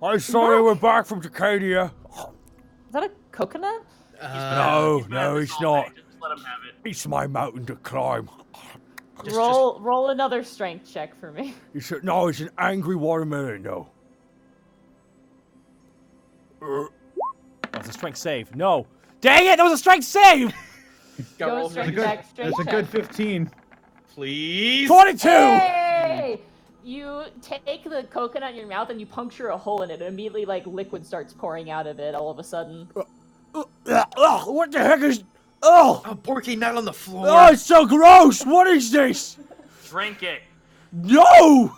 I'm sorry we're back from Decadia. Is that a coconut? No, He's been at this it's all not. day, just let him have it. It's my mountain to climb. Roll another strength check for me. It's an angry watermelon, though. That's a strength save. No. Dang it! That was a strength save! Go strength check, That's a good 15. Please. 22! Hey! You take the coconut in your mouth and you puncture a hole in it, and immediately like liquid starts pouring out of it all of a sudden. What the heck is... Oh! Oh, Porky, not on the floor. Oh, it's so gross! What is this? Drink it. No!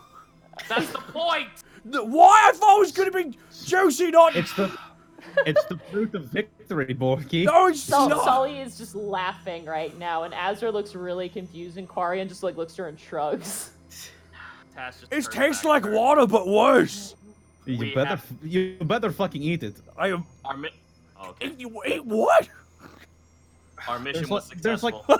That's the point. Why? I thought it was gonna be juicy, not... It's the fruit of victory, Borky. No, it's not! Sully is just laughing right now, and Azra looks really confused, and Quarion just like looks at her and shrugs. It tastes like water, but worse. You better fucking eat it. I am... Okay. You ate what? Our mission was There's successful.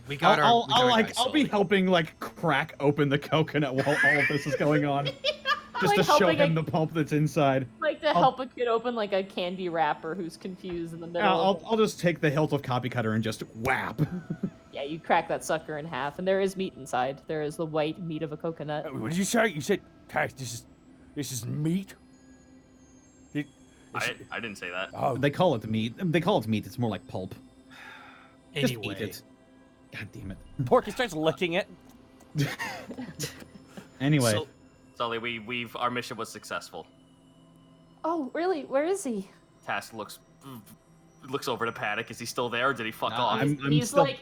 We got I'll be helping like crack open the coconut while all of this is going on, just Like to show helping him the pulp that's inside. Like to help a kid open like a candy wrapper who's confused in the middle. I'll just take the hilt of copy cutter and just whap. Yeah, you crack that sucker in half, and there is meat inside. There is the white meat of a coconut. What did you say? You said, Tash, this is meat? I didn't say that. Oh, They call it meat. They call it meat. It's more like pulp. Just Anyway. eat it. God damn it. Porky starts licking it. Anyway. So- Sully, our mission was successful. Oh, really? Where is he? Task looks over to Paddock. Is he still there, or did he fuck off?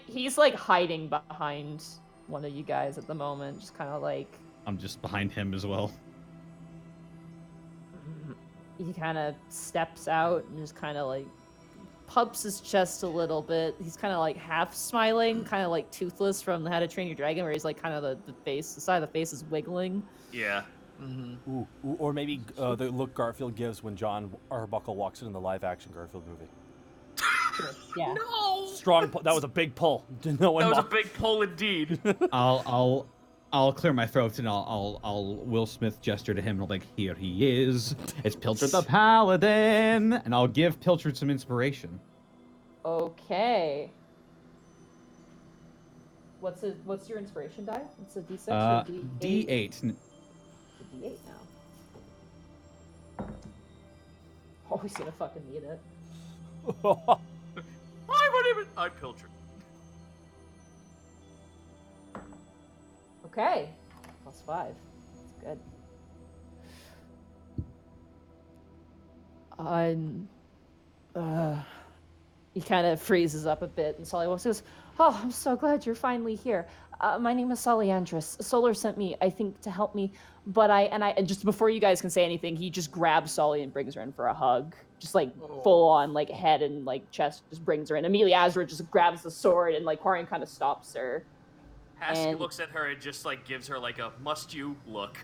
He's like hiding behind one of you guys at the moment, just kind of like. I'm just behind him as well. He kind of steps out and just kind of like pumps his chest a little bit. He's kind of like half smiling, kind of like Toothless from How to Train Your Dragon, where he's like kind of the side of the face is wiggling. Yeah. Ooh, or maybe the look Garfield gives when John Arbuckle walks in the live-action Garfield movie. Yeah. No. Strong. That was a big pull. No one. That was a big pull indeed. I'll clear my throat and I'll Will Smith gesture to him and I'll like, here he is. It's Pilcher the Paladin, and I'll give Pilcher some inspiration. Okay. What's your inspiration die? It's a D6 or D8? D8. It's a D8 now. Oh, he's gonna fucking need it. I name is... I'm Pilcher. Okay. +5. That's good. He kind of freezes up a bit, and Sully says, "Oh, I'm so glad you're finally here. My name is Sully Andrus. Solar sent me, I think, to help me, but and just before you guys can say anything, he just grabs Sully and brings her in for a hug, just like full on, like head and like chest, just brings her in. Immediately, Azra just grabs the sword, and like Quarian kind of stops her. Haas And- looks at her and just like gives her like a must you look.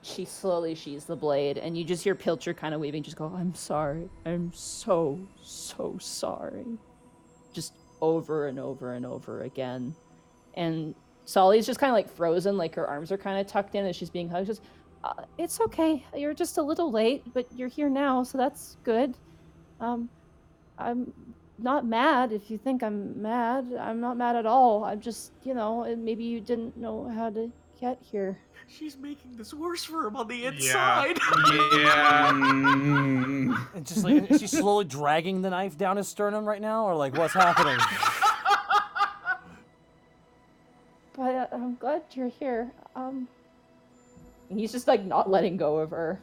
She slowly sheathes the blade, and you just hear Pilcher kind of weaving, just go, "I'm sorry. I'm so sorry." Just over and over and over again. And Sully's just kind of like frozen, like her arms are kind of tucked in as she's being hugged. Just, "It's okay. You're just a little late, but you're here now, so that's good. I'm not mad if you think I'm mad. I'm not mad at all. I'm just, maybe you didn't know how to get here." She's making this worse for him on the inside. Yeah. And just like, is she slowly dragging the knife down his sternum right now, or like what's happening? But I'm glad you're here. And he's just like not letting go of her.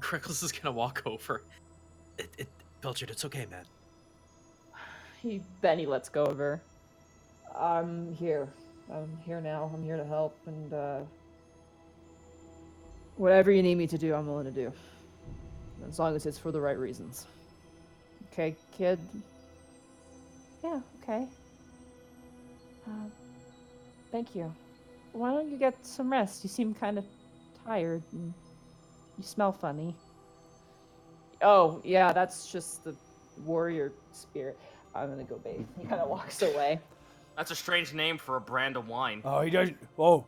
Crickles is gonna walk over. Pilchard, it's okay, man. Then he lets go of her. I'm here now. I'm here to help, and whatever you need me to do, I'm willing to do. As long as it's for the right reasons. Okay, kid? Yeah, okay. Thank you. Why don't you get some rest? You seem kind of tired, and you smell funny. Oh, yeah, that's just the warrior spirit. I'm gonna go bathe. He kind of walks away. That's a strange name for a brand of wine. Oh, he doesn't. Oh,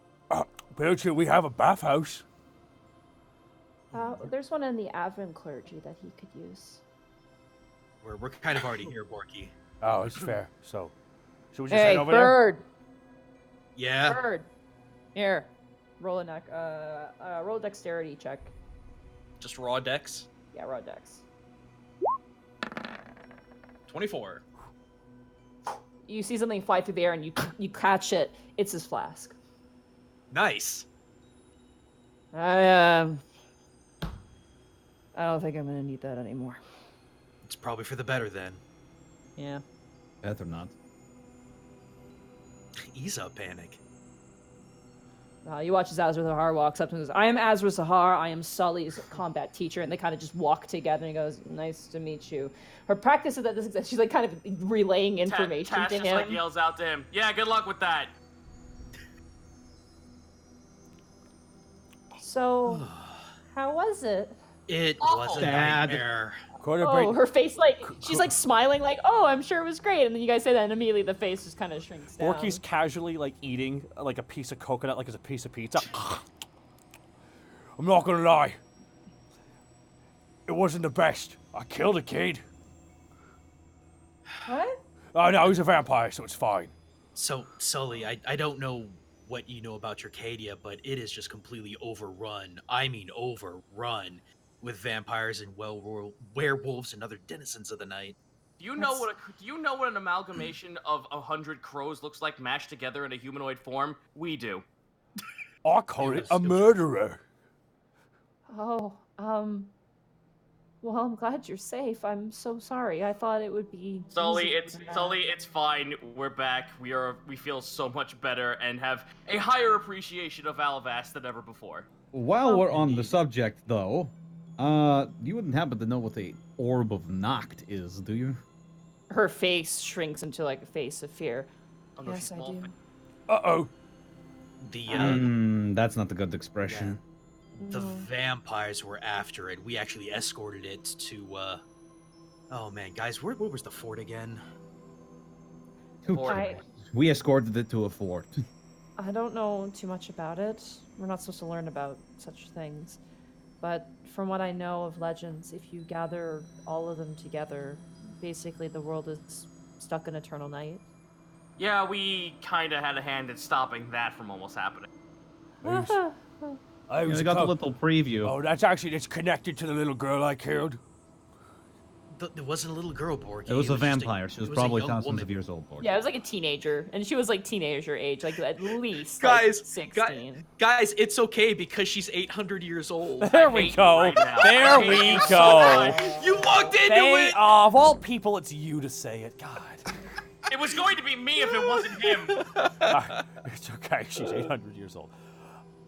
Pilcher, we have a bathhouse. There's one in the Avon clergy that he could use. We're kind of already here, Borky. Oh, it's fair. So, should we just Hey, head over bird! Yeah. Bird! Here. Roll a roll a dexterity check. Just raw dex. Yeah, raw dex. 24. You see something fly through the air and you catch it. It's his flask. Nice. I don't think I'm gonna need that anymore. It's probably for the better then. Yeah. Better not. Ease up, Panic. You watch as Azra Zahar walks up and goes, "I am Azra Zahar. I am Sully's combat teacher." And they kind of just walk together and he goes, "Nice to meet you." Her practice is that this exists. She's like kind of relaying information Tash to just him. like yells out to him, "Yeah, good luck with that." So, how was it? It Awful. was a Bad. nightmare. Oh, her face she's like smiling like, "Oh, I'm sure it was great." And then you guys say that and immediately the face just kind of shrinks down. Borky's casually like eating like a piece of coconut like it's a piece of pizza. I'm not gonna lie. It wasn't the best. I killed a kid. What? Oh no, he's a vampire, so it's fine. So, Sully, I don't know what you know about Arcadia, but it is just completely overrun. I mean overrun with vampires and werewolves and other denizens of the night. Do you know what an amalgamation of 100 crows looks like mashed together in a humanoid form? We do. I call it a murderer. Oh, well, I'm glad you're safe. I'm so sorry. I thought it would be Sully, easier it's than that. Sully, it's fine. We're back. We feel so much better and have a higher appreciation of Alavast than ever before. While we're on the subject, though, you wouldn't happen to know what the Orb of Noct is, do you? Her face shrinks into like a face of fear. Oh, no, Yes, she's I do. wolfing. Uh-oh. The That's not the good expression. the No. vampires were after it. We actually escorted it to oh man, guys, where was the fort again? I We escorted it to a fort. I don't know too much about it. We're not supposed to learn about such things. But from what I know of legends, if you gather all of them together, basically the world is stuck in eternal night. Yeah, we kind of had a hand in stopping that from almost happening. I I got a little preview. Oh, that's connected to the little girl I killed. It wasn't a little girl, Borky. It was a just vampire. She was it a probably young thousands woman. of years old. Borky. Yeah, it was like a teenager, and she was like teenager age, like at least Guys, like 16. Guys, it's okay because she's 800 years old. There we go. right now. There I hate we you so go. much. You walked into They, it. of all people, it's you to say it. God. It was going to be me if it wasn't him. It's okay. She's 800 years old.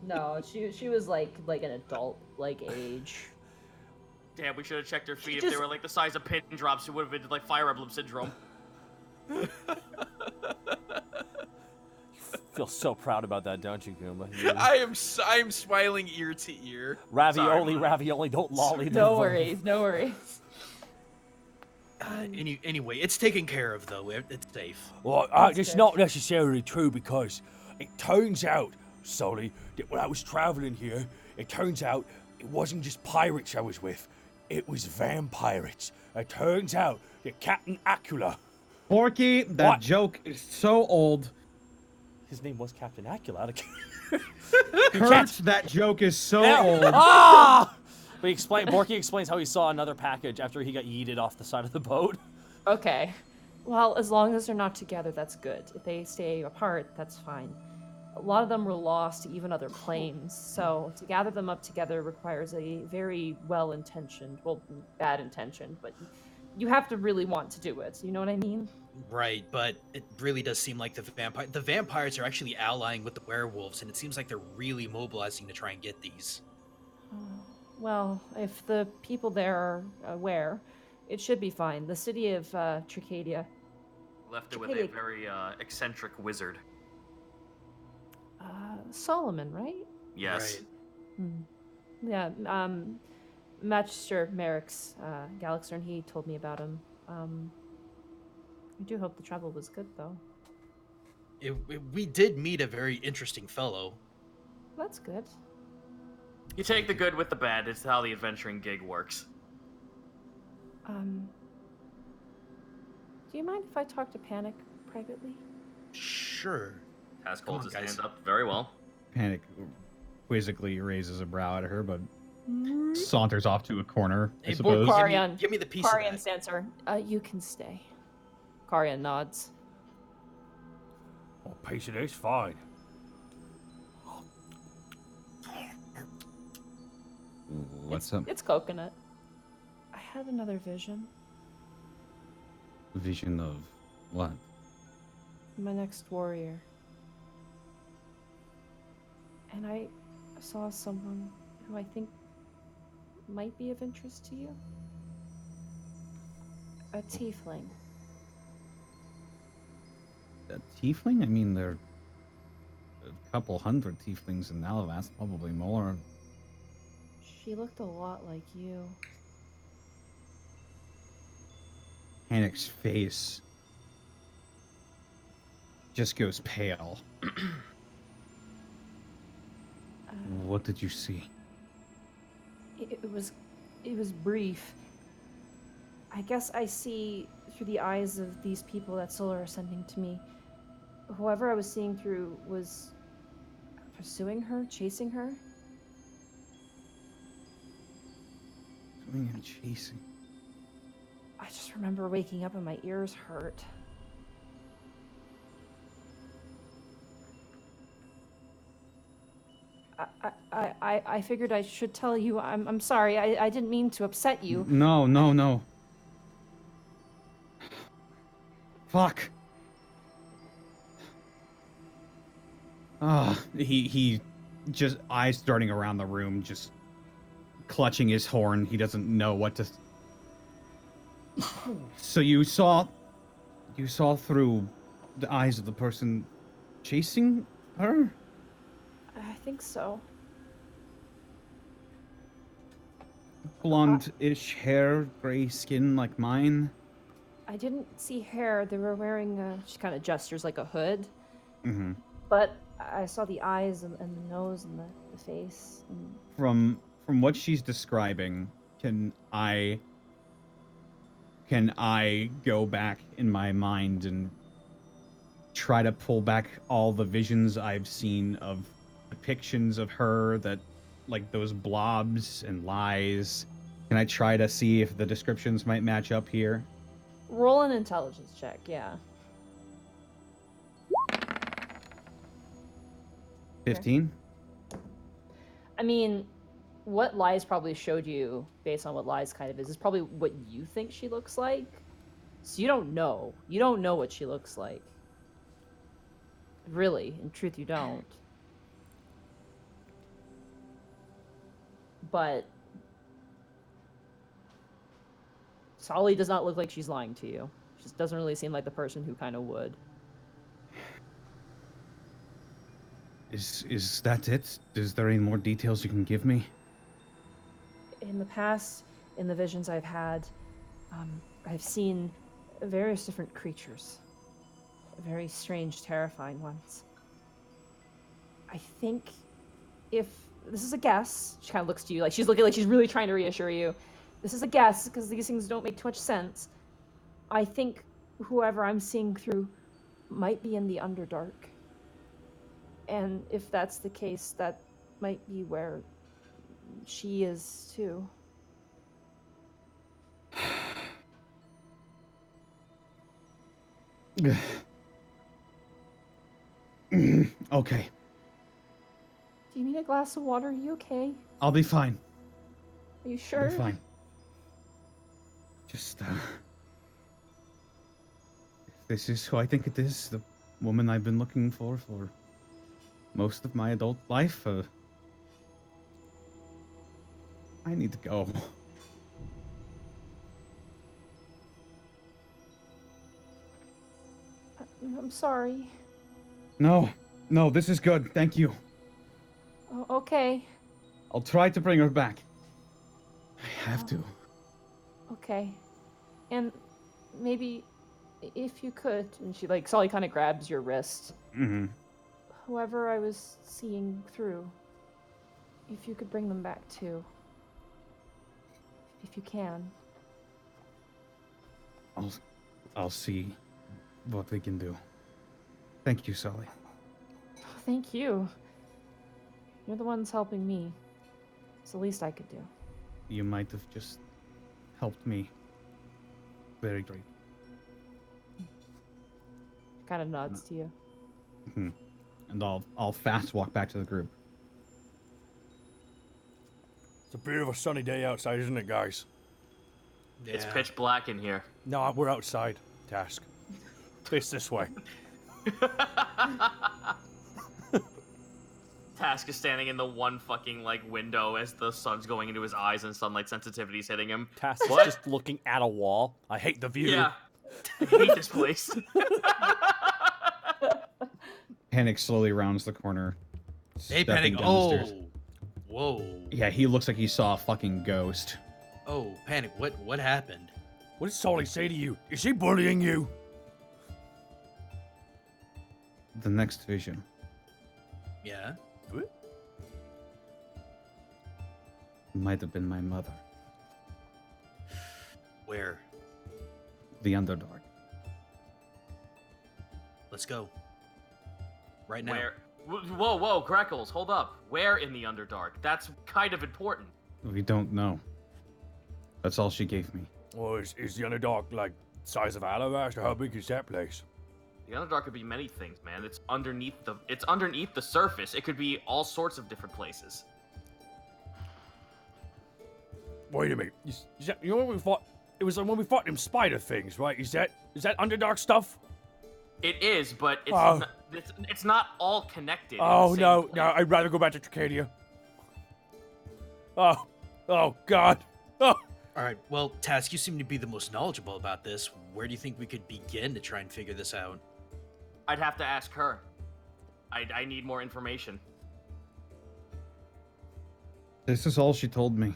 No, she was like an adult like age. Damn, we should have checked her feet. If just- they were like the size of pin drops, it would have been like Fire Emblem syndrome. Feel so proud about that, don't you, Goomba? You- I am smiling ear to ear. Ravioli, ravioli, don't lolly. No worries, no worries. Anyway, it's taken care of though. It's safe. Well, That's it's good. not necessarily true because it turns out, Sully, that when I was traveling here, it turns out it wasn't just pirates I was with. It was vampires. It turns out that Captain Acula. Borky, that What? joke is so old. His name was Captain Acula. Kurt, that joke is so old. Ah! But Borky explains how he saw another package after he got yeeted off the side of the boat. Okay. Well, as long as they're not together, that's good. If they stay apart, that's fine. A lot of them were lost to even other planes, so to gather them up together requires a very well-intentioned, well, bad intention, but you have to really want to do it. You know what I mean? Right, but it really does seem like the vampires are actually allying with the werewolves, and it seems like they're really mobilizing to try and get these. Well, if the people there are aware, it should be fine. The city of Tricadia. Left it with a very eccentric wizard. Solomon, right? Yes. Right. Yeah, Magister Merrick's Galaxern, he told me about him. I do hope the travel was good, though. We did meet a very interesting fellow. That's good. You take the good with the bad. It's how the adventuring gig works. Do you mind if I talk to Panic privately? Sure. Haas Come holds on, his guys. hand up very well. Panic quizzically raises a brow at her, but saunters off to a corner, I Hey, suppose. Borky, Karian. give me the piece Karian of that. stands her. You can stay. Karian nods. Oh, piece of this, fine. What's up? It's coconut. I had another vision. Vision of what? My next warrior. And I saw someone who I think might be of interest to you. A tiefling. A tiefling? I mean, there are a couple hundred tieflings in Alavast, probably more. She looked a lot like you. Panic's face just goes pale. What did you see? It was brief. I guess I see through the eyes of these people that Solar are sending to me. Whoever I was seeing through was pursuing her, chasing her. Something and chasing. I just remember waking up and my ears hurt. I figured I should tell you. I'm sorry. I didn't mean to upset you. No. Fuck. He just eyes darting around the room, just clutching his horn. He doesn't know what to. So you saw through the eyes of the person chasing her? I think so. Blonde-ish hair, gray skin like mine. I didn't see hair. They were wearing she kind of gestures like a hood. Mm-hmm. But I saw the eyes and the nose and the face. And From what she's describing, can I go back in my mind and try to pull back all the visions I've seen of depictions of her, that like those blobs and lies Can I try to see if the descriptions might match up here? Roll an intelligence check, yeah. 15? I mean, what Lies probably showed you, based on what Lies kind of is probably what you think she looks like. So you don't know. You don't know what she looks like. Really, in truth, you don't. But Solly does not look like she's lying to you. She just doesn't really seem like the person who kind of would. Is that it? Is there any more details you can give me? In the past, in the visions I've had, I've seen various different creatures. Very strange, terrifying ones. I think if this is a guess, she kind of looks to you like she's looking like she's really trying to reassure you. This is a guess because these things don't make too much sense. I think whoever I'm seeing through might be in the Underdark. And if that's the case, that might be where she is too. Okay. Do you need a glass of water? Are you okay? I'll be fine. Are you sure? I'll be fine. Just, if this is who I think it is, the woman I've been looking for most of my adult life, I need to go. I'm sorry. No, this is good. Thank you. Oh, okay. I'll try to bring her back. I have to. Okay. And maybe if you could, and she Solly kind of grabs your wrist. Mm-hmm. Whoever I was seeing through, if you could bring them back too. If you can. I'll see what we can do. Thank you, Sully. Oh, thank you. You're the ones helping me. It's the least I could do. You might have just helped me. Very great. Kind of nods to you. Mm-hmm. And I'll fast walk back to the group. It's a bit of a sunny day outside, isn't it, guys? It's Yeah. pitch black in here. No, we're outside. Task. Face this way. Task is standing in the one fucking window as the sun's going into his eyes and sunlight sensitivity's hitting him. Task is What? just looking at a wall. I hate the view. Yeah. I hate this place. Panic slowly rounds the corner. Hey, stepping Panic. down the stairs. Whoa. Yeah, he looks like he saw a fucking ghost. Oh, Panic. What happened? What did Solly say to you? Is he bullying you? The next vision. Yeah. Might have been my mother. Where? The Underdark. Let's go. Right now. Where? Whoa, Greckles, hold up. Where in the Underdark? That's kind of important. We don't know. That's all she gave me. Well, is the Underdark size of Outhouse, or how big is that place? The Underdark could be many things, man. It's underneath the surface. It could be all sorts of different places. Wait a minute. Is that, you know when we fought? It was when we fought them spider things, right? Is that Underdark stuff? It is, but Oh. it's not all connected. in the Oh same no, place. no! I'd rather go back to Tricadia. Oh God! Oh. All right. Well, Task, you seem to be the most knowledgeable about this. Where do you think we could begin to try and figure this out? I'd have to ask her. I need more information. This is all she told me.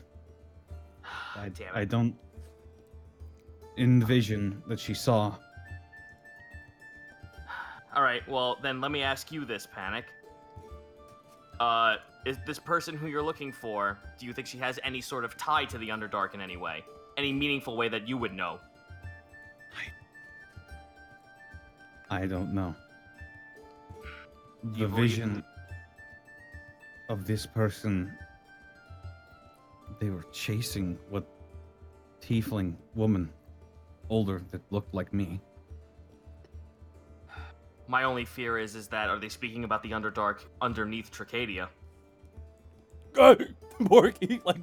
Damn it. I don't envision that she saw. All right, well, then let me ask you this, Panic. Is this person who you're looking for, do you think she has any sort of tie to the Underdark in any way? Any meaningful way that you would know? I don't know. The You believe- vision of this person, they were chasing what tiefling woman, older, that looked like me. My only fear is that are they speaking about the Underdark underneath Tricadia? Borky like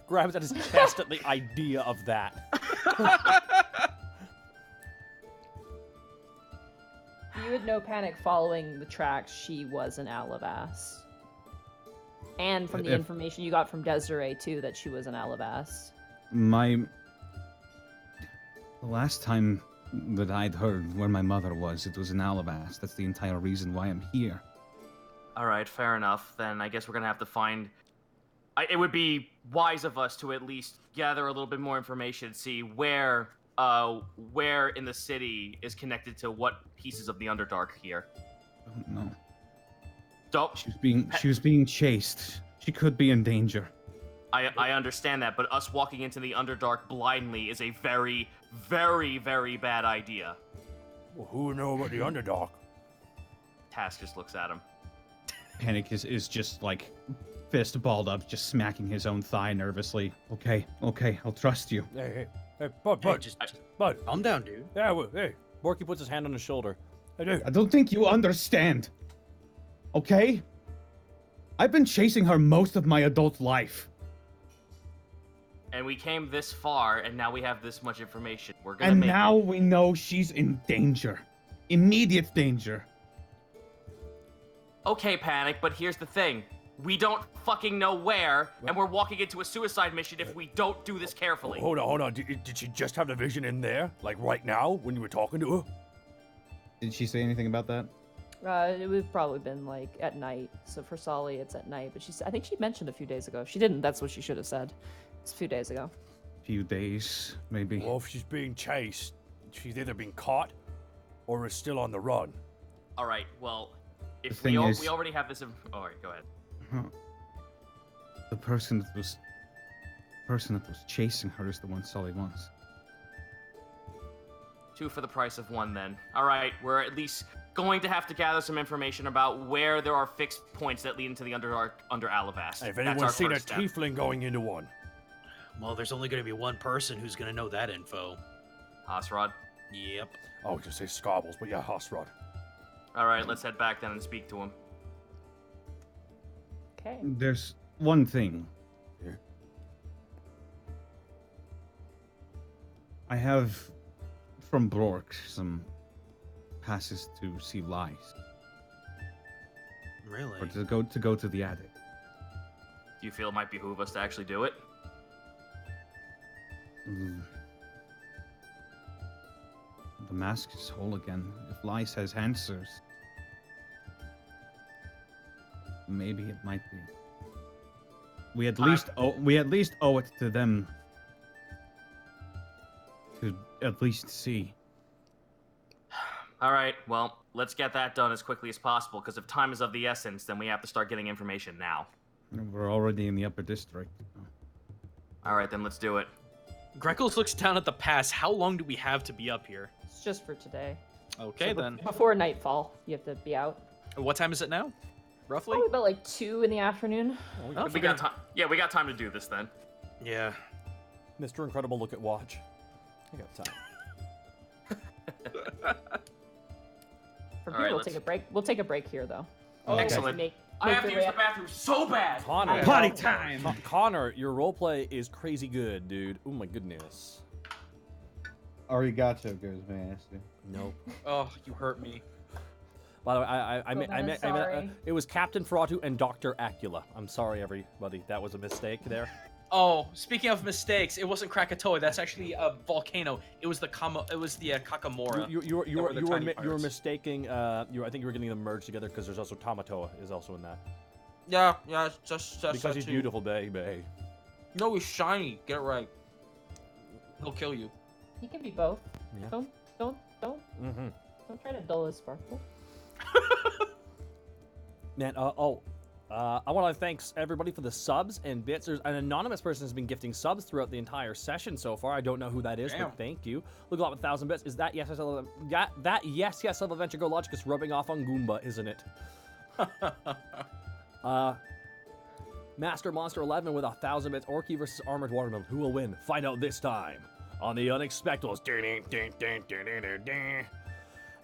grabs at his chest at the idea of that. You would know, Panic, following the tracks, she was an Alabas. And from the information you got from Desiree, too, that she was an Alabas. The last time that I'd heard where my mother was, it was in Alabas. That's the entire reason why I'm here. All right, fair enough. Then I guess we're gonna have to find. It would be wise of us to at least gather a little bit more information, see where in the city is connected to what pieces of the Underdark here. I don't know. Don't. She was being chased. She could be in danger. I understand that, but us walking into the Underdark blindly is a very, very, very bad idea. Well, who would know about the Underdark? Task just looks at him. Panic is just like fist balled up, just smacking his own thigh nervously. Okay, I'll trust you. Hey, Bud, Hey, just Bud. calm down, dude. Yeah, well, hey. Borky puts his hand on his shoulder. Hey, dude. I don't think you understand. Okay? I've been chasing her most of my adult life. And we came this far, and now we have this much information. We're gonna And make now it. we know she's in danger. Immediate danger. Okay, Panic, but here's the thing. We don't fucking know where, and we're walking into a suicide mission if we don't do this carefully. Hold on. Did she just have the vision in there? Like right now, when you were talking to her? Did she say anything about that? It would have probably been like at night. So for Solly, it's at night. But I think she mentioned a few days ago. She didn't. That's what she should have said. It's a few days ago. Few days, maybe. Well, if she's being chased, she's either been caught or is still on the run. All right, well, if The we thing is- we already have this. All right, go ahead. The person that was chasing her is the one Sully wants. 2 for the price of 1, then. All right, we're at least going to have to gather some information about where there are fixed points that lead into the Underdark under Alabast. Hey, if That's anyone's our seen a first step. tiefling going into one. Well, there's only going to be one person who's going to know that info. Hasrod. Yep. I was gonna say Scobbles, but yeah, Hosrod. All right, let's head back then and speak to him. Okay. There's one thing. Yeah. I have from Brork some passes to see lies. Really? Or to go to the attic. Do you feel it might behoove us to actually do it? The mask is whole again. If Lice has answers, maybe it might be. We at least owe it to them to at least see. All right, well, let's get that done as quickly as possible, because if time is of the essence, then we have to start getting information now. We're already in the upper district. All right, then let's do it. Greckles looks down at the pass. How long do we have to be up here? It's just for today. Okay, So then. Before nightfall, you have to be out. What time is it now? Roughly? Probably about like 2 in the afternoon. Oh, We got time. Yeah, we got time to do this then. Yeah. Mr. Incredible, look at watch. I got time. From All here, right, we'll let's- take a break. We'll take a break here, though. Oh, Excellent. I have to use the bathroom so bad. Connor. Potty time! Connor, your roleplay is crazy good, dude. Oh my goodness. Arigato goes nasty. Nope. Oh, you hurt me. By the way, I meant sorry. it was Captain Ferratu and Dr. Acula. I'm sorry, everybody. That was a mistake there. Oh, speaking of mistakes, it wasn't Krakatoa. That's actually a volcano. It was the Kakamora. You That were the tiny were pirates. mistaking. I think you were getting them merged together because there's also Tamatoa is also in that. Yeah, just Because he's beautiful, baby. No, he's shiny. Get it right. He'll kill you. He can be both. Yeah. Don't Mm-hmm. try to dull his sparkle. Man, I want to thank everybody for the subs and bits. There's an anonymous person has been gifting subs throughout the entire session so far. I don't know who that is, Damn. but thank you. Look at 1,000 bits. Is that yes, yes, yes, Love Adventure Go Logic is rubbing off on Goomba, isn't it? Master Monster 11 with 1,000 bits. Orky versus Armored Watermelon. Who will win? Find out this time on the Unexpectables.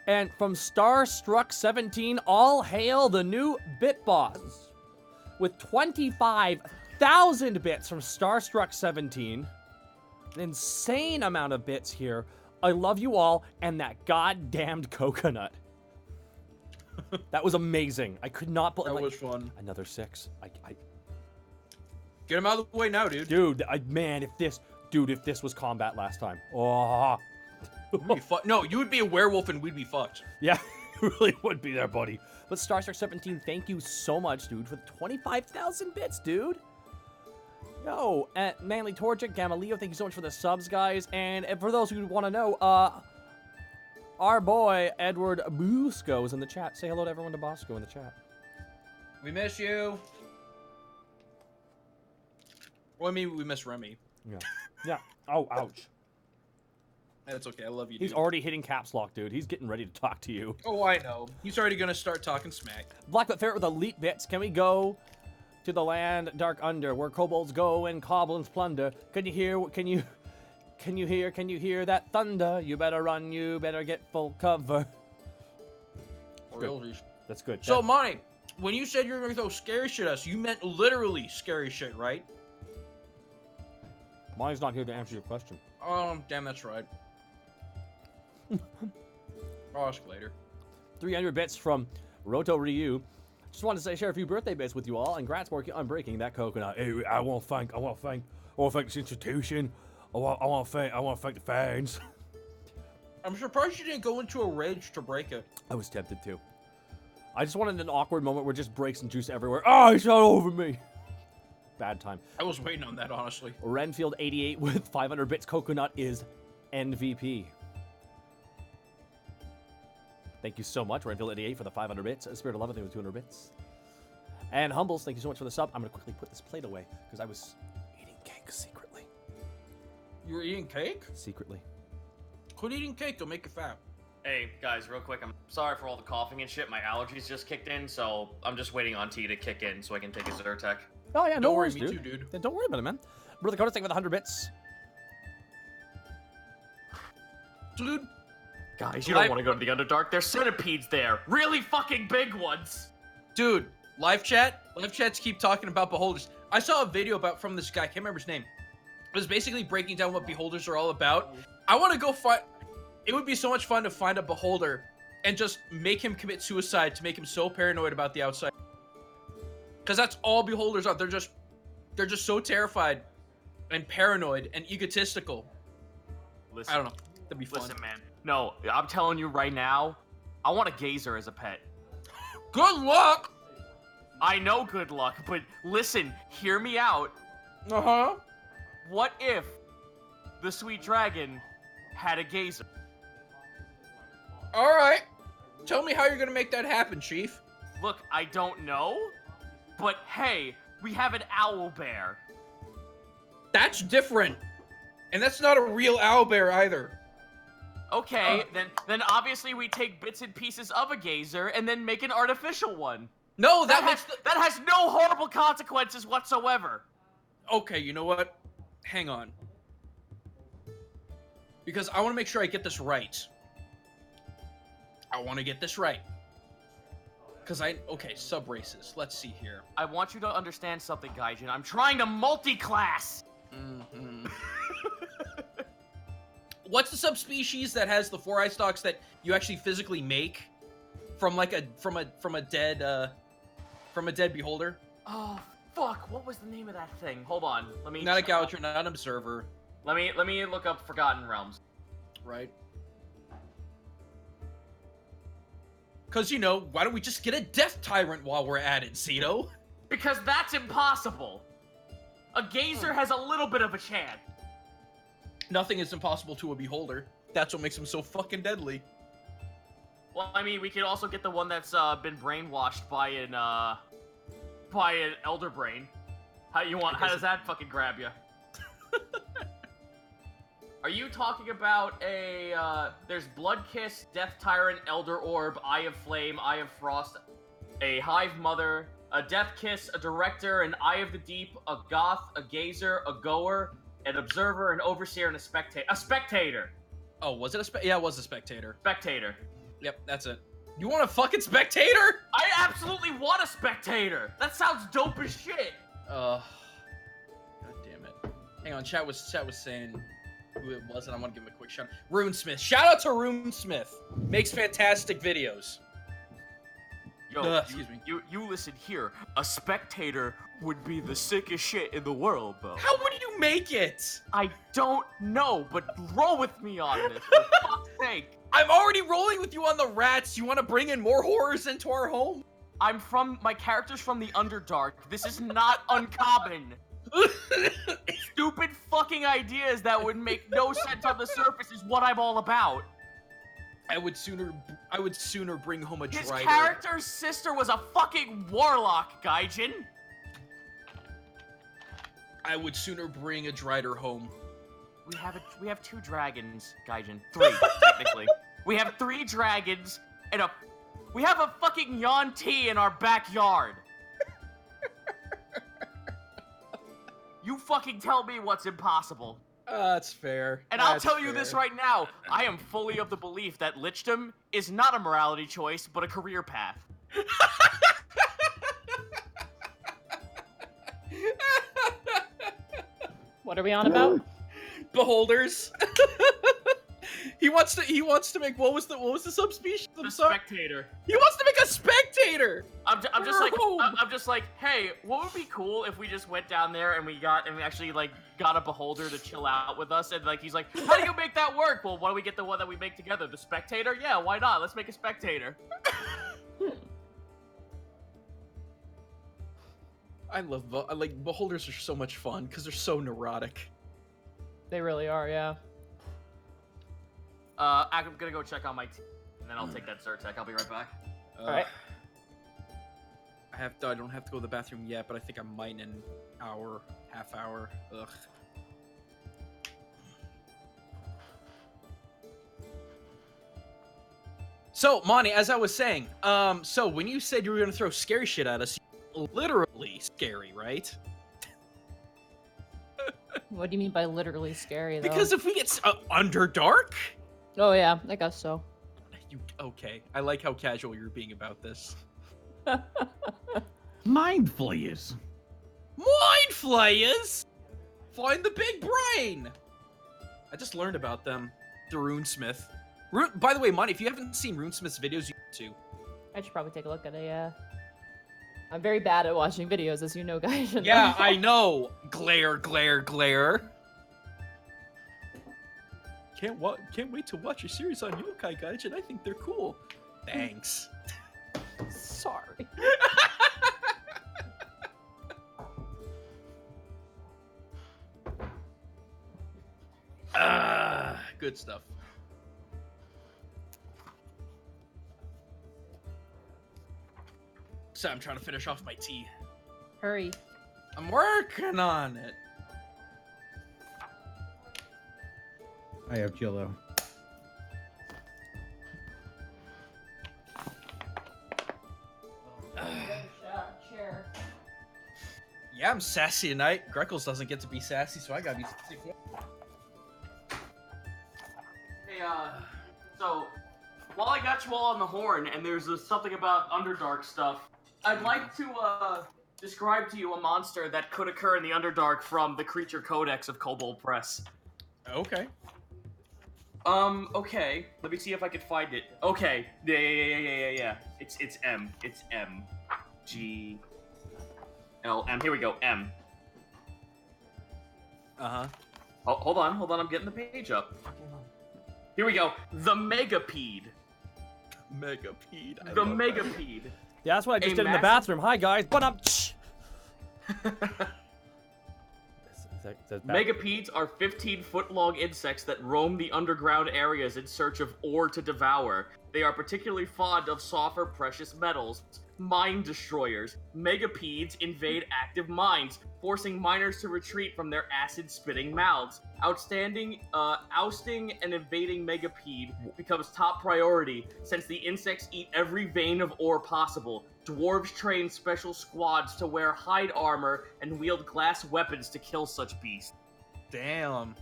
And from Starstruck 17, all hail the new Bit Boss. With 25,000 bits from Starstruck 17. An insane amount of bits here. I love you all, and that goddamned coconut. That was amazing. I could not believe That was fun. Another 6. Get him out of the way now, dude. Dude, man, if this was combat last time. Oh. No, you would be a werewolf and we'd be fucked. Yeah, it really would be there, buddy. But Starstruck 17, thank you so much, dude, for the 25,000 bits, dude. Yo, Manly Torchic, Gamma thank you so much for the subs, guys. And for those who want to know, our boy Edward Busco is in the chat. Say hello to everyone to Bosco in the chat. We miss you. Well, I mean, we miss Remy. Yeah. Yeah. Oh, ouch. That's okay. I love you, dude. He's already hitting caps lock, dude. He's getting ready to talk to you. Oh, I know. He's already gonna start talking smack. Blackfoot Ferret with elite bits. Can we go to the land dark under, where kobolds go and goblins plunder? Can you hear that thunder? You better run, you better get full cover. Good. That's good. So, Monty, when you said you were gonna throw scary shit at us, you meant literally scary shit, right? Monty's not here to answer your question. Damn, that's right. I'll ask later. 300 bits from Roto Ryu. Just wanted to share a few birthday bits with you all, and congrats on breaking that coconut. Hey, I want to thank this institution. I want to thank the fans. I'm surprised you didn't go into a rage to break it. I was tempted to. I just wanted an awkward moment where just breaks and juice everywhere. Oh, he's all over me. Bad time. I was waiting on that, honestly. Renfield 88 with 500 bits. Coconut is MVP. Thank you so much, Renfield 88, for the 500 bits. Spirit 11 with 200 bits. And Humbles, thank you so much for the sub. I'm going to quickly put this plate away because I was eating cake secretly. You were eating cake? Secretly. Quit eating cake, they'll make you fat. Hey, guys, real quick, I'm sorry for all the coughing and shit. My allergies just kicked in, so I'm just waiting on T to kick in so I can take his Zyrtec. Oh, yeah, no Don't worry, worries, me dude. too, dude. Yeah, don't worry about it, man. Brother Coda, thank you for the 100 bits. Dude. Guys, you don't want to go to the Underdark. There's centipedes there. Really fucking big ones. Dude, live chats keep talking about beholders. I saw a video from this guy, I can't remember his name. It was basically breaking down what beholders are all about. I want to go find... It would be so much fun to find a beholder and just make him commit suicide to make him so paranoid about the outside. Because that's all beholders are. They're just so terrified and paranoid and egotistical. Listen, I don't know. That'd be fun. Listen, man. No, I'm telling you right now, I want a gazer as a pet. Good luck! I know good luck, but listen, hear me out. Uh-huh. What if the sweet dragon had a gazer? Alright. Tell me how you're gonna make that happen, Chief. Look, I don't know, but hey, we have an owl bear. That's different. And that's not a real owlbear either. Okay, then obviously we take bits and pieces of a gazer and then make an artificial one. No, that has no horrible consequences whatsoever. Okay, you know what? Hang on. Because I want to make sure I get this right. I want to get this right. Because okay, sub-races. Let's see here. I want you to understand something, Gaijin. I'm trying to multi-class. Mm-hmm. What's the subspecies that has the 4 eye stalks that you actually physically make from like from a dead beholder? Oh fuck! What was the name of that thing? Hold on. Let me. Not a Goucher, not an Observer. Let me look up Forgotten Realms. Right. Because, you know, why don't we just get a Death Tyrant while we're at it, Zito? Because that's impossible. A gazer has a little bit of a chance. Nothing is impossible to a beholder. That's what makes him so fucking deadly. Well, I mean, we could also get the one that's been brainwashed by an elder brain. How does that fucking grab you? Are you talking about there's Bloodkiss, Death Tyrant, Elder Orb, Eye of Flame, Eye of Frost? a hive mother, a death kiss, a director, an eye of the deep, a goth, a gazer, a goer, an observer, an overseer, and a spectator. A spectator. Oh, was it yeah, it was a spectator. Spectator. Yep, that's it. You want a fucking spectator? I absolutely want a spectator. That sounds dope as shit. God damn it. Hang on, chat was saying who it was, and I want to give him a quick shout. RuneSmith. Shout out to RuneSmith. Makes fantastic videos. Yo, excuse me. You listen here. A spectator would be the sickest shit in the world, though. How would you make it? I don't know, but roll with me on this, for fuck's sake. I'm already rolling with you on the rats. You want to bring in more horrors into our home? My character's from the Underdark. This is not uncommon. Stupid fucking ideas that would make no sense on the surface is what I'm all about. I would sooner bring home a His drider. character's sister was a fucking warlock, Gaijin. I would sooner bring a drider home. We have 2 dragons, Gaijin. 3, technically. We have 3 dragons and we have a fucking Yuan-Ti in our backyard. You fucking tell me what's impossible. That's fair. And I'll tell you this right now. I am fully of the belief that lichdom is not a morality choice, but a career path. What are we on about? Beholders. He wants to make what was the subspecies? I'm sorry. Spectator. He wants to make a spectator. I'm just like, hey, what would be cool if we just went down there and we actually like got a beholder to chill out with us, and like he's like, how do you make that work? Well, why don't we get the one that we make together? The spectator? Yeah, why not? Let's make a spectator. I love beholders are so much fun because they're so neurotic. They really are, yeah. I'm gonna go check on my team, and then I'll take that Zyrtec. I'll be right back. Alright. I don't have to go to the bathroom yet, but I think I might in an hour, half hour. Ugh. So, Monty, as I was saying, so when you said you were gonna throw scary shit at us, literally scary, right? What do you mean by literally scary, though? Because if we get Underdark? Oh, yeah, I guess so. Okay, I like how casual you're being about this. Mind flayers. Mind flayers? Find the big brain! I just learned about them through RuneSmith. By the way, Monty, if you haven't seen RuneSmith's videos, you need to. I should probably take a look at it, yeah. I'm very bad at watching videos, as you know, guys. Yeah, I know. Glare, glare, glare. Can't wait to watch your series on yokai, guys, and I think they're cool. Thanks. Sorry. Good stuff. So I'm trying to finish off my tea. Hurry. I'm working on it. I have Jello. Yeah, I'm sassy tonight. Greckles doesn't get to be sassy, so I gotta be sassy. Hey, so while I got you all on the horn, and there's something about Underdark stuff, I'd like to describe to you a monster that could occur in the Underdark from the Creature Codex of Kobold Press. Okay. Okay. Let me see if I can find it. Okay. Yeah. It's M. It's M. G. L. M. Here we go. M. Uh-huh. Oh, hold on. I'm getting the page up. Here we go. The Megapede. Megapede. The Megapede. Yeah, that's what I just A did in the massive- bathroom. Hi, guys. But I'm... Megapedes are 15-foot-long insects that roam the underground areas in search of ore to devour. They are particularly fond of softer, precious metals. mine destroyers. Megapedes invade active mines, forcing miners to retreat from their acid-spitting mouths. Ousting and evading Megapede becomes top priority, since the insects eat every vein of ore possible. Dwarves train special squads to wear hide armor and wield glass weapons to kill such beasts. Damn.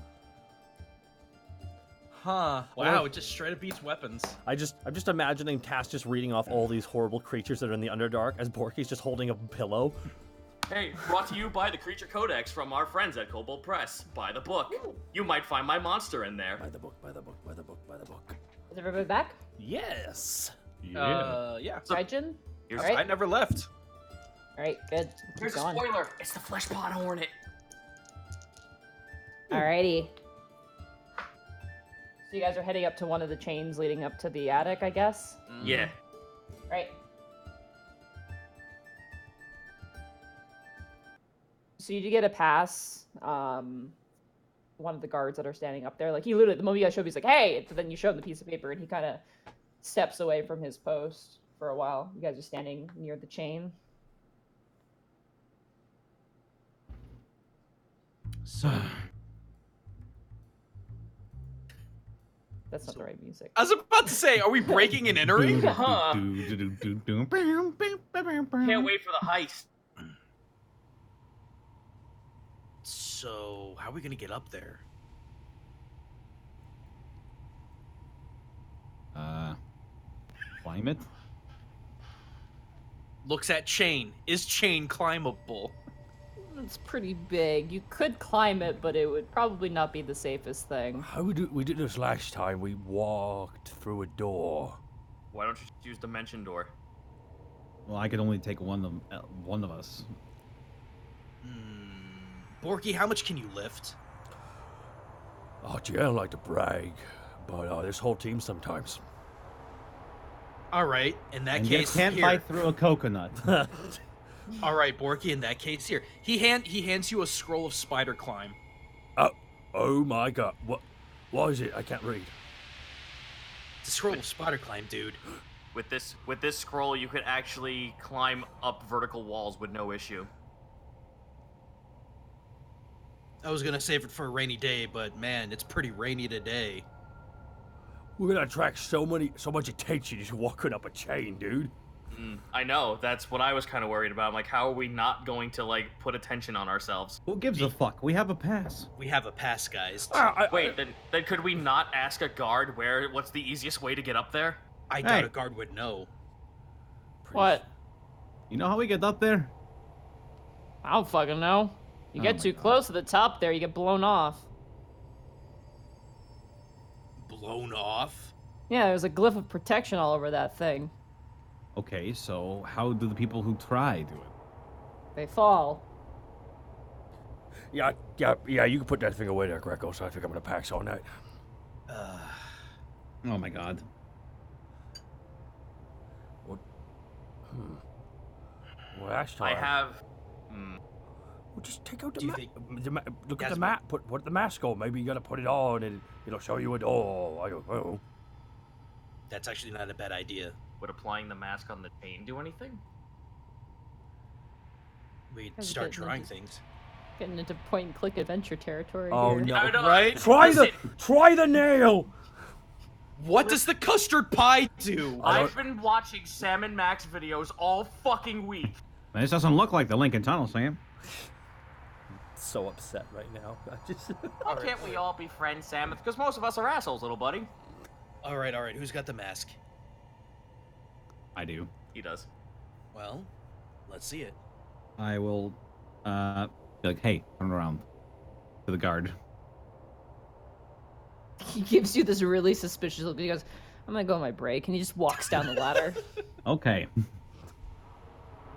Huh. Wow, it just straight up beats weapons. I'm just imagining Cass just reading off all these horrible creatures that are in the Underdark as Borky's just holding a pillow. Hey, brought to you by the Creature Codex from our friends at Kobold Press. Buy the book. You might find my monster in there. Buy the book, buy the book, buy the book, buy the book. Is everybody back? Yes. Yeah. Raijin? Here's Alright. I never left. Alright, good. Here's a Keep going. spoiler. It's the flesh pot hornet. Alrighty. So you guys are heading up to one of the chains leading up to the attic, I guess? Yeah. Right. So you do get a pass. One of the guards that are standing up there, like he literally, the moment you guys show up, he's like, "Hey!" But then you show him the piece of paper, and he kind of steps away from his post for a while. You guys are standing near the chain. So, That's not the right music. I was about to say, are we breaking and entering? Huh. Can't Can't wait for the heist. so how are we gonna get up there? Climb it? Looks at chain. Is chain climbable? It's pretty big. You could climb it, but it would probably not be the safest thing. How we did this last time? We walked through a door. Why don't you just use Dimension Door? Well, I could only take one of us. Borky, how much can you lift? Oh, gee, I don't like to brag, but this whole team sometimes. All right, in that And you case, can't here. bite through a coconut. All right, Borky, in that case, here. He hands you a scroll of spider climb. Oh my God! What is it? I can't read. It's a scroll of spider climb, dude. With this scroll, you could actually climb up vertical walls with no issue. I was gonna save it for a rainy day, but man, it's pretty rainy today. We're gonna attract so much attention just walking up a chain, dude. I know. That's what I was kind of worried about. I'm like, how are we not going to like put attention on ourselves? Who gives a fuck? We have a pass. We have a pass, guys. Wait, then could we not ask a guard what's the easiest way to get up there? I doubt a guard would know. What? You know how we get up there? I don't fucking know. You Oh get my too God. close to the top there, you get blown off. Blown off? Yeah, there's a glyph of protection all over that thing. Okay, so how do the people who try do it? They fall. Yeah. You can put that thing away there, Greco. So I think I'm gonna pass on that. Oh my God. Well, last I time. have. Well, just take out Do the you map. think- Look at Guys, the map. Put the mask on. Maybe you gotta put it on, and it'll show you a door. I don't know. That's actually not a bad idea. Would applying the mask on the chain do anything? We'd That's start good, trying maybe. things. Getting into point and click adventure territory Oh here. no! I don't- Right? Try Listen, the nail. What does the custard pie do? I've been watching Sam and Max videos all fucking week. This doesn't look like the Lincoln Tunnel, Sam. So upset right now. I just. Why can't we all be friends, Sam? Because most of us are assholes, little buddy. All right. Who's got the mask? I do. He does. Well, let's see it. I will, be like, hey, turn around. To the guard. He gives you this really suspicious look. He goes, "I'm gonna go on my break," and he just walks down the ladder. Okay.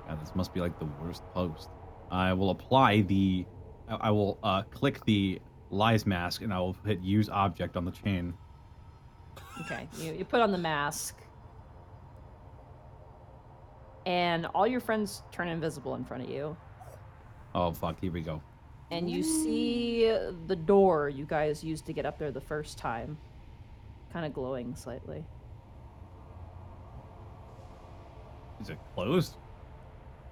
God, this must be like the worst post. I will apply the... I will click the Lies mask, and I will hit use object on the chain. Okay, you put on the mask, and all your friends turn invisible in front of you, Oh, fuck, here we go. and you see the door you guys used to get up there the first time, kind of glowing slightly. Is it closed?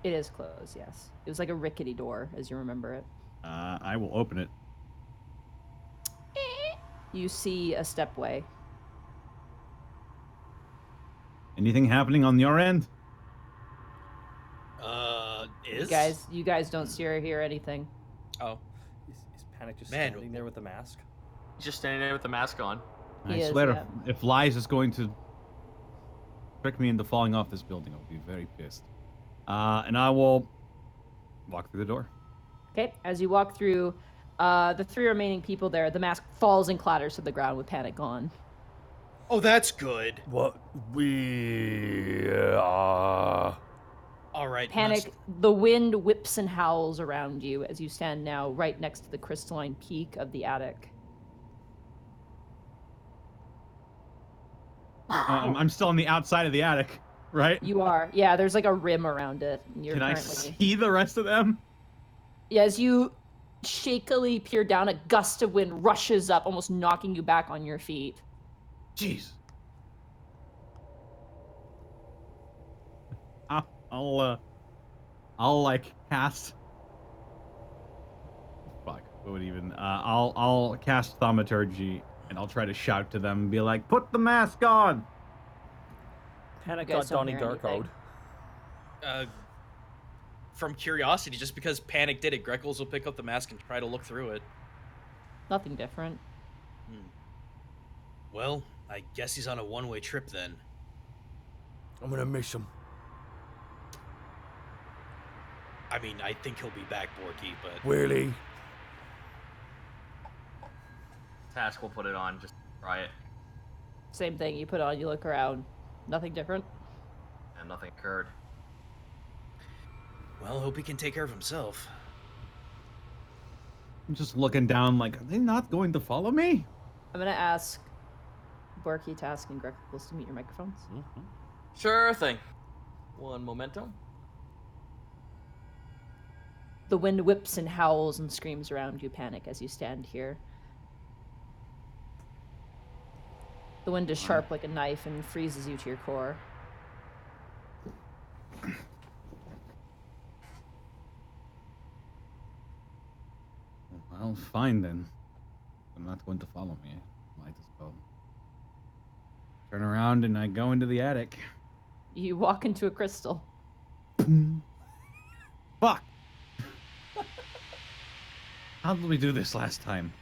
It is closed, yes. It was like a rickety door, as you remember it. I will open it. You see a stepway. Anything happening on your end? You guys don't see or hear anything. Oh, Is Panic just Man, standing there with the mask? Just standing there with the mask on. I He is, swear, yeah. if Lies is going to trick me into falling off this building, I'll be very pissed. And I will walk through the door. Okay, as you walk through, the 3 remaining people there, the mask falls and clatters to the ground with Panic gone. Oh, that's good. What we All right. Panic, the wind whips and howls around you as you stand now right next to the crystalline peak of the attic. I'm still on the outside of the attic, right? You are. Yeah, there's like a rim around it. And you're Can I currently... see the rest of them? Yeah, as you shakily peer down, a gust of wind rushes up, almost knocking you back on your feet. Jeez. I'll like cast. Fuck. What would even? I'll cast thaumaturgy and I'll try to shout to them and be like, "Put the mask on." Panic You guys got don't Donnie hear Darko'd. From curiosity, just because Panic did it, Greckles will pick up the mask and try to look through it. Nothing different. Well, I guess he's on a one-way trip then. I'm gonna miss him. I mean, I think he'll be back, Borky, but... Will he? Task will put it on. Just try it. Same thing. You put on, you look around. Nothing different. And nothing occurred. Well, hope he can take care of himself. I'm just looking down like, are they not going to follow me? I'm gonna ask Borky, Task, and Greckles to mute your microphones. Sure thing. One momento. The wind whips and howls and screams around you, Panic, as you stand here. The wind is sharp like a knife and freezes you to your core. Well, fine then. I'm not going to follow me. Might as well. Turn around and I go into the attic. You walk into a crystal. Fuck! How did we do this last time?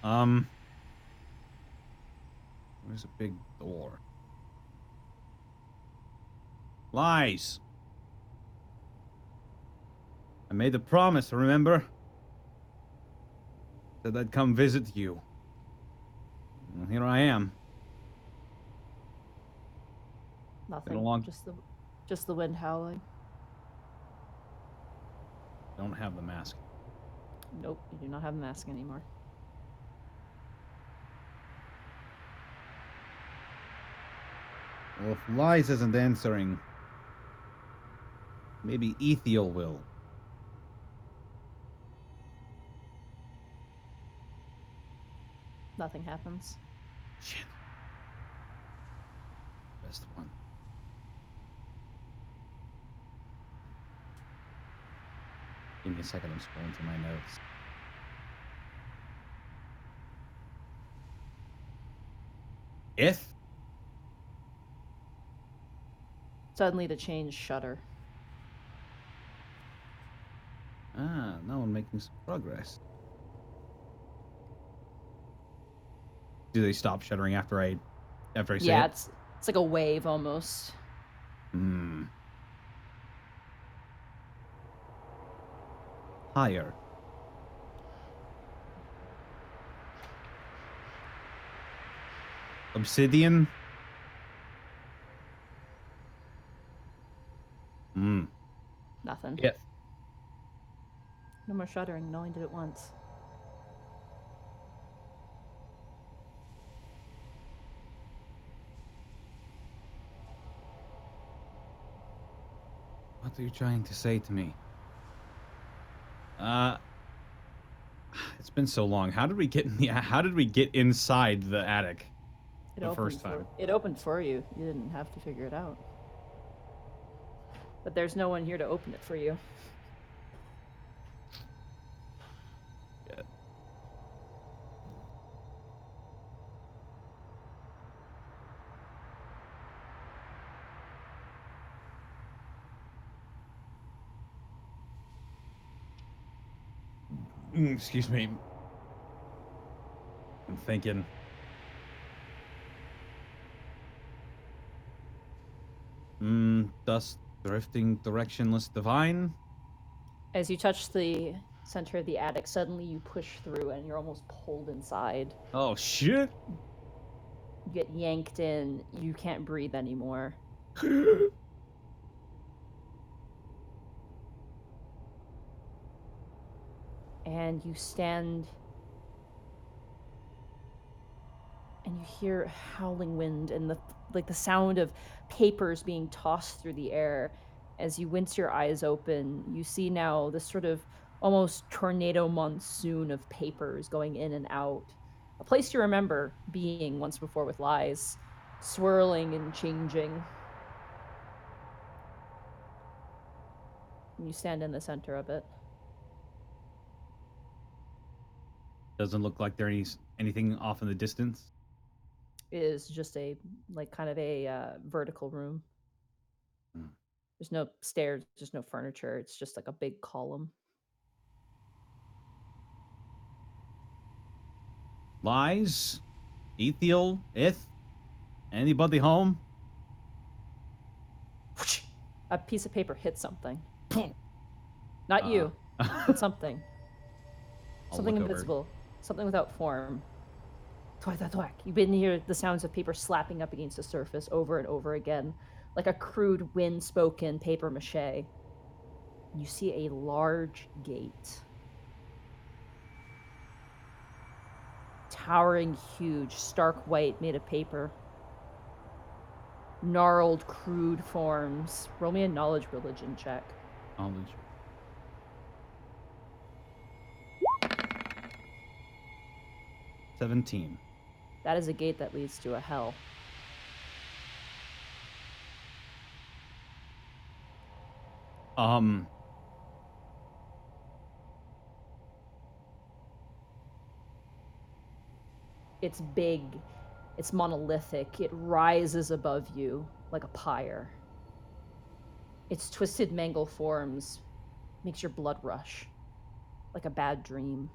There's a big door. Lies! I made a promise, remember? Said I'd come visit you. Well, here I am. Nothing. along. Just the wind howling. Don't have the mask. Nope, you do not have a mask anymore. Well, if Lies isn't answering, maybe Ethiel will. Nothing happens. Shit. Best one. Give me a second, I'm scrolling through my notes. If? Suddenly the chains shudder. Ah, now I'm making some progress. Do they stop shuddering after I say Yeah, it? it's like a wave almost. Hmm. Higher. Obsidian. Hmm. Nothing. Yeah. No more shuddering. It only did it once. What are you trying to say to me? It's been so long. How did we get inside the attic the first time? It opened for you. You didn't have to figure it out. But there's no one here to open it for you. Excuse me. I'm thinking. Dust drifting directionless divine. As you touch the center of the attic, suddenly you push through and you're almost pulled inside. Oh shit! You get yanked in. You can't breathe anymore. And you stand and you hear howling wind and the sound of papers being tossed through the air. As you wince your eyes open, you see now this sort of almost tornado monsoon of papers going in and out. A place you remember being once before with Lies, swirling and changing. And you stand in the center of it. Doesn't look like there's anything off in the distance. It is just a kind of a vertical room. There's no stairs, there's no furniture. It's just like a big column. Lies, Ethiel, anybody home? A piece of paper hits something. Not you, but something. Something invisible. Something without form. Thwack, thwack, thwack. You can hear the sounds of paper slapping up against the surface over and over again, like a crude, wind-spoken paper mache. You see a large gate. Towering, huge, stark white, made of paper. Gnarled, crude forms. Roll me a knowledge religion check. Knowledge. $17. That is a gate that leads to a hell. It's big. It's monolithic. It rises above you like a pyre. Its twisted, mangled forms makes your blood rush like a bad dream.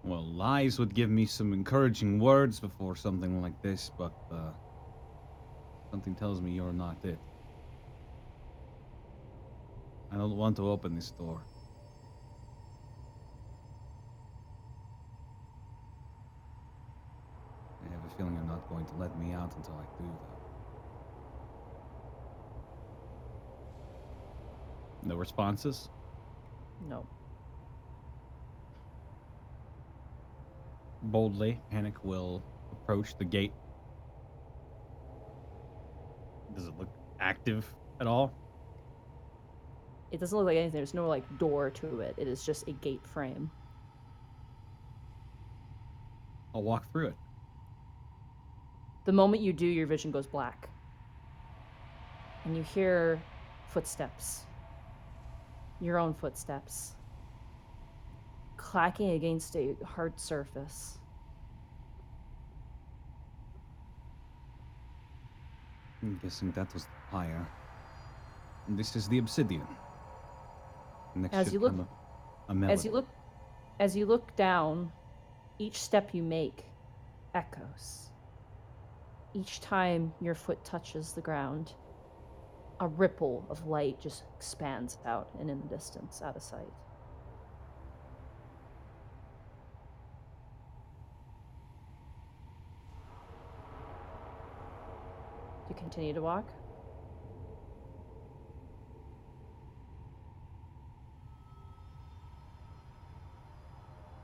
Well, Lies would give me some encouraging words before something like this, but something tells me you're not it. I don't want to open this door. I have a feeling you're not going to let me out until I do, though. No responses? No. Boldly, Panic will approach the gate. Does it look active at all? It doesn't look like anything. There's no door to it. It is just a gate frame. I'll walk through it. The moment you do, your vision goes black. And you hear footsteps. Your own footsteps. Clacking against a hard surface. I'm guessing that was the pyre. And this is the obsidian. Next As should you look, come a melon. as you look down, each step you make echoes. Each time your foot touches the ground, a ripple of light just expands out and in the distance, out of sight. You continue to walk?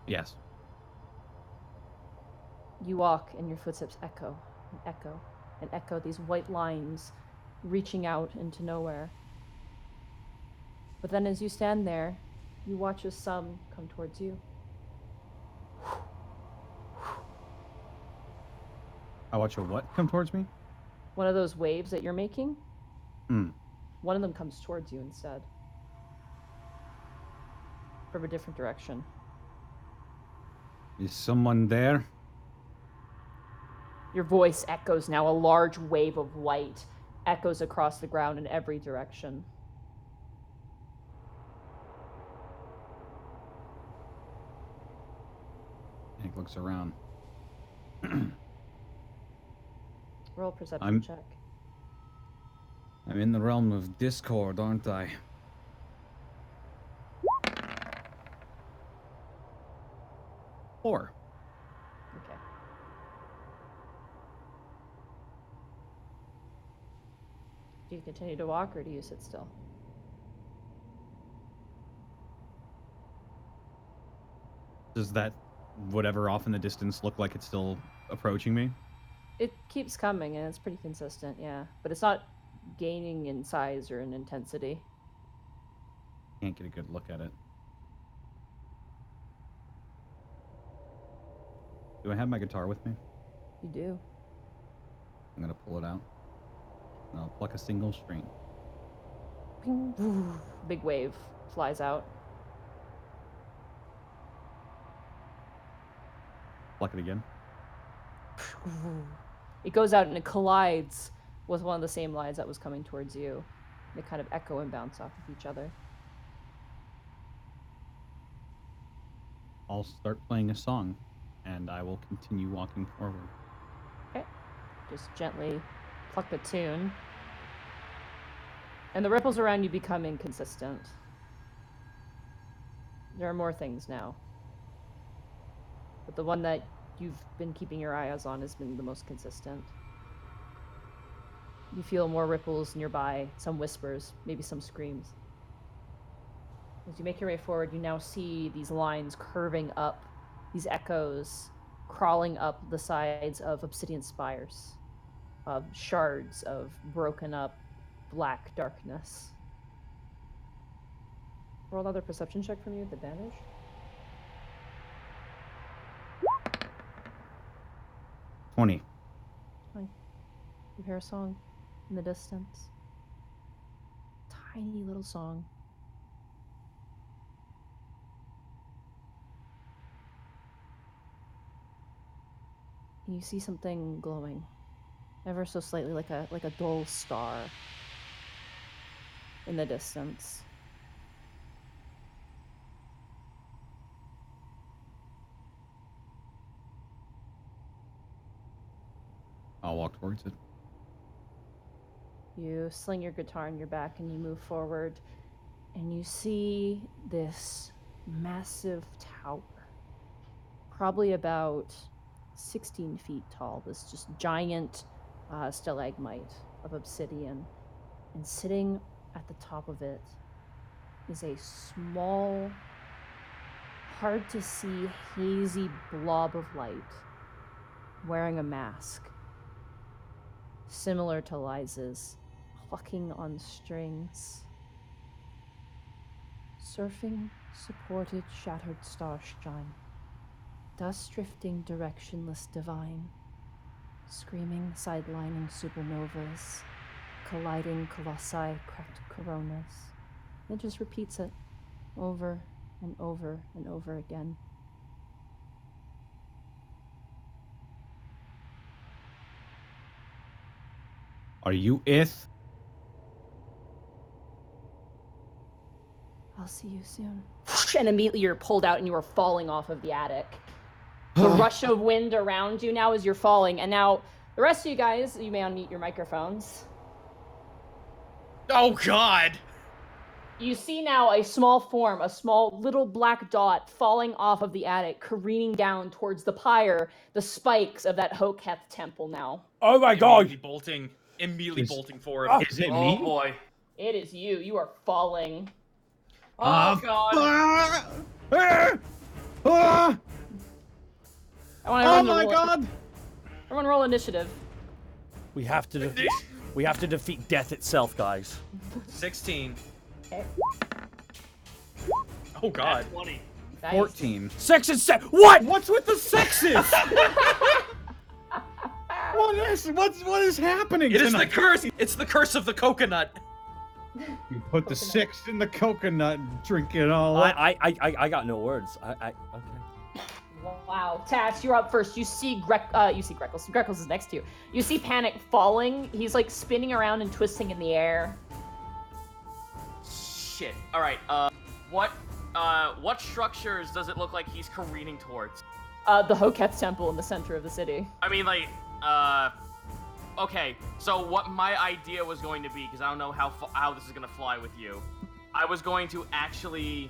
Yes. You walk and your footsteps echo and echo and echo, these white lines reaching out into nowhere. But then as you stand there, you watch as some come towards you. I watch a what come towards me? One of those waves that you're making. Hmm. One of them comes towards you instead. From a different direction. Is someone there? Your voice echoes now. A large wave of light echoes across the ground in every direction. Hank looks around. Roll a perception I'm- check. I'm in the realm of Discord, aren't I? Four. Okay. Do you continue to walk or do you sit still? Does that whatever off in the distance look like it's still approaching me? It keeps coming and it's pretty consistent, yeah. But it's not gaining in size or in intensity. Can't get a good look at it. Do I have my guitar with me? You do. I'm gonna pull it out. And I'll pluck a single string. Ping, woo, big wave flies out. Pluck it again. It goes out and it collides with one of the same lines that was coming towards you. They kind of echo and bounce off of each other. I'll start playing a song, and I will continue walking forward. Okay. Just gently pluck the tune. And the ripples around you become inconsistent. There are more things now. But the one that you've been keeping your eyes on has been the most consistent. You feel more ripples nearby, some whispers, maybe some screams. As you make your way forward, you now see these lines curving up, these echoes crawling up the sides of obsidian spires, of shards of broken up black darkness. Roll another perception check from you with advantage. $20. You hear a song in the distance. Tiny little song. And you see something glowing, ever so slightly, like a dull star in the distance. I'll walk towards it. You sling your guitar in your back and you move forward, and you see this massive tower, probably about 16 feet tall, this just giant stalagmite of obsidian. And sitting at the top of it is a small, hard to see, hazy blob of light, wearing a mask, similar to Liza's, plucking on strings. Surfing supported shattered starshine, dust drifting directionless divine, screaming sidelining supernovas, colliding colossi cracked coronas. It just repeats it over and over and over again. Are you it? I'll see you soon. And immediately you're pulled out and you are falling off of the attic. The rush of wind around you now as you're falling. And now, the rest of you guys, you may unmute your microphones. Oh, God! You see now a small form, a small little black dot falling off of the attic, careening down towards the pyre, the spikes of that Hoketh temple now. Oh my god! Immediately bolting forward. Is it Oh me? boy. It is you. You are falling. Oh, God! Ah! I want Oh everyone my to roll, god! everyone roll initiative. We have to defeat death itself, guys. 16. Okay. Oh, God. 20. Nice. 14. 6 and 7. What? What's with the sixes? What is happening? It is the tonight? curse. It's the curse of the coconut. You put the 6 in the coconut and drink it all up. I got no words. Okay. Wow, Tash, you're up first. You see Greckles. Greckles is next to you. You see Panic falling. He's like spinning around and twisting in the air. Shit. All right. What structures does it look like he's careening towards? The Hoketh Temple in the center of the city. I mean, like, okay. So what my idea was going to be, because I don't know how this is gonna fly with you. I was going to actually,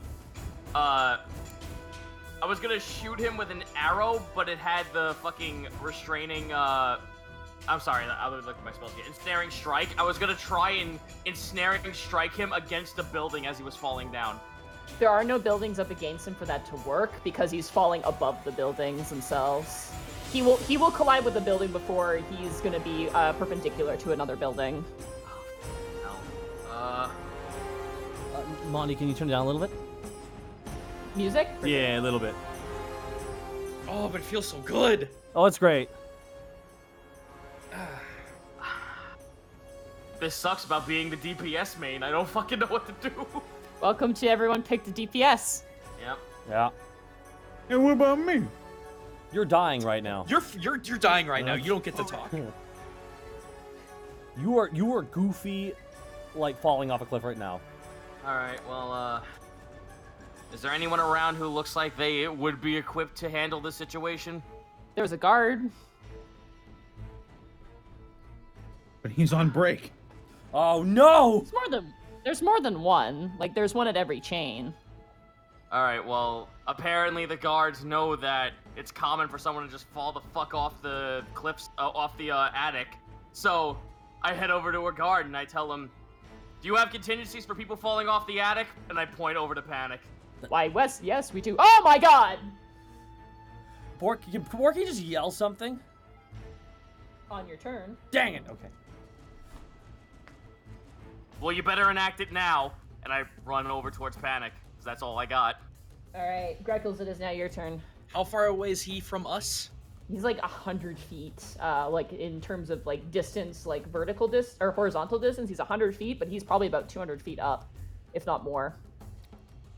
I was gonna shoot him with an arrow, but it had the fucking restraining, I'm sorry, I would look at my spells again. Ensnaring strike. I was gonna try and ensnaring strike him against the building as he was falling down. There are no buildings up against him for that to work because he's falling above the buildings themselves. He will collide with the building before he's gonna be perpendicular to another building. No. Monty, can you turn it down a little bit? Music? Yeah, a little bit. Oh, but it feels so good. Oh, it's great. This sucks about being the DPS main. I don't fucking know what to do. Welcome to everyone picked a DPS. Yep. Yeah. And what about me? You're dying right now. You're dying right now. You don't get to talk. You are goofy, like falling off a cliff right now. All right. Well, is there anyone around who looks like they would be equipped to handle this situation? There's a guard. But he's on break. Oh no! There's more than one. Like there's one at every chain. All right. Well, apparently the guards know that it's common for someone to just fall the fuck off the cliffs, off the attic. So I head over to a guard and I tell him, "Do you have contingencies for people falling off the attic?" And I point over to Panic. Why, Wes? Yes, we do. Oh my God! Can Porky just yell something? On your turn. Dang it! Okay. Well, you better enact it now. And I run over towards Panic, because that's all I got. All right, Greckles, it is now your turn. How far away is he from us? He's like 100 feet, like in terms of like distance, like vertical distance or horizontal distance. He's 100 feet, but he's probably about 200 feet up, if not more.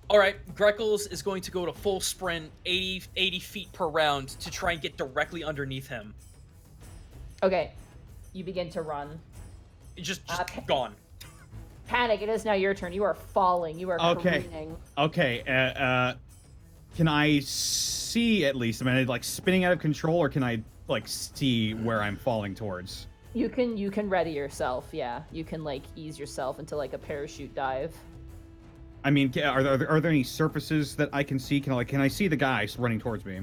All right, Greckles is going to go to full sprint, 80 feet per round to try and get directly underneath him. Okay, you begin to run. Just gone. Panic, it is now your turn. You are falling. You are careening. Okay. Can I see at least? Am I like spinning out of control, or can I like see where I'm falling towards? You can ready yourself. Yeah, you can like ease yourself into like a parachute dive. I mean, are there any surfaces that I can see? Can I see the guys running towards me?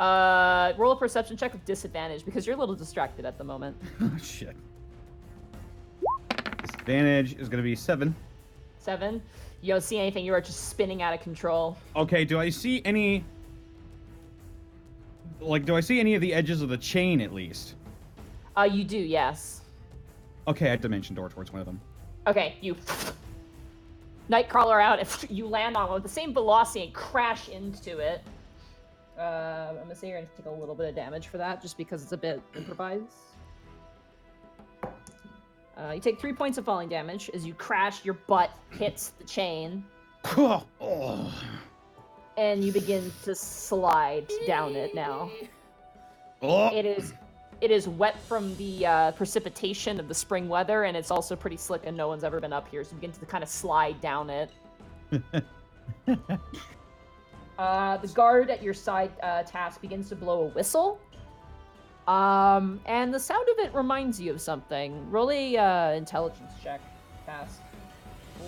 Roll a perception check with disadvantage because you're a little distracted at the moment. Oh, shit. Disadvantage is going to be 7. 7? You don't see anything. You are just spinning out of control. Okay, do I see any... Like, do I see any of the edges of the chain, at least? You do, yes. Okay, I dimension door towards one of them. Okay, you... Nightcrawler out, and you land on it with the same velocity and crash into it. I'm gonna say you're gonna take a little bit of damage for that, just because it's a bit improvised. You take 3 points of falling damage as you crash. Your butt hits the chain, and you begin to slide down it. Now, it is wet from the precipitation of the spring weather, and it's also pretty slick, and no one's ever been up here, so you begin to kind of slide down it. The guard at your side, Task, begins to blow a whistle. And the sound of it reminds you of something. Roll a intelligence check, Task.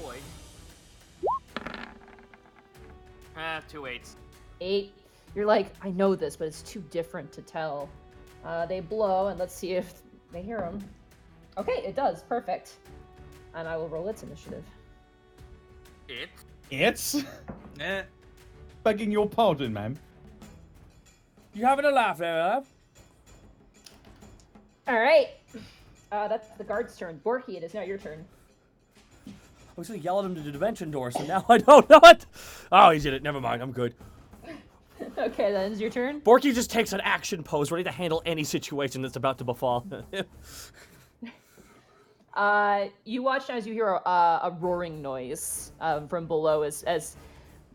Boy. 2 8s. 8. You're like, I know this, but it's too different to tell. They blow, and let's see if they hear them. Okay, it does. Perfect. And I will roll its initiative. It's? Eh. Begging your pardon, ma'am. You having a laugh there, love? All right. That's the guard's turn. Borky, it is now your turn. I was gonna yell at him to the dimension door, so now I don't know it. Oh, he's in it. Never mind. I'm good. Okay, that ends your turn. Borky just takes an action pose, ready to handle any situation that's about to befall. You watch as you hear a roaring noise from below as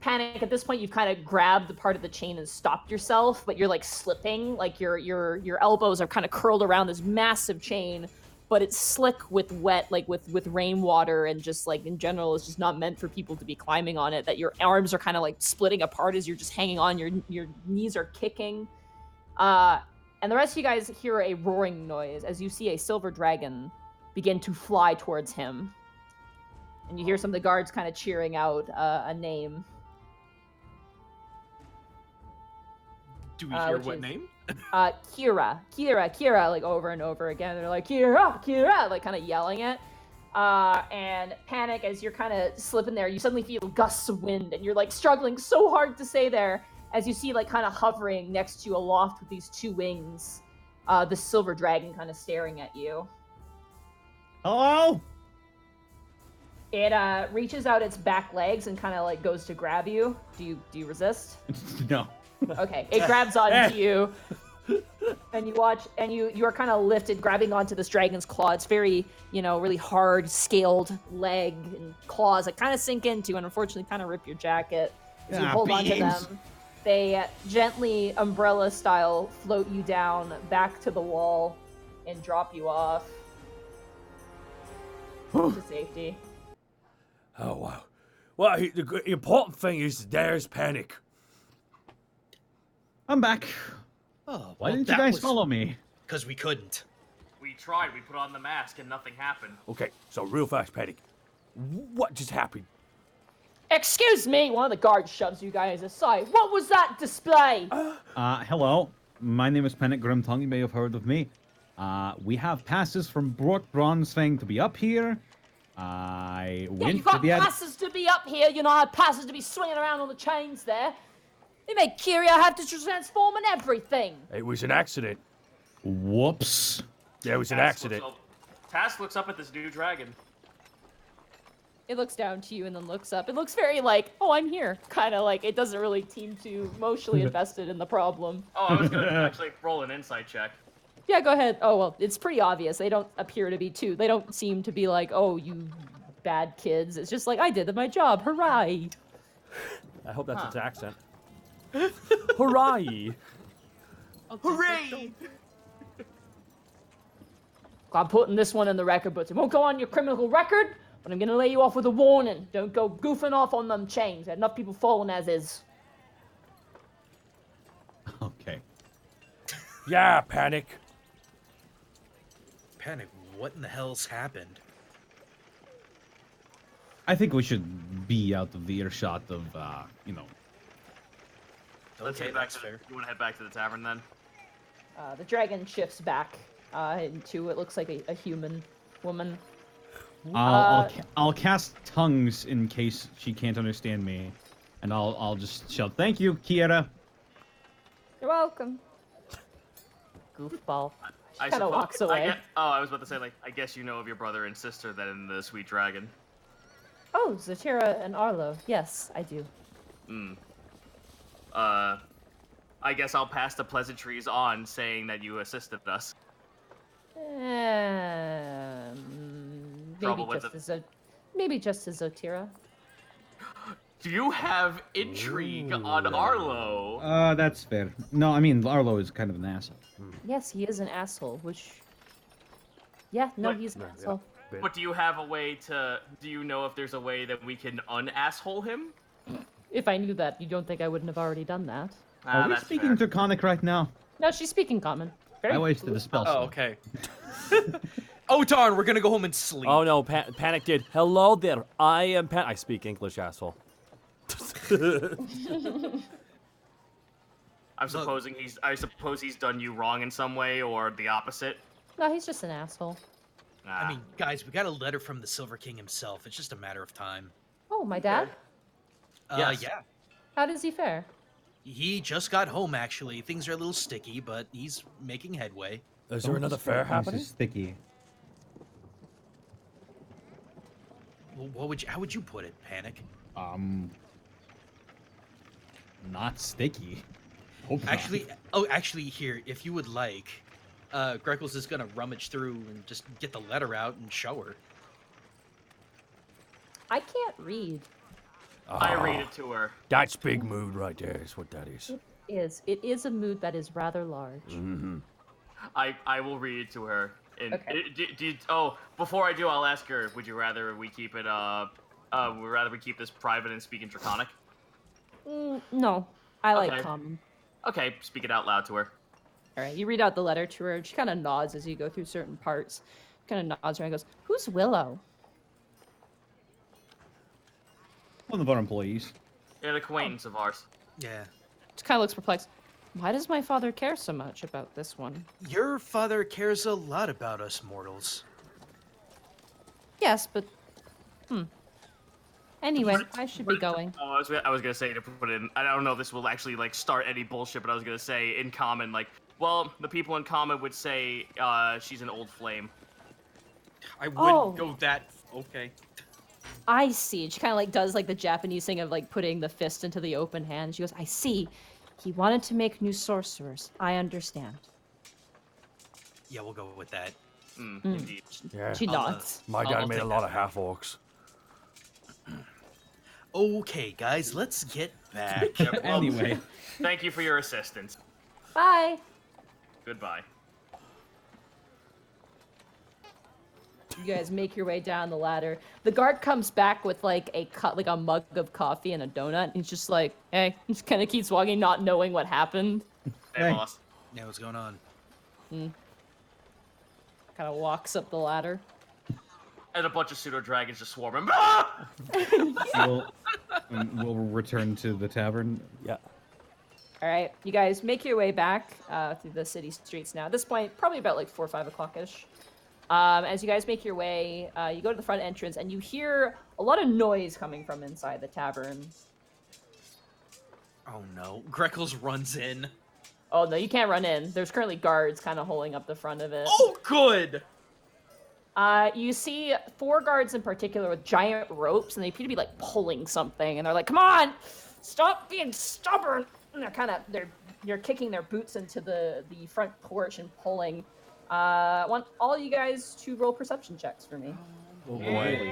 Panic, at this point you've kind of grabbed the part of the chain and stopped yourself, but you're like slipping, like your elbows are kind of curled around this massive chain, but it's slick with wet, like with rainwater, and just like in general it's just not meant for people to be climbing on it, that your arms are kind of like splitting apart as you're just hanging on, your knees are kicking. And the rest of you guys hear a roaring noise as you see a silver dragon begin to fly towards him. And you hear some of the guards kind of cheering out a name. Do we hear Which what is, name? Kira, like over and over again. They're like, Kira, like kind of yelling it. And Panic, as you're kind of slipping there, you suddenly feel gusts of wind, and you're like struggling so hard to stay there as you see like kind of hovering next to you aloft with these two wings, the silver dragon kind of staring at you. Hello? It reaches out its back legs and kind of like goes to grab you. Do you resist? No. Okay, it grabs onto you, and you watch, and you are kind of lifted, grabbing onto this dragon's claw. It's very, really hard, scaled leg and claws that kind of sink into, and unfortunately kind of rip your jacket. As you hold onto them, they gently, umbrella style, float you down back to the wall and drop you off to safety. Oh, wow. Well, the important thing is there's Panic. I'm back. Oh, Why didn't you guys follow me? Because we couldn't. We tried. We put on the mask and nothing happened. Okay, so real fast, Panic. What just happened? Excuse me, one of the guards shoves you guys aside. What was that display? Hello. My name is Panic Grimtongue. You may have heard of me. We have passes from Brook Bronzefang to be up here. I went You got to the passes to be up here, I had passes to be swinging around on the chains there. They made Kyria have to transform and everything. It was an accident. Whoops. Yeah, it was an accident. Task looks up at this new dragon. It looks down to you and then looks up. It looks very like, oh, I'm here. Kind of like it doesn't really seem too emotionally invested in the problem. Oh, I was going to actually roll an insight check. Yeah, go ahead. Oh, well, it's pretty obvious. They don't appear to be too. They don't seem to be like, oh, you bad kids. It's just like, I did my job. Hooray. I hope that's its accent. Hooray! Hooray! I'm putting this one in the record books. It won't go on your criminal record, but I'm going to lay you off with a warning. Don't go goofing off on them chains. There are enough people falling as is. Okay. Yeah, Panic. Panic, what in the hell's happened? I think we should be out of the earshot of, Let's Okay, head back that's to fair. You want to head back to the tavern then? The dragon shifts back into it looks like a human woman. I'll cast tongues in case she can't understand me, and I'll just shout, "Thank you, Kiera." You're welcome. Goofball. I Kind of walks away. I was about to say, I guess you know of your brother and sister than the sweet dragon. Oh, Zatira and Arlo. Yes, I do. I guess I'll pass the pleasantries on, saying that you assisted us. Trouble with Maybe just as Zatira. Do you have intrigue on Arlo? That's fair. No, I mean, Arlo is kind of an asshole. Yes, he is an asshole, which... Yeah, no, What? he's an asshole. But do you have a way to... Do you know if there's a way that we can un-asshole him? If I knew that, you don't think I wouldn't have already done that. Are we That's speaking fair. Draconic right now? No, she's speaking common. Very I wasted the spell Oh, slot. okay. Oh, darn, we're gonna go home and sleep. Oh no, Panic did. Hello there, I am Panic. I speak English, asshole. I suppose he's done you wrong in some way, or the opposite. No, he's just an asshole. I mean, guys, we got a letter from the Silver King himself. It's just a matter of time. Oh, my dad? Yes. Yeah. How does he fare? He just got home, actually. Things are a little sticky, but he's making headway. Is there another fair This happening? is sticky. Well, how would you put it, Panic? Not sticky. Hope not. Actually, here, if you would like, Greckles is gonna rummage through and just get the letter out and show her. I can't read. I read it to her. That's big mood right there. Is what that is. It is a mood that is rather large. Mm-hmm. I will read it to her. And Okay. Before I do, I'll ask her. Would you rather we keep it we keep this private and speak in Draconic? No, I like Okay. common. Okay, speak it out loud to her. All right, you read out the letter to her. She kind of nods as you go through certain parts. Kind of nods around and goes, "Who's Willow?" One of our employees. An acquaintance of ours. Yeah. She kind of looks perplexed. Why does my father care so much about this one? Your father cares a lot about us mortals. Yes, but Anyway, I should be going. Oh, I was gonna say to put in. I don't know if this will actually like start any bullshit, but I was gonna say in common, like, well, the people in common would say she's an old flame. I wouldn't go that. Okay. I see. She kind of like does like the Japanese thing of like putting the fist into the open hand. She goes, I see. He wanted to make new sorcerers. I understand. Yeah, we'll go with that. Indeed. Yeah. She nods. My dad I'll made a take lot that. of half orcs. Okay, guys, let's get back. Yep, well, Anyway. Thank you for your assistance. Bye. Goodbye. You guys make your way down the ladder. The guard comes back with like a mug of coffee and a donut. And he's just like, hey, he just kind of keeps walking, not knowing what happened. Hey, Hey. boss. Yeah, what's going on? Kind of walks up the ladder. And a bunch of pseudo dragons just swarming. Ah! We'll return to the tavern. Yeah. All right, you guys make your way back through the city streets now. At this point, probably about like 4 or 5 o'clock-ish. As you guys make your way, you go to the front entrance, and you hear a lot of noise coming from inside the tavern. Oh no, Greckles runs in. Oh, no, you can't run in. There's currently guards kind of holding up the front of it. Oh, good. You see 4 guards in particular with giant ropes, and they appear to be like pulling something, and they're like, "Come on, stop being stubborn!" And they're kicking their boots into the front porch and pulling. I want all you guys to roll perception checks for me. Oh boy.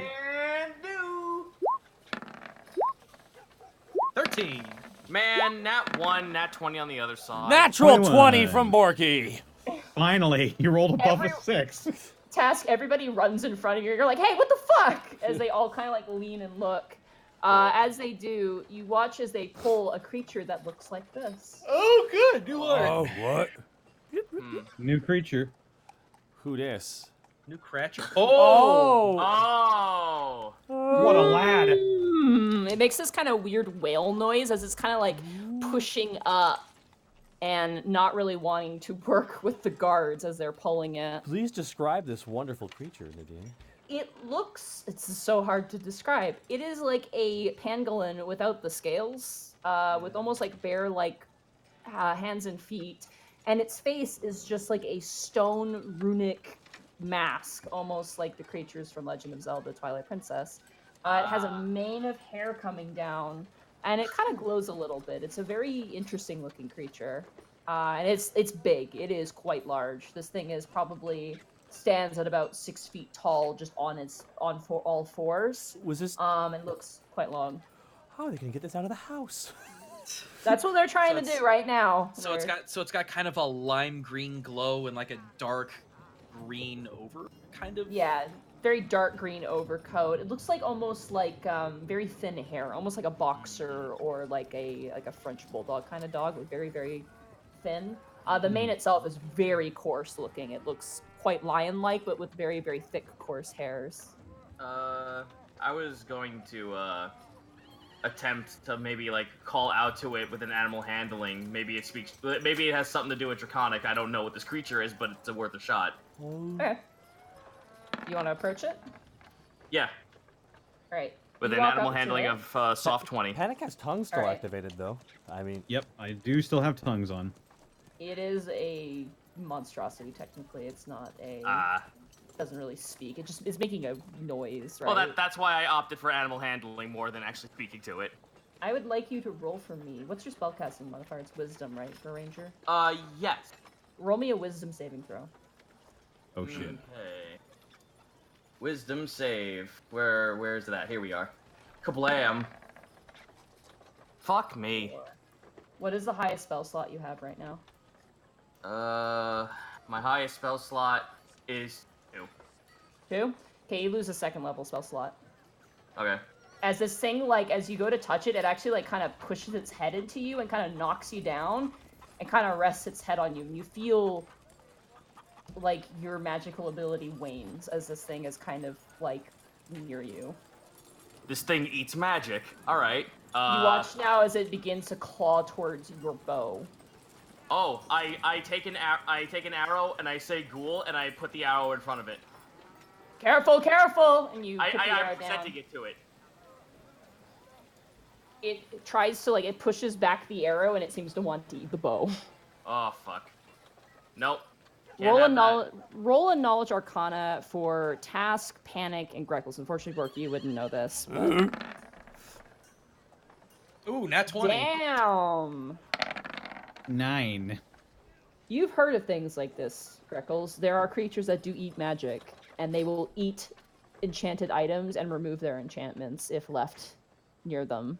13. Man, nat 1, nat 20 on the other side. Natural 20 21. from Borky. Finally, you rolled above Every- a 6. Task, everybody runs in front of you. You're like, "Hey, what the fuck?" As they all kind of like lean and look. As they do, you watch as they pull a creature that looks like this. Oh, good. New art. Oh, what? New creature. Who this? New creature. Oh. Oh! What a lad. It makes this kind of weird whale noise as it's kind of like pushing up and not really wanting to work with the guards as they're pulling it. Please describe this wonderful creature, Nadine. It's so hard to describe. It is like a pangolin without the scales, with almost like bear-like hands and feet. And its face is just like a stone runic mask, almost like the creatures from Legend of Zelda Twilight Princess. It has a mane of hair coming down, and it kind of glows a little bit. It's a very interesting looking creature. And it's big. It is quite large. This thing is probably stands at about 6 feet tall, just on all fours. Was this? And looks quite long. How are they gonna get this out of the house? That's what they're trying to it's- do right now. So it's got kind of a lime green glow and like a dark green over kind of. Yeah, very dark green overcoat. It looks like almost like very thin hair, almost like a boxer or like a French bulldog kind of dog, with very very thin. The mane itself is very coarse looking. It looks quite lion-like, but with very very thick coarse hairs. I was going to attempt to maybe like call out to it with an animal handling. Maybe it speaks. Maybe it has something to do with Draconic. I don't know what this creature is, but it's worth a shot. Okay. You want to approach it? Yeah, All right. with You an walk animal up to handling it. of soft 20. Panic has tongue still Alright. activated though. I mean, Yep, I do still have tongues on. It is a monstrosity technically. It's not a. Doesn't really speak. It just is making a noise, right? Well, that's why I opted for animal handling more than actually speaking to it. I would like you to roll for me. What's your spellcasting modifier? It's wisdom, right, for ranger? Yes. Roll me a wisdom saving throw. Oh shit. Okay. Wisdom save. Where's it at? Here we are. Kablam. Fuck me. What is the highest spell slot you have right now? My highest spell slot is 2. 2? Okay, you lose a second level spell slot. Okay. As this thing, like, as you go to touch it, it actually, like, kind of pushes its head into you and kind of knocks you down and kind of rests its head on you. And you feel like your magical ability wanes as this thing is kind of, like, near you. This thing eats magic. Alright. You watch now as it begins to claw towards your bow. Oh, I take an arrow and I say ghoul and I put the arrow in front of it. Careful, careful! And you put the arrow I'm down. presenting it to it. It tries to, like, it pushes back the arrow and it seems to want to eat the bow. Oh, fuck. Nope. Roll a knowledge arcana for Task, Panic, and Greckles. Unfortunately, Borky, you wouldn't know this. Ooh, nat 20. Damn! 9. You've heard of things like this, Greckles. There are creatures that do eat magic, and they will eat enchanted items and remove their enchantments if left near them.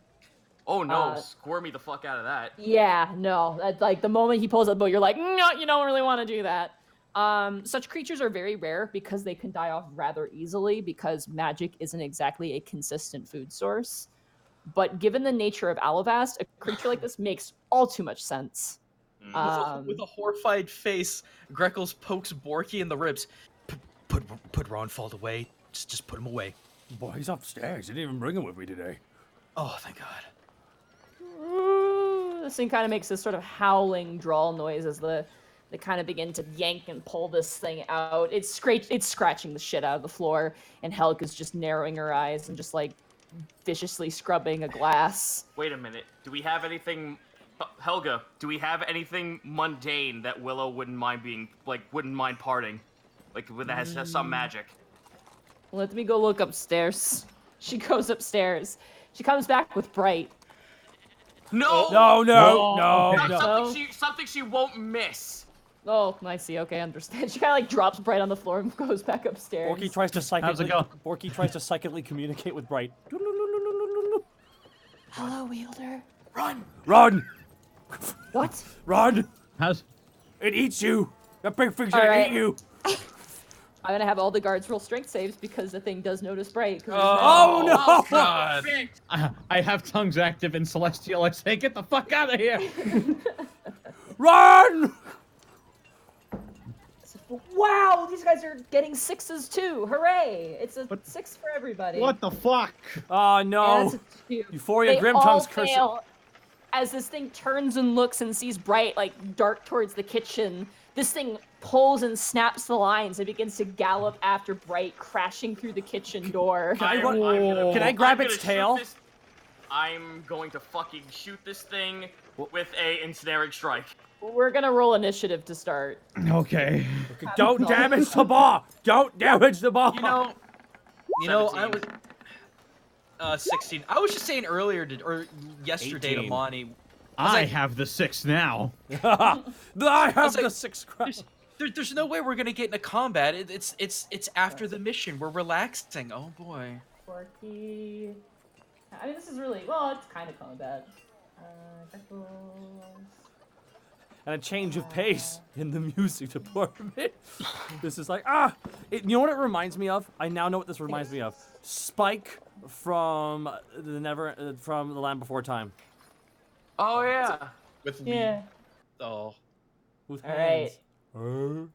Oh no, squirm me the fuck out of that. Yeah, no. That's like the moment he pulls out the bow, you're like, no, you don't really want to do that. Such creatures are very rare because they can die off rather easily because magic isn't exactly a consistent food source. But given the nature of Alavast, a creature like this makes all too much sense. With a horrified face, Greckles pokes Borky in the ribs. Put Ronfald away. Just put him away. Boy, he's upstairs. I didn't even bring him with me today. Oh, thank God. This thing kind of makes this sort of howling drawl noise as they kind of begin to yank and pull this thing out. It's scratching the shit out of the floor, and Helg is just narrowing her eyes and just like viciously scrubbing a glass. Wait a minute. Do we have anything, Helga? Do we have anything mundane that Willow wouldn't mind parting, that has some magic? Let me go look upstairs. She goes upstairs. She comes back with Bright. No! No. Something she won't miss. Oh, I see. Okay, I understand. She kind of like drops Bright on the floor and goes back upstairs. Borky tries to How's it go? psychically communicate with Bright. Hello, Wielder. Run! What? Run! How's... It eats you! That big thing's All gonna right. eat you! I'm gonna have all the guards roll strength saves because the thing does notice Bright. Oh, no! Oh, God. I have tongues active in Celestial. I say, get the fuck out of here! Run! Wow, these guys are getting 6s too. Hooray! It's a 6 for everybody. What the fuck? Oh, And no. that's a 2. Euphoria They Grim all Tongue's cursing. fail. As this thing turns and looks and sees Bright like dart towards the kitchen, this thing pulls and snaps the lines and begins to gallop after Bright, crashing through the kitchen door. Can I grab its tail? I'm going to fucking shoot this thing with a ensnaring strike. We're gonna roll initiative to start. Okay. Don't damage the bar! Don't damage the bar! You know, I 17. was 16. I was just saying earlier or yesterday 18. to Monty. I have the 6 now. I have like, the 6 crap. There's no way we're gonna get into combat. It's after the mission. We're relaxing. Oh boy. Forky. I mean, this is really it's kind of combat. And a change of pace in the music department. This is like, you know what it reminds me of? I now know what this reminds me of. Spike from from The Land Before Time. Oh yeah. With Yeah. Oh. With All right. hands.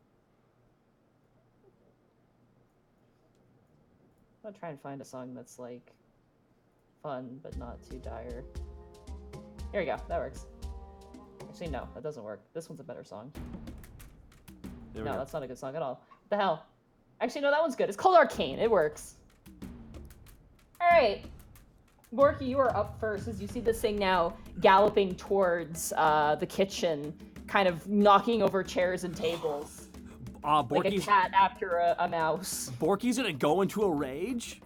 I'll try and find a song that's like fun but not too dire. Here we go. That works. Actually, no, that doesn't work. This one's a better song. There we No, go. that's not a good song at all. What the hell? Actually, no, that one's good. It's called Arcane. It works. All right. Borky, you are up first as you see this thing now galloping towards the kitchen, kind of knocking over chairs and tables. Like a cat after a mouse. Borky's gonna go into a rage,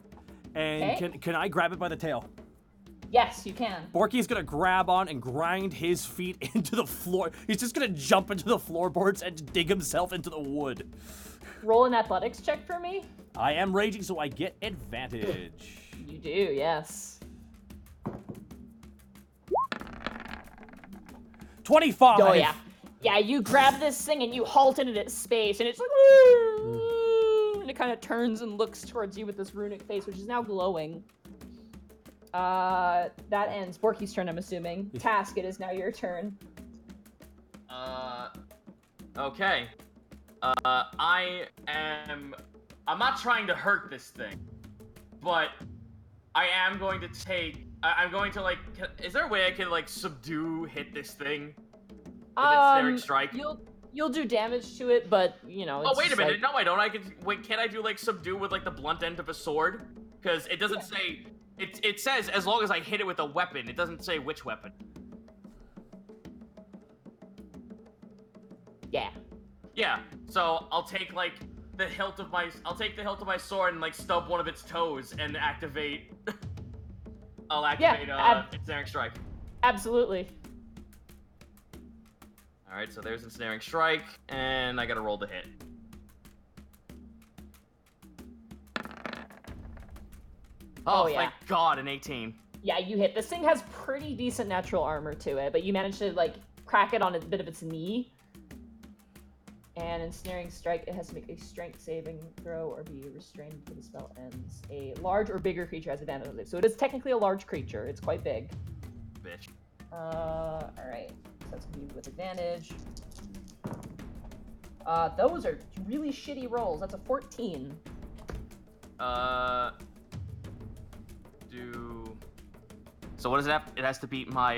and Okay. can I grab it by the tail? Yes, you can. Borky's gonna grab on and grind his feet into the floor. He's just gonna jump into the floorboards and dig himself into the wood. Roll an athletics check for me. I am raging, so I get advantage. You do, yes. 25. Oh yeah. Yeah, you grab this thing and you halt it in its space, and it's like, and it kind of turns and looks towards you with this runic face, which is now glowing. That ends Borky's turn, I'm assuming. Task, it is now your turn. Okay. I'm not trying to hurt this thing, but I am going to take. I'm going to is there a way I can hit this thing? With ensnaring strike. You'll do damage to it, but Oh, it's wait a just minute. No, I don't. Can I do subdue with the blunt end of a sword? Because it doesn't say. It says as long as I hit it with a weapon. It doesn't say which weapon. Yeah. Yeah. So I'll take the hilt of my sword and stub one of its toes and activate. I'll activate ensnaring strike. Absolutely. All right. So there's ensnaring strike, and I gotta roll the hit. Oh, yeah. Thank God, an 18. Yeah, you hit. This thing has pretty decent natural armor to it, but you managed to crack it on a bit of its knee. And ensnaring strike, it has to make a strength saving throw or be restrained until the spell ends. A large or bigger creature has advantage on it. So it is technically a large creature. It's quite big. Bitch. Alright. So that's gonna be with advantage. Those are really shitty rolls. That's a 14. So what does it have? It has to beat my,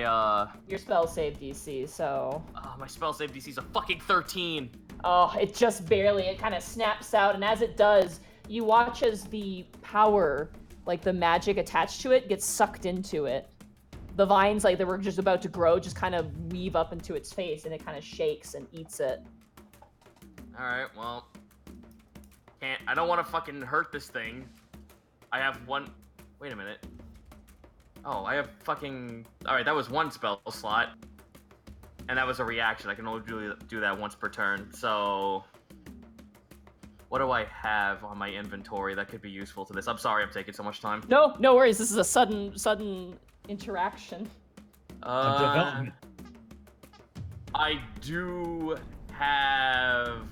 Your spell save DC, so... my spell save DC is a fucking 13. Oh, it just barely. It kind of snaps out, and as it does, you watch as the power, the magic attached to it, gets sucked into it. The vines, that were just about to grow, just kind of weave up into its face, and it kind of shakes and eats it. Alright, well... I don't want to fucking hurt this thing. I have one... Wait a minute. Oh, I have fucking... Alright, that was one spell slot. And that was a reaction. I can only do that once per turn, so... What do I have on my inventory that could be useful to this? I'm sorry I'm taking so much time. No worries. This is a sudden interaction. Development. I do have...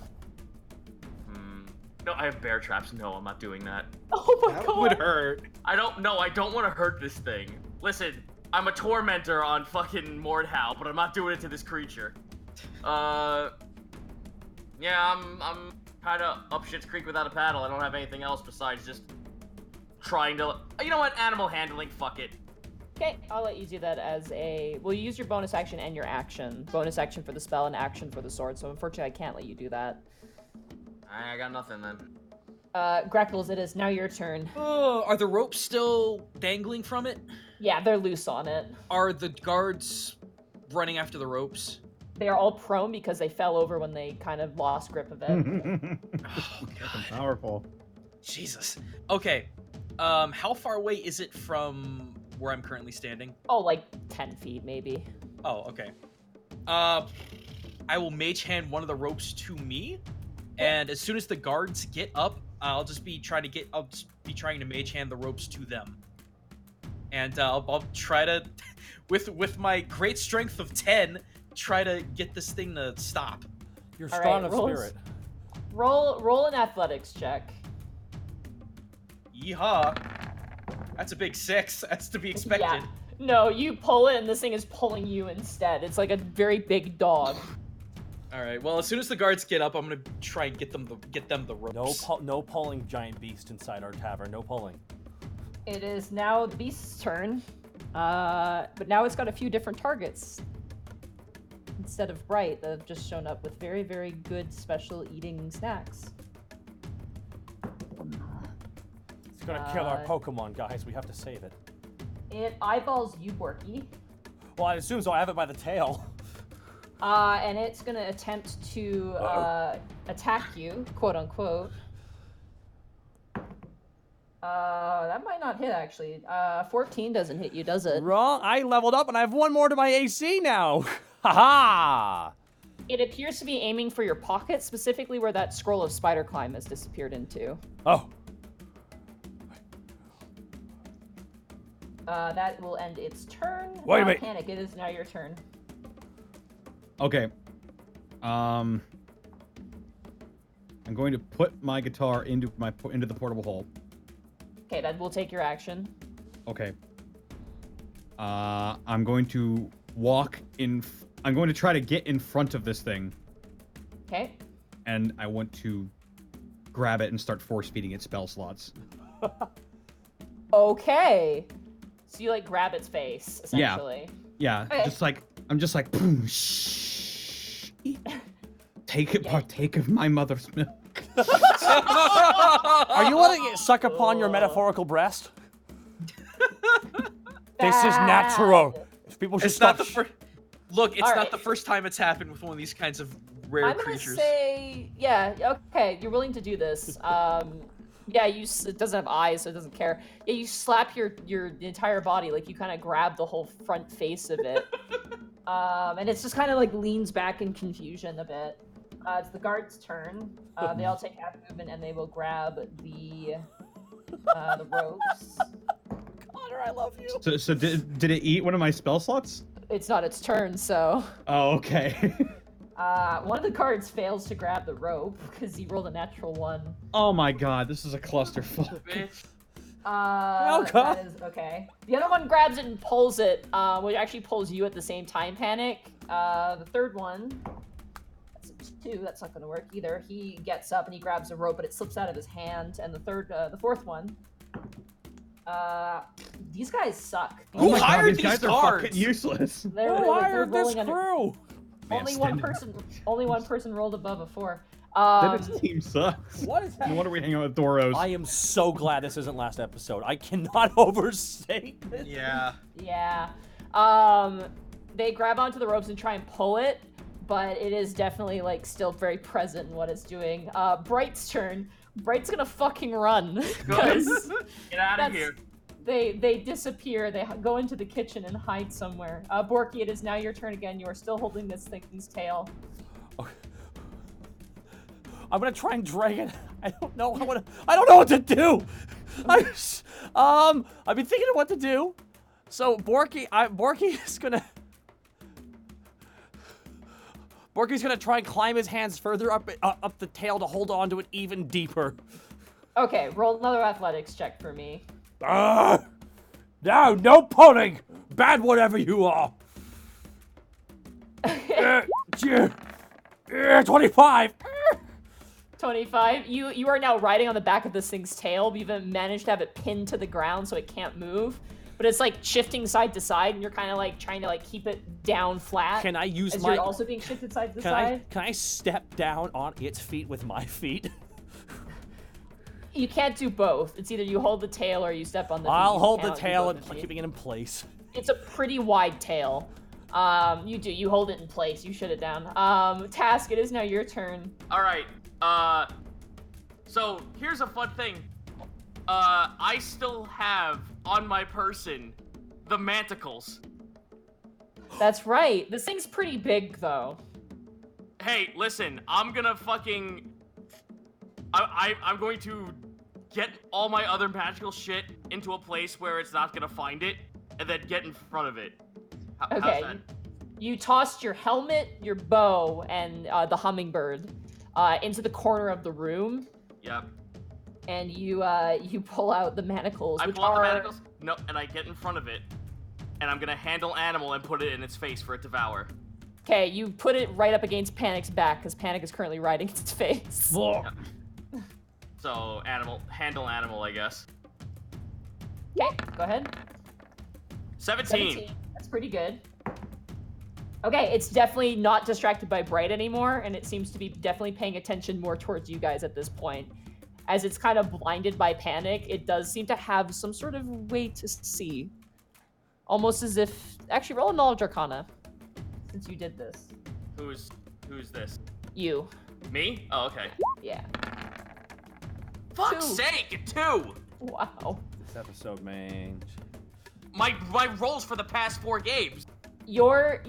No, I have bear traps. No, I'm not doing that. Oh my god. That would hurt. I don't want to hurt this thing. Listen, I'm a tormentor on fucking Mordhau, but I'm not doing it to this creature. Yeah, I'm kind of up shit's creek without a paddle. I don't have anything else besides just trying to... You know what? Animal handling, fuck it. Okay, I'll let you do that as a... Well, you use your bonus action and your action. Bonus action for the spell and action for the sword, so unfortunately I can't let you do that. I got nothing then. Greckles, it is now your turn. Oh, are the ropes still dangling from it? Yeah, they're loose on it. Are the guards running after the ropes? They are all prone because they fell over when they kind of lost grip of it. Oh, God. Powerful. Jesus. Okay. How far away is it from where I'm currently standing? Oh, 10 feet, maybe. Oh, okay. I will mage hand one of the ropes to me, and as soon as the guards get up, I'll just be trying to mage hand the ropes to them. And I'll try to, with my great strength of 10, try to get this thing to stop. You're All strong right, of spirit. Roll an athletics check. Yeehaw. That's a big 6. That's to be expected. Yeah. No, you pull it and this thing is pulling you instead. It's like a very big dog. All right. Well, as soon as the guards get up, I'm gonna try and get them the ropes. No pulling giant beast inside our tavern. No pulling. It is now the beast's turn. But now it's got a few different targets. Instead of Bright, that have just shown up with very, very good special eating snacks. It's gonna kill our Pokemon, guys. We have to save it. It eyeballs you, Borky. Well, I assume so. I have it by the tail. And it's gonna attempt to attack you, quote unquote. That might not hit actually. 14 doesn't hit you, does it? Wrong. I leveled up and I have 1 more to my AC now. Ha It appears to be aiming for your pocket, specifically where that scroll of spider climb has disappeared into. Oh. That will end its turn. Wait a minute. Panic, it is now your turn. Okay. I'm going to put my guitar into the portable hole. Okay, that will take your action. Okay. I'm going to walk in. I'm going to try to get in front of this thing, Okay. and I want to grab it and start force feeding it spell slots. Okay. So you like grab its face, essentially. Yeah, Okay. I'm just like, boom, shh. Take it, partake of my mother's milk. Are you letting it suck upon your metaphorical breast? This is natural. People should It's stop. not the first. Look, it's All not right. the first time it's happened with one of these kinds of rare I'm gonna creatures. say, yeah, okay, you're willing to do this. Yeah, it doesn't have eyes, so it doesn't care. Yeah, you slap your entire body, like you kind of grab the whole front face of it. And it's just kind of like leans back in confusion a bit. It's the guard's turn. They all take half movement and they will grab the ropes. Connor, I love you. So did it eat one of my spell slots? It's not its turn, so. Oh, okay. One of the cards fails to grab the rope because he rolled a natural 1. Oh my god, this is a clusterfuck. Bitch. That is okay. The other one grabs it and pulls it, which actually pulls you at the same time, Panic. The third one, that's a 2, that's not gonna work either. He gets up and he grabs a rope, but it slips out of his hand. And the fourth one, these guys suck. Who my God, hired these guys these are cards? fucking useless. They're Who hired this rolling under. crew? Only one person rolled above a 4. This team sucks. What is No that? wonder we hang out with Doros. I am so glad this isn't last episode. I cannot overstate this. Yeah. Yeah. They grab onto the ropes and try and pull it, but it is definitely like still very present in what it's doing. Bright's turn. Bright's gonna fucking run. Good. 'Cause Get out of that's- here. They disappear. They go into the kitchen and hide somewhere. Borky, it is now your turn again. You are still holding this thing's tail. I'm gonna try and drag it. I don't know. I don't know what to do. I've been thinking of what to do. So Borky's gonna try and climb his hands further up the tail to hold on to it even deeper. Okay, roll another athletics check for me. No pulling. Bad whatever you are. 25. 25. You are now riding on the back of this thing's tail. But you've managed to have it pinned to the ground so it can't move. But it's like shifting side to side, and you're kind of like trying to like keep it down flat. Can I use as my? you're also being shifted side to Can side? I step down on its feet with my feet? You can't do both. It's either you hold the tail or you step on the feet. I'll You hold the cannot do tail both and of them. keeping it in place. It's a pretty wide tail. You hold it in place. You shut it down. Task, it is now your turn. All right. So here's a fun thing. I still have on my person the manticles. That's right. This thing's pretty big, though. Hey, listen. I'm gonna fucking. I'm going to get all my other magical shit into a place where it's not gonna find it, and then get in front of it. How's Okay. that? You tossed your helmet, your bow, and the hummingbird into the corner of the room, Yep. and you pull out the manacles, I which pull out are the manacles. No, and I get in front of it, and I'm gonna handle animal and put it in its face for it to devour. okay. You put it right up against Panic's back because Panic is currently riding its face. So handle animal, I guess. Okay, go ahead. 17. That's pretty good. Okay, it's definitely not distracted by Bright anymore, and it seems to be definitely paying attention more towards you guys at this point. As it's kind of blinded by Panic, it does seem to have some sort of way to see. Almost as if... Actually, roll a Knowledge Arcana, since you did this. Who's this? You. Me? Oh, okay. Yeah. Fuck's Two. sake, 2! Wow. This episode, man. My rolls for the past 4 games. Your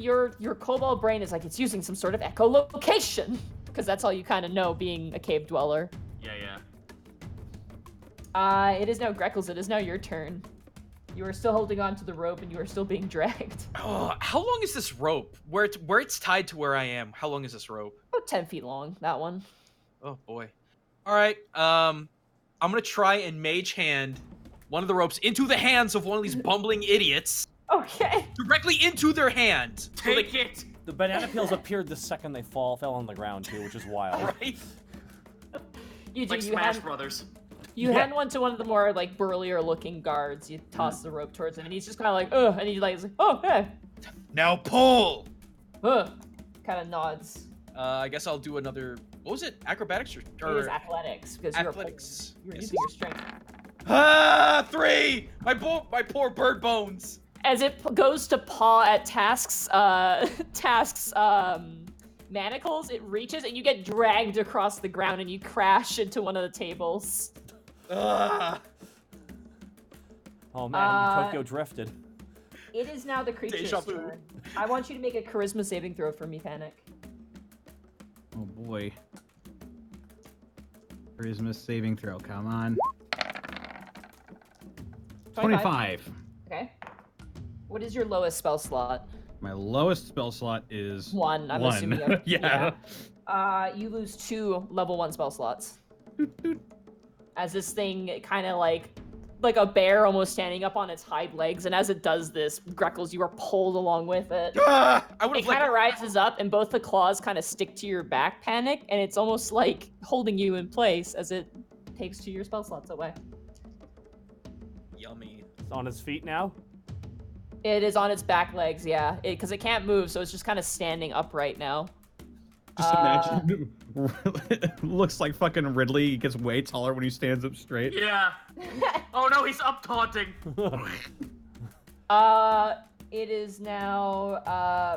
kobold brain is like it's using some sort of echolocation because that's all you kind of know being a cave dweller. Yeah. It is now Greckles. It is now your turn. You are still holding on to the rope and you are still being dragged. Oh, how long is this rope? Where it's tied to where I am? How long is this rope? About 10 feet long, that one. Oh boy. All right. I'm gonna try and mage hand one of the ropes into the hands of one of these bumbling idiots. Okay. Directly into their hand. Take it. The banana peels appeared the second they fell on the ground too, which is wild. Right? You do. Like Smash Brothers. You hand one to one of the more like burlier looking guards. You toss the rope towards him, and he's just kind of like, ugh, and he's like, oh, hey, Now pull. ugh, kind of nods. I guess I'll do another. What was it? Acrobatics It is athletics because athletics. you're Yes. using your strength. 3. My poor bird bones. As it goes to paw at Task's manacles, it reaches and you get dragged across the ground and you crash into one of the tables. Ugh. Oh man, Tokyo drifted. It is now the creature's Deja vu. turn. I want you to make a charisma saving throw for me, Panic. Oh boy. Charisma saving throw. Come on. 25. Okay. What is your lowest spell slot? My lowest spell slot is 1. I'm 1. assuming. Yeah. You lose 2 level 1 spell slots. As this thing kind of like a bear almost standing up on its hind legs, and as it does this, Greckles, you are pulled along with it. I would It have kind of rises up, and both the claws kind of stick to your back, Panic, and it's almost like holding you in place as it takes 2 of your spell slots away. Yummy. It's on its feet now. It is on its back legs, yeah, because it can't move, so it's just kind of standing upright now. Just imagine. Looks like fucking Ridley. He gets way taller when he stands up straight. Yeah. Oh no, he's up taunting. It is now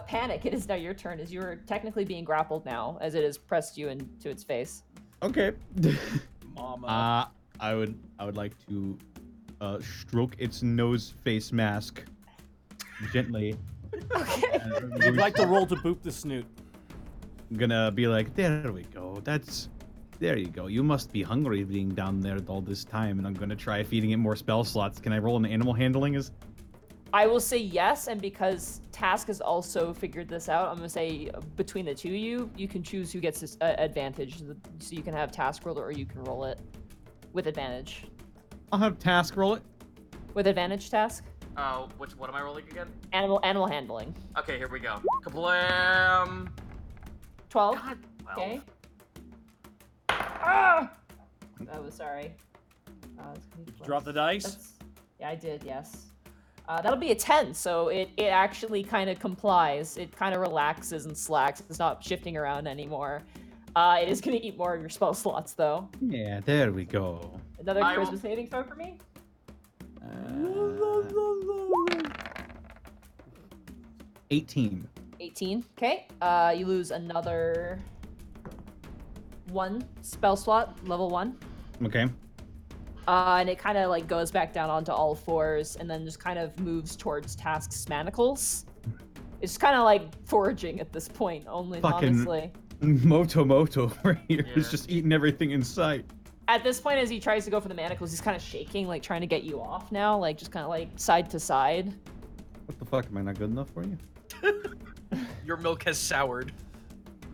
Panic. It is now your turn, as you are technically being grappled now, as it has pressed you into its face. Okay. Mama. I would like to stroke its nose face mask gently. Okay. You'd like to roll to boop the snoot. I'm gonna be like, there we go. There you go. You must be hungry being down there all this time, and I'm gonna try feeding it more spell slots. Can I roll an animal handling? I will say yes, and because Task has also figured this out, I'm gonna say between the two of you, you can choose who gets this advantage. So you can have Task roll it, or you can roll it with advantage. I'll have Task roll it. With advantage, Task? What am I rolling again? Animal handling. Okay, here we go. Kablam. 12. God, 12. Okay. Ah! Oh, sorry. It's gonna be Drop the dice. Yeah, I did, yes. That'll be a 10, so it actually kind of complies. It kind of relaxes and slacks. It's not shifting around anymore. It is going to eat more of your spell slots, though. Yeah, there we go. Another charisma saving throw for me? 18. 18. Okay. You lose another 1 spell slot, level 1. Okay. And it kind of like goes back down onto all fours and then just kind of moves towards Task's manacles. It's kind of like foraging at this point, only Fucking honestly. Moto right here is Yeah. just eating everything in sight. At this point, as he tries to go for the manacles, he's kind of shaking, like trying to get you off now, like just kind of like side to side. What the fuck? Am I not good enough for you? Your milk has soured.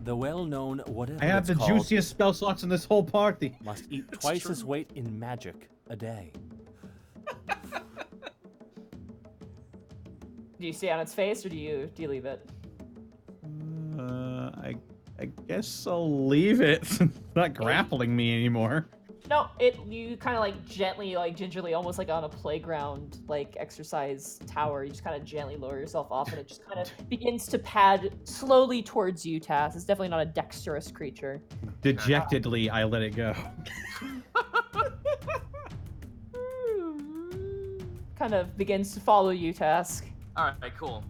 The well-known whatever I have it's the called juiciest spell slots in this whole party. must eat twice its weight in magic a day. Do you see it on its face, or do you leave it? I guess I'll leave it. It's not grappling me anymore. No, you kind of like gently, like gingerly, almost like on a playground, like exercise tower. You just kind of gently lower yourself off, and it just kind of begins to pad slowly towards you, Taz. It's definitely not a dexterous creature. Dejectedly, I let it go. Kind of begins to follow you, Task. All right, cool.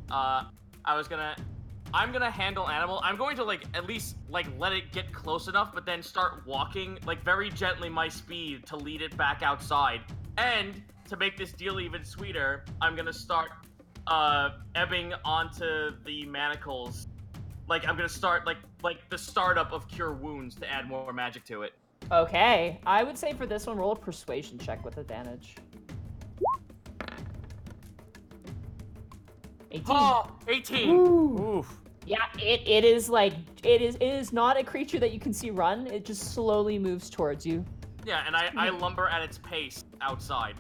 I'm gonna handle animal. I'm going to like at least like let it get close enough, but then start walking like very gently my speed to lead it back outside, And to make this deal even sweeter, I'm gonna start ebbing onto the manacles. Like I'm gonna start like the startup of Cure Wounds to add more magic to it. Okay, I would say for this one, roll a persuasion check with advantage. 18. Oh, 18. Oof. Yeah, it is not a creature that you can see run. It just slowly moves towards you. Yeah, and I lumber at its pace outside.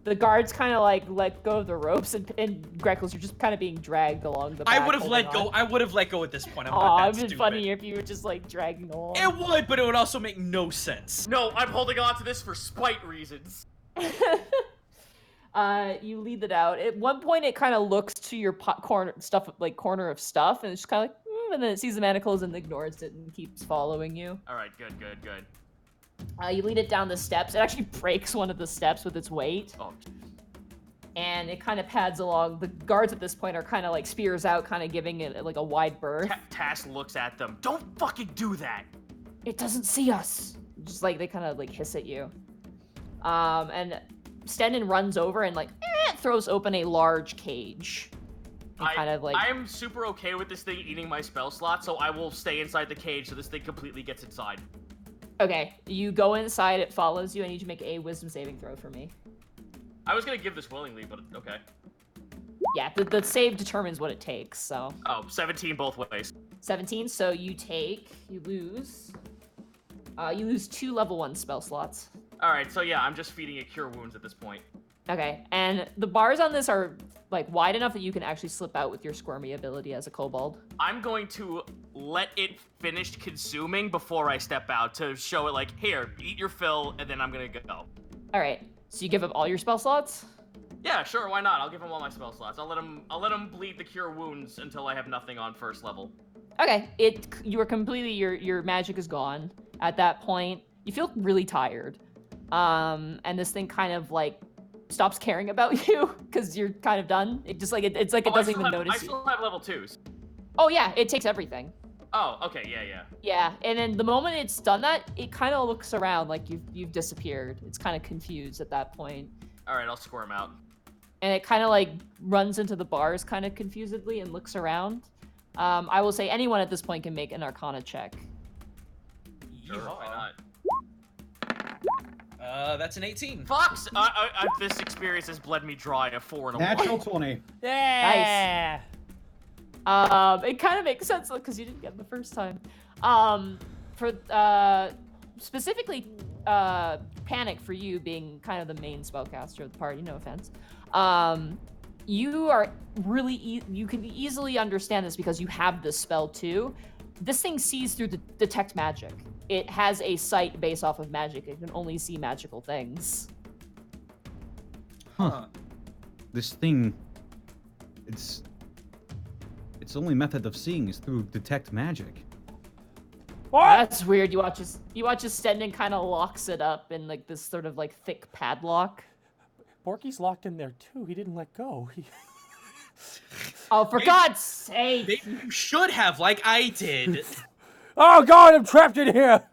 The guards kind of like let go of the ropes, and Greckles, you're just kind of being dragged along the back. I would have holding let go. on. I would have let go at this point. I'm Aw, not it would that have been stupid. funnier if you were just like dragging along. It would, but it would also make no sense. No, I'm holding on to this for spite reasons. You lead it out. At one point, it kind of looks to your corner of stuff, and it's just kind of like, and then it sees the manacles and ignores it and keeps following you. All right, good. You lead it down the steps. It actually breaks one of the steps with its weight. Oh. And it kind of pads along. The guards at this point are kind of like spears out, kind of giving it like a wide berth. Tass looks at them. Don't fucking do that. It doesn't see us. Just like they kind of like hiss at you. And Stendon runs over and like throws open a large cage. And kind of like I'm super okay with this thing eating my spell slot, so I will stay inside the cage so this thing completely gets inside. Okay, you go inside. It follows you. I need you to make a wisdom saving throw for me. I was gonna give this willingly, but okay. Yeah, the save determines what it takes. So. Oh, 17 both ways. 17. So you lose. You lose 2 level 1 spell slots. All right, so yeah, I'm just feeding it Cure Wounds at this point. Okay, and the bars on this are like wide enough that you can actually slip out with your squirmy ability as a kobold. I'm going to let it finish consuming before I step out to show it like, here, eat your fill, and then I'm gonna go. All right, so you give up all your spell slots? Yeah, sure, why not? I'll give him all my spell slots. I'll let him bleed the Cure Wounds until I have nothing on first level. Okay, you are completely your magic is gone at that point. You feel really tired, and this thing kind of like stops caring about you because you're kind of done. It just like it's like it doesn't even notice I still have level 2s. Oh yeah, it takes everything. Oh, okay, yeah. Yeah, and then the moment it's done that, it kind of looks around like you've disappeared. It's kind of confused at that point. All right, I'll squirm out. And it kind of like runs into the bars kind of confusedly and looks around. I will say anyone at this point can make an Arcana check. Sure, why not? That's an 18. Fox! This experience has bled me dry a 4 and a 1. Natural 20. Yeah. It kind of makes sense because you didn't get it the first time. For specifically, Panic for you being kind of the main spellcaster of the party. No offense. You are really you can easily understand this because you have this spell too. This thing sees through the detect magic. It has a sight based off of magic. It can only see magical things. Huh. This thing, its only method of seeing is through detect magic. What? That's weird. You watch as Stendon kind of locks it up in like this sort of like thick padlock. Borky's locked in there too. He didn't let go. Oh, for God's sake! Maybe you should have, like I did. Oh God, I'm trapped in here.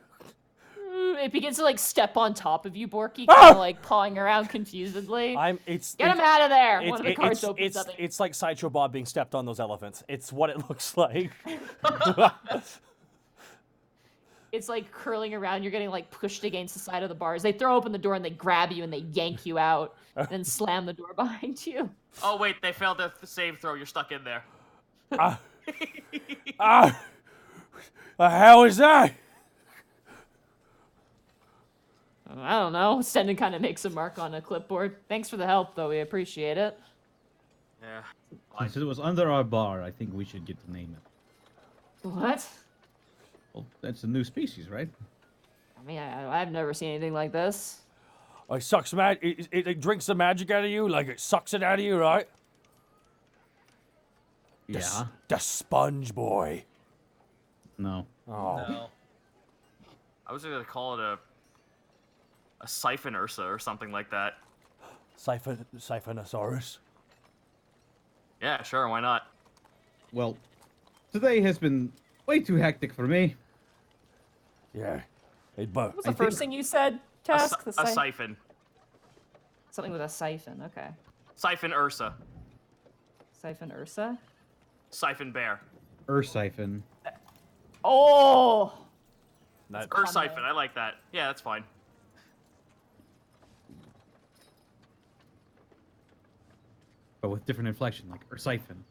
It begins to like step on top of you, Borky, kind of like pawing around confusedly. Get him out of there! One of the cards opens up. It's like Sideshow Bob being stepped on those elephants. It's what it looks like. It's like curling around. You're getting like pushed against the side of the bars. They throw open the door and they grab you and they yank you out, and then slam the door behind you. Oh wait, they failed the save throw. You're stuck in there. The hell is that? I don't know. Stendon kind of makes a mark on a clipboard. Thanks for the help, though. We appreciate it. Yeah. Since it was under our bar, I think we should get to name it. What? Well, that's a new species, right? I mean, I've never seen anything like this. It sucks it drinks the magic out of you, like it sucks it out of you, right? Yeah. The sponge boy. No. Oh. No. I was gonna call it a siphon ursa or something like that. Siphonosaurus. Yeah, sure, why not? Well, today has been way too hectic for me. Yeah. Hey, What was the first thing you said, Task? A siphon. Something with a siphon. Okay. Siphon Ursa. Siphon Ursa. Siphon Bear. Siphon. Oh. That, Siphon. I like that. Yeah, that's fine. But with different inflection, like siphon.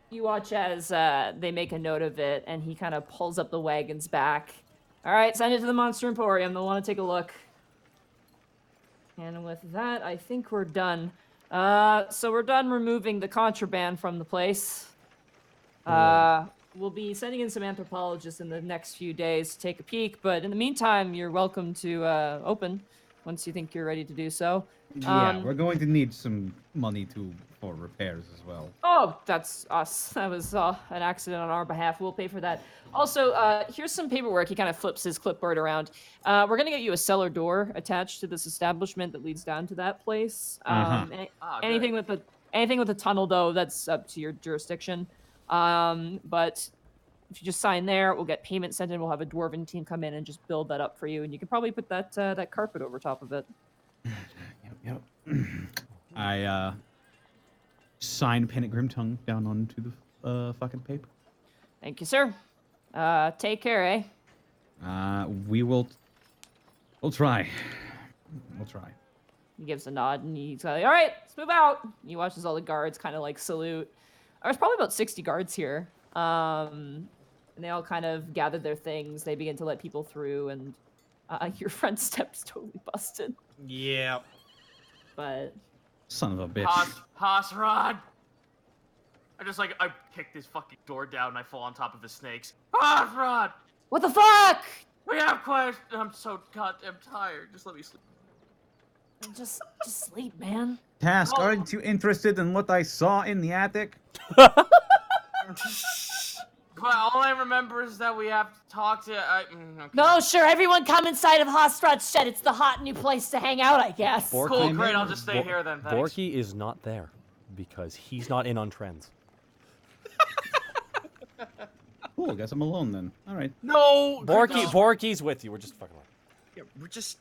You watch as they make a note of it, and he kind of pulls up the wagon's back. All right, send it to the Monster Emporium. They'll want to take a look. And with that, I think we're done. So we're done removing the contraband from the place. We'll be sending in some anthropologists in the next few days to take a peek, but in the meantime, you're welcome to open once you think you're ready to do so. Yeah, we're going to need some money for repairs as well. Oh, that's us. That was an accident on our behalf. We'll pay for that. Also, here's some paperwork. He kind of flips his clipboard around. We're going to get you a cellar door attached to this establishment that leads down to that place. Anything with a tunnel, though, that's up to your jurisdiction. But if you just sign there, we'll get payment sent in. We'll have a dwarven team come in and just build that up for you. And you can probably put that carpet over top of it. Yep. I sign Pen at Grimtongue down onto the fucking paper. Thank you, sir. Take care, eh? We'll try. We'll try. He gives a nod and he's like, all right, let's move out. He watches all the guards kind of like salute. There's probably about 60 guards here. And they all kind of gather their things. They begin to let people through, and your front step's totally busted. Yeah. But Son of a bitch. Haas Rod. I kick this fucking door down and I fall on top of the snakes. Haas Rod. what the fuck? We have questions. I'm so goddamn tired. Just let me sleep. Just sleep, man. Task, aren't you interested in what I saw in the attic? But all I remember is that we have to talk to. Okay. No, sure, everyone come inside of Hostrod's shed. It's the hot new place to hang out, I guess. Cool, great. I'll just stay here then. Thanks. Borky is not there because he's not in on trends. Cool, guess I'm alone then. All right. No. Borky's with you. We're just fucking around. Yeah, we're just.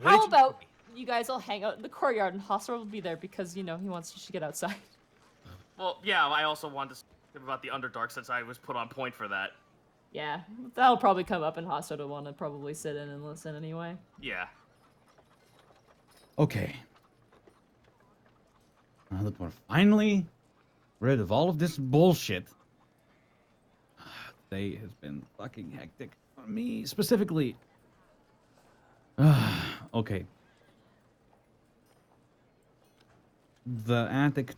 How about you guys all hang out in the courtyard and Hostrod will be there because, he wants you to get outside. Well, yeah. I also wanted to speak about the Underdark since I was put on point for that. Yeah, that'll probably come up and Hostrod will want to probably sit in and listen anyway. Yeah. Okay. Now that we're finally rid of all of this bullshit, today has been fucking hectic for me specifically. Okay. The attic.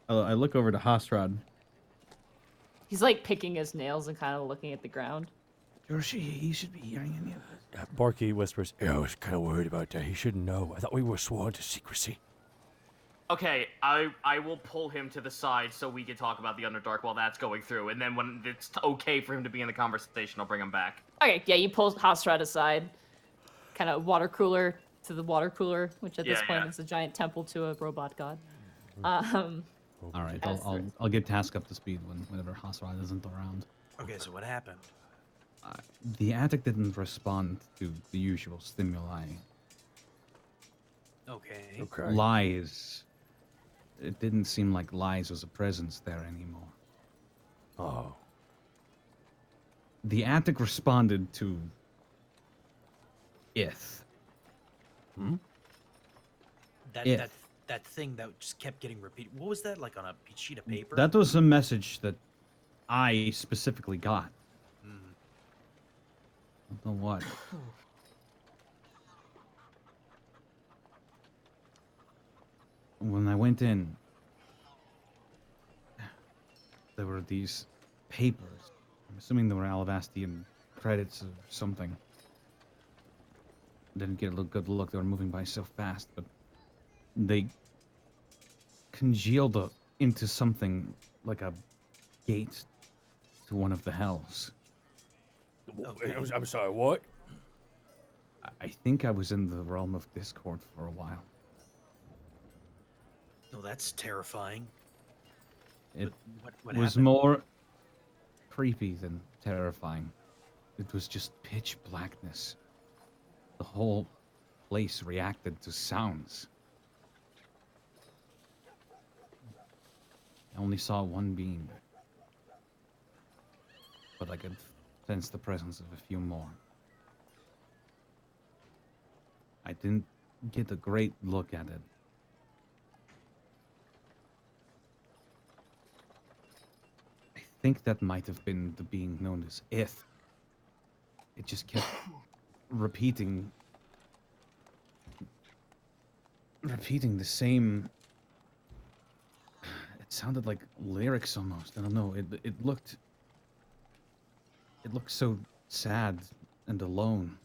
I look over to Hostrod. He's like picking his nails and kind of looking at the ground. He should be hearing any of this. Borky whispers, yeah, I was kind of worried about that. He shouldn't know. I thought we were sworn to secrecy. Okay, I will pull him to the side so we can talk about the Underdark while that's going through, and then when it's okay for him to be in the conversation, I'll bring him back. Okay, yeah, you pull Hostrod aside. Kind of water cooler to the water cooler, which at this point is a giant temple to a robot god. All right, I'll get Task up to speed whenever Hostrod isn't around. Okay, so what happened? The attic didn't respond to the usual stimuli. Okay. Lies. It didn't seem like lies was a presence there anymore. Oh. The attic responded to Ith. Hmm? That thing that just kept getting repeated. What was that, like on a sheet of paper? That was a message that I specifically got. I don't know what. When I went in, there were these papers. I'm assuming they were Alavastian credits or something. Didn't get a good look. They were moving by so fast, but they congealed into something like a gate to one of the hells. Okay. I'm sorry, what? I think I was in the realm of Discord for a while. Oh, that's terrifying. It What was happened? more creepy than terrifying. It was just pitch blackness. the whole place reacted to sounds. I only saw one being, but I could sense the presence of a few more. I didn't get a great look at it. I think that might have been the being known as Ith. It just kept repeating the same. It sounded like lyrics almost. I don't know. It looked so sad and alone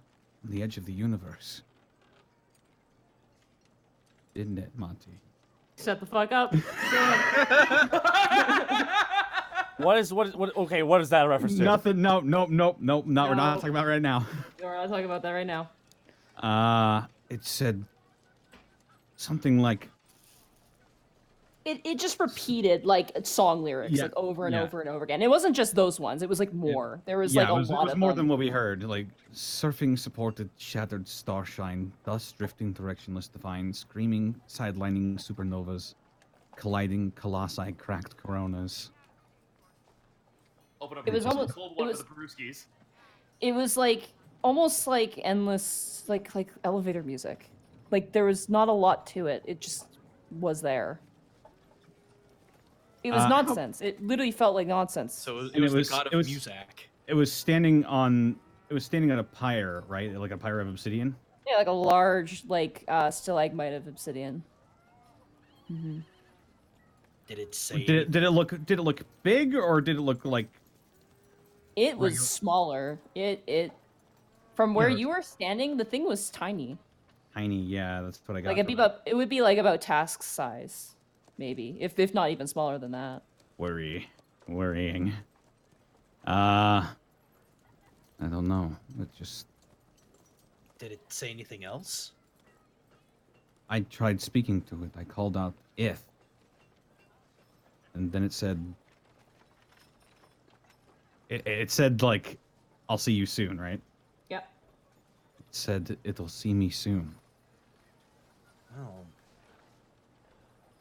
on the edge of the universe. Didn't it, Monty? Shut the fuck up. What is that a reference to? Nothing. Nope. We're not No. talking about it right now. We're not talking about that right now. It said something like, It just repeated like song lyrics Yeah, like over and yeah. over and over again. It wasn't just those ones. It was like more. There was yeah, like a it was, lot it was of more them. than what we heard. Like surfing supported shattered starshine, dust drifting directionless divine, screaming sidelining supernovas, colliding colossi cracked coronas. Open up It was a almost- cold it one was- for the brewskis. It was like almost like endless like elevator music. Like there was not a lot to it. It just was there. It was How- nonsense. It literally felt like nonsense. So it And was, it was- the god of it was- music. It was standing on a pyre, right? Like a pyre of obsidian. Yeah, like a large like stalagmite of obsidian. Hmm. Did it say? Did it look big, or did it look like It was Right. smaller. It from where Yeah. you were standing, the thing was tiny. tiny? Yeah, that's what I got. Like from it. it would be like about task size, maybe, if not even smaller than that. Worrying. I don't know. It just. Did it say anything else? I tried speaking to it. I called out "if," and then it said. It said like, "I'll see you soon," right? Yep. It said it'll see me soon. Oh,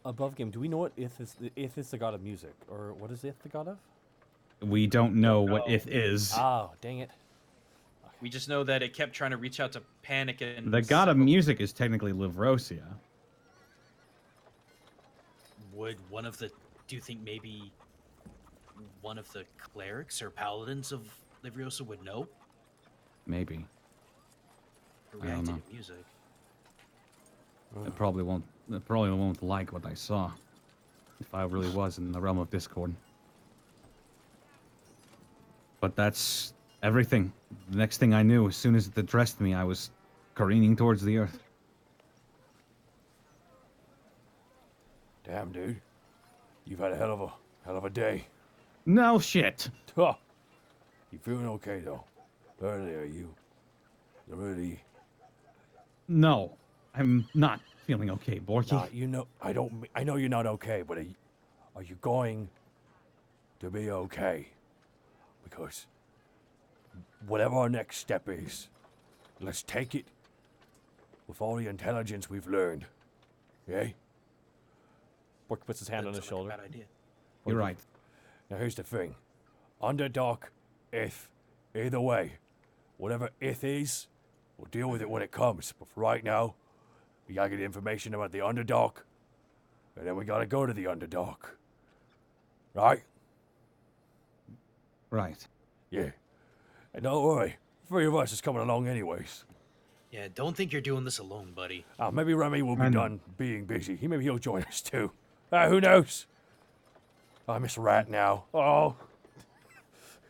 Above game, do we know what Ith is? Ith is the god of music, or what is Ith the god of? We don't know what know. "if" is. Oh, dang it. We just know that it kept trying to reach out to Panic and The god of music is technically Livrosia. would one of the? Do you think maybe one of the clerics or paladins of Livrosia would know? Maybe. Or I don't reacted know. to music? It probably won't like what I saw. If I really was in the realm of Discord. But that's everything. The next thing I knew, as soon as it addressed me, I was careening towards the earth. Damn, dude. You've had a hell of a day. No shit. Huh. You feeling okay though? Barely are you? Really? No, I'm not feeling okay, Borky. Nah, you know, I know you're not okay, but are you going to be okay? Because whatever our next step is, let's take it with all the intelligence we've learned. Okay? Bork puts his hand on That his sounds like shoulder. a bad idea. You're right. Now here's the thing. Underdark, Ith, either way, whatever Ith is, we'll deal with it when it comes. But for right now, we gotta get information about the Underdark, and then we gotta go to the Underdark. Right? Right. Yeah. And don't worry, three of us is coming along anyways. Yeah, don't think you're doing this alone, buddy. Maybe Remy will be I know. done being busy. Maybe he'll join us too. Who knows? I miss Rat now. Oh.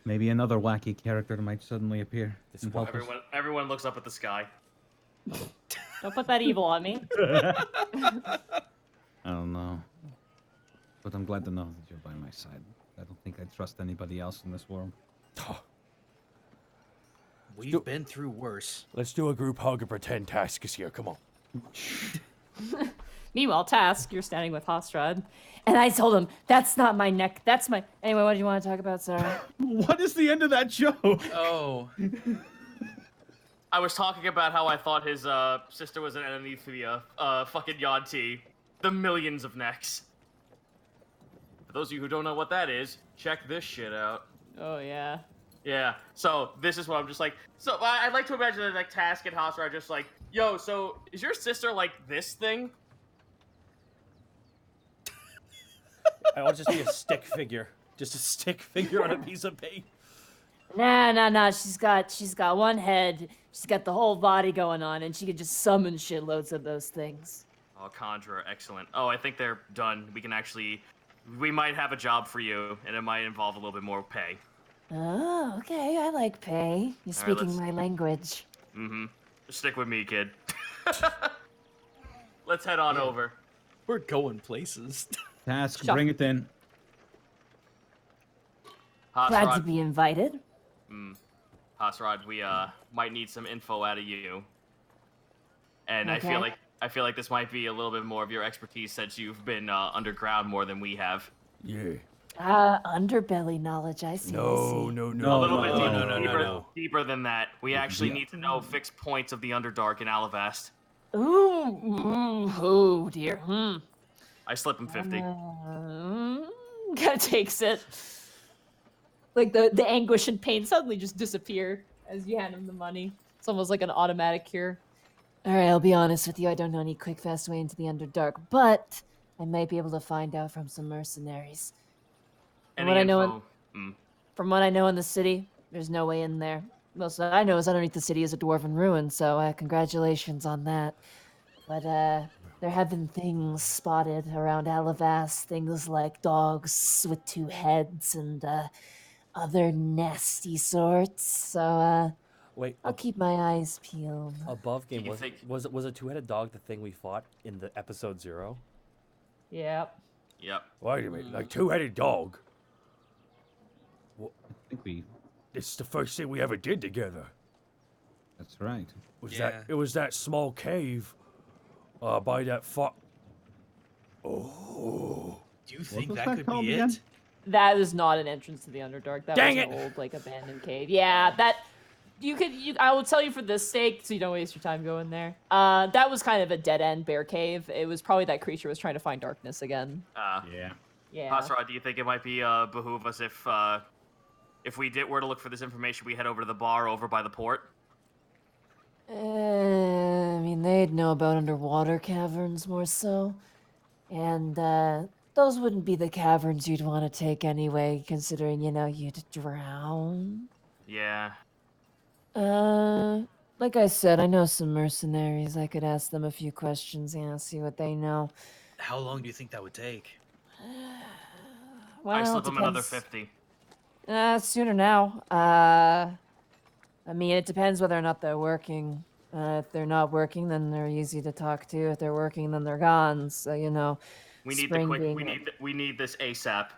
Maybe another wacky character might suddenly appear. This and one- help us. Everyone looks up at the sky. Don't put that evil on me. I don't know. But I'm glad to know that you're by my side. I don't think I trust anybody else in this world. We've been through worse. Let's do a group hug and pretend Task is here. Come on. Meanwhile, Task, you're standing with Hostrad. And I told him, that's not my neck. That's my... Anyway, what do you want to talk about, Sarah? What is the end of that joke? Oh, I was talking about how I thought his sister was an enemy for the fucking Yanti. The millions of necks. For those of you who don't know what that is, check this shit out. Oh yeah. Yeah, so this is what I'm just like. So I'd like to imagine that like Task and Haas are just like, yo, so is your sister like this thing? I want just be a stick figure. Just a stick figure on a piece of paper. Nah. She's got one head. She's got the whole body going on, and she can just summon shitloads of those things. Oh, Conjurer, excellent. Oh, I think they're done. We might have a job for you, and it might involve a little bit more pay. Oh, okay. I like pay. You're speaking let's- my language. Mm-hmm. Stick with me, kid. Let's head on over. We're going places. Task, Shut- bring it in. Glad to Hasrod, be invited. Hasrod, we might need some info out of you. And Okay. I feel like this might be a little bit more of your expertise since you've been underground more than we have. Yeah. Underbelly knowledge. I see. No. A little bit No. deeper than that. We actually need to know fixed points of the Underdark in Alavast. Oh dear. I slip him 50. Kind of takes it. Like the anguish and pain suddenly just disappear as you hand him the money. It's almost like an automatic cure. All right, I'll be honest with you. I don't know any quick, fast way into the Underdark, but I might be able to find out from some mercenaries. Any what I know info? From what I know in the city, there's no way in there. Most that I know is underneath the city is a dwarven ruin, so congratulations on that. But there have been things spotted around Alavast, things like dogs with two heads and other nasty sorts. So Wait, I'll keep my eyes peeled. above game you was think- was a two-headed dog the thing we fought in the episode 0? Yep. Yep. Wait a minute, like two-headed dog. I think we. It's the first thing we ever did together. That's right. It was that small cave by that Oh. Do you think was that that could called be again? it? That is not an entrance to the Underdark. That Dang was it! an old, like, abandoned cave. Yeah, that I will tell you for this sake, so you don't waste your time going there. That was kind of a dead end bear cave. It was probably that creature was trying to find darkness again. Yeah. Yeah. Hasrod, do you think it might be behoove us if we were to look for this information, we head over to the bar over by the port? I mean, they'd know about underwater caverns more so. And those wouldn't be the caverns you'd want to take anyway, considering, you'd drown. Yeah. Like I said, I know some mercenaries. I could ask them a few questions, see what they know. How long do you think that would take? Well, I it slip them another depends. 50. Sooner now. I mean, it depends whether or not they're working. If they're not working, then they're easy to talk to. If they're working, then they're gone. So, We need spring the quick. being We need this ASAP.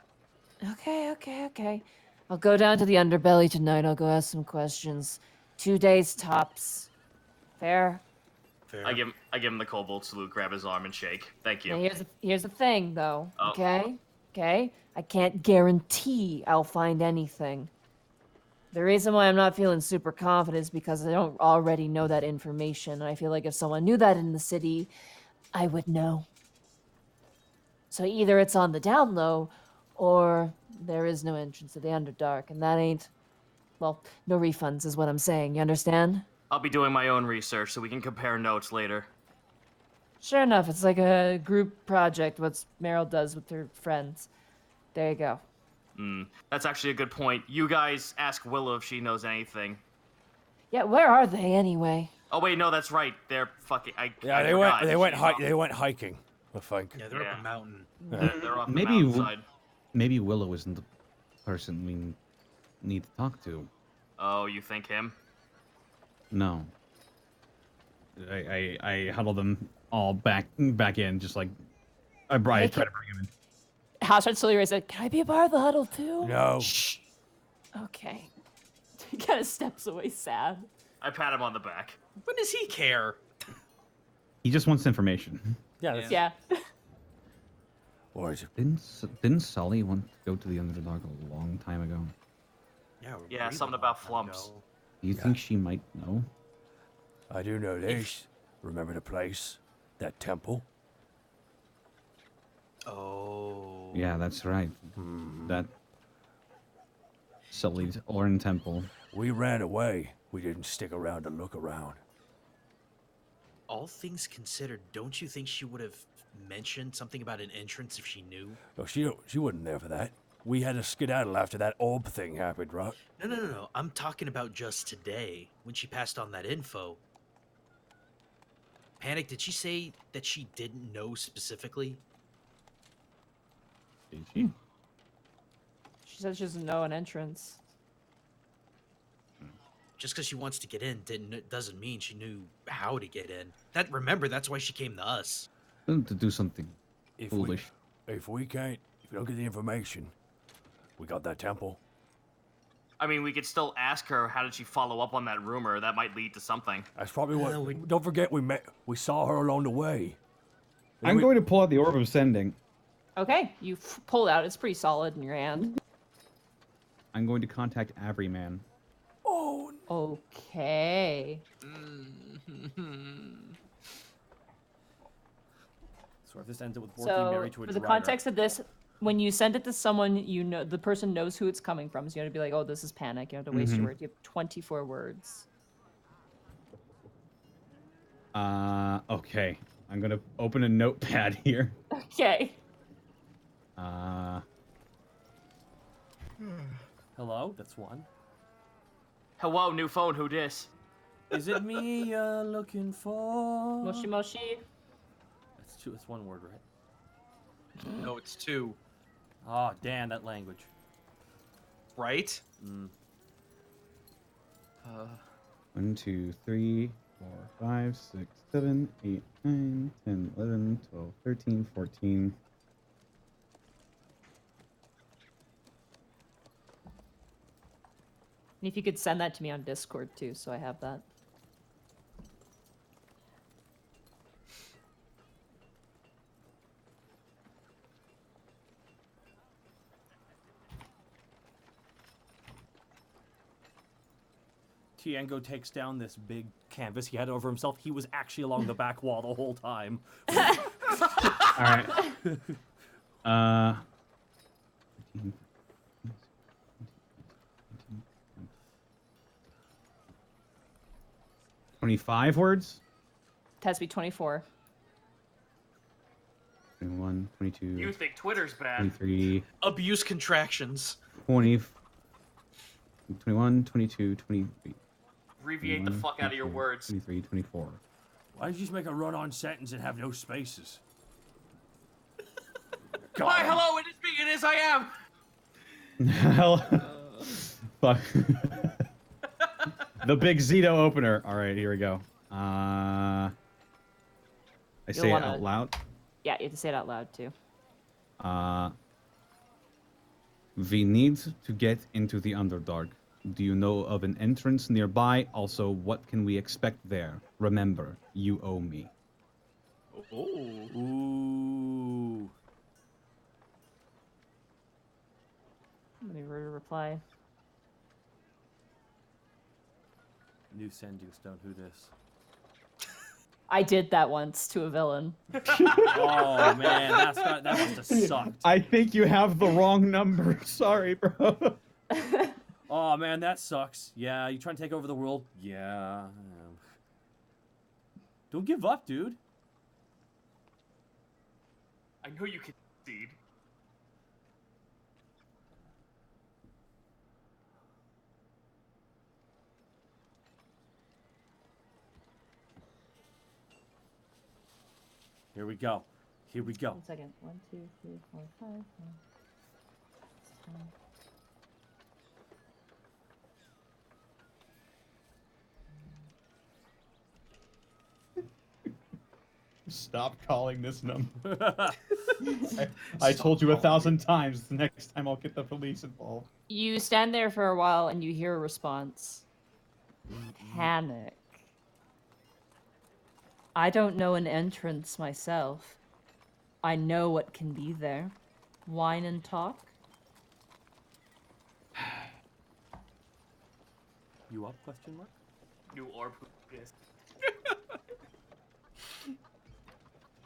Okay. I'll go down to the underbelly tonight. I'll go ask some questions. 2 days tops. Fair? Fair. I give him the kobold salute, grab his arm, and shake. Thank you. Now, here's the thing, though. Oh. Okay? I can't guarantee I'll find anything. The reason why I'm not feeling super confident is because I don't already know that information. And I feel like if someone knew that in the city, I would know. So either it's on the down low, or there is no entrance to the Underdark, and that ain't... Well, no refunds is what I'm saying, you understand? I'll be doing my own research so we can compare notes later. Sure enough, it's like a group project, what Meryl does with her friends. There you go. That's actually a good point. You guys ask Willow if she knows anything. Yeah, where are they anyway? Oh wait, no, that's right. They're fucking. Yeah, they went hiking, I think. Yeah, they're Yeah. up a mountain. They're off the Maybe mountainside. Maybe Willow isn't the person we need to talk to. Oh, you think him? No. I huddle them all back in, just like I try to bring him in. House Red slowly said, "Can I be a part of the huddle too?" No. Shh. Okay. He kind of steps away, sad. I pat him on the back. When does he care? He just wants information. Yeah, that's, Yeah. Or is it? Didn't Sully want to go to the Underdark a long time ago? Yeah, Yeah, really something long about time flumps. ago. Do you think she might know? I do know this. Remember the place? That temple? Oh. Yeah, that's right. That sullied Orin Temple. We ran away. We didn't stick around to look around. All things considered, don't you think she would have mentioned something about an entrance if she knew? Oh, she wasn't there for that. We had to skedaddle after that orb thing happened, right? No. I'm talking about just today, when she passed on that info. Panic, did she say that she didn't know specifically? Did she? She said she doesn't know an entrance. Just because she wants to get in doesn't mean she knew how to get in. Remember, that's why she came to us. To do something foolish. If we don't get the information, we got that temple. I mean, we could still ask her how did she follow up on that rumor. That might lead to something. That's probably what. Don't forget, we saw her along the way. I'm going to pull out the Orb of Sending. Okay, you pull it out. It's pretty solid in your hand. I'm going to contact Averyman. Oh. Okay. So if this ends up with Borky So, married to a for the driver. context of this, when you send it to someone, you know the person knows who it's coming from. So you have to be like, "Oh, this is Panic." You don't have to waste your words. You have 24 words. Okay. I'm gonna open a notepad here. Okay. Hello, that's one. Hello, new phone. Who dis? Is it me you're looking for? Moshi Moshi. That's two. That's one word, right? No, it's 2. Oh, damn that language. Right? 1, 2, 3, 4, 5, 6, 7, 8, 9, 10, 11, 12, 13, 14. And if you could send that to me on Discord too, so I have that. Tiango takes down this big canvas he had over himself. He was actually along the back wall the whole time. All right. 25 words? It has to be 24. 21, 22, You think Twitter's bad? 23, Abuse contractions. 20, 21, 22, 23. Abbreviate the 21, fuck out of your 22, words. 23, 24. Why did you just make a run-on sentence and have no spaces? Why, hello, it is me. It is I am. Hell. Fuck. The big Zito opener. All right, here we go. I say it out loud. Yeah, you have to say it out loud too. We need to get into the Underdark. Do you know of an entrance nearby? Also, what can we expect there? Remember, you owe me. Ooh. Let me reply. New send you stone. Who this? I did that once to a villain. Oh man, that must have sucked. I think you have the wrong number. Sorry, bro. Oh man, that sucks. Yeah, you trying to take over the world? Yeah. Don't give up, dude. I know you can succeed. Here we go. Here we go. 1 second. 1, 2, 3, 4, 5, 6, 7. Stop calling this number. I told you 1,000 times. The next time I'll get the police involved. You stand there for a while and you hear a response. Panic. I don't know an entrance myself. I know what can be there. Wine and talk? You up? Question mark. New orb. Who dis?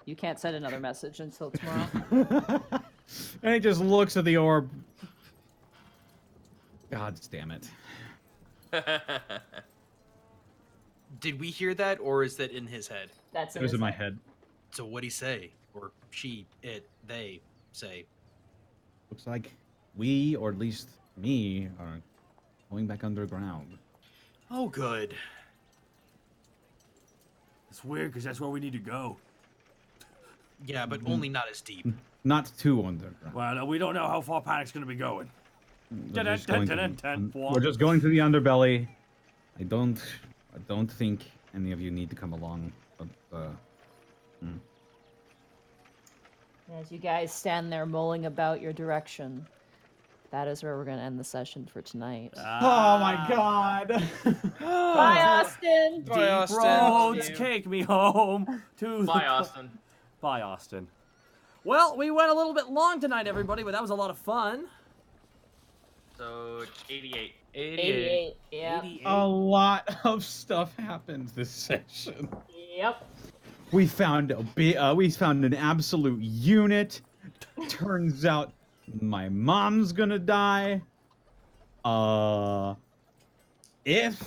You can't send another message until tomorrow. And he just looks at the orb. God damn it. Did we hear that, or is that in his head? That's It was in my head. So what'd he say? Or she, it, they say? Looks like we, or at least me, are going back underground. Oh, good. It's weird because that's where we need to go. Yeah, but only not as deep. Not too underground. Well, we don't know how far Panic's going to be going. We're just going to the underbelly. I don't think any of you need to come along. But, As you guys stand there mulling about your direction, that is where we're going to end the session for tonight. Oh my god! Bye, Austin! Bye, Deep Austin. roads Yeah. take me home to Bye, the... Austin. Bye, Austin. Well, we went a little bit long tonight, everybody, but that was a lot of fun. So 88. 88. Yeah. 88. A lot of stuff happened this session. Yep. We found an absolute unit. Turns out my mom's gonna die. If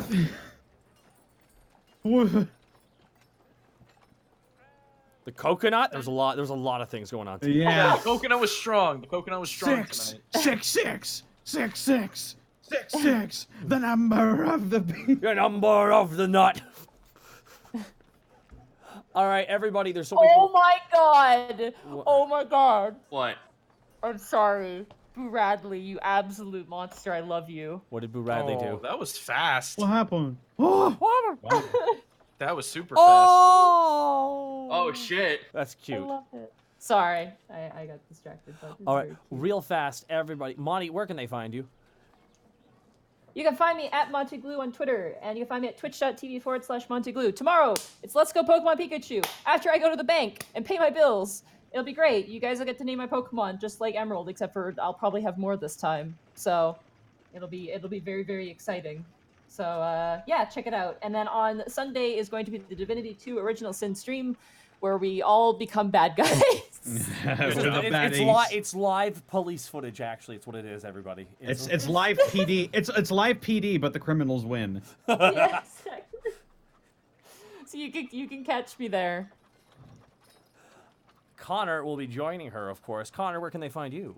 The coconut. There was a lot of things going on. Tonight. yeah, The coconut was strong. The coconut was strong tonight. 666. The number of the beast. The number of the nut. All right, everybody. There's so many. Oh my god! Oh my god! What? I'm sorry. Bradley, you absolute monster. I love you. What did Boo Radley Oh, do? that was fast. What happened? Oh, That was super fast. Oh! Oh shit. That's I cute. love it. Sorry, I got distracted. But it's All right, very cute. real fast, everybody. Monty, where can they find you? You can find me at Monteglue on Twitter, and you can find me at twitch.tv/Monteglue. Tomorrow, it's Let's Go Pokemon Pikachu. After I go to the bank and pay my bills, it'll be great. You guys will get to name my Pokemon just like Emerald, except for I'll probably have more this time. So it'll be very, very exciting. So yeah, check it out. And then on Sunday is going to be the Divinity 2 Original Sin stream, where we all become bad guys. It's live police footage. Actually, it's what it is. Everybody. it's live PD. It's live PD, but the criminals win. Yeah, exactly. So you can catch me there. Connor will be joining her, of course. Connor, where can they find you?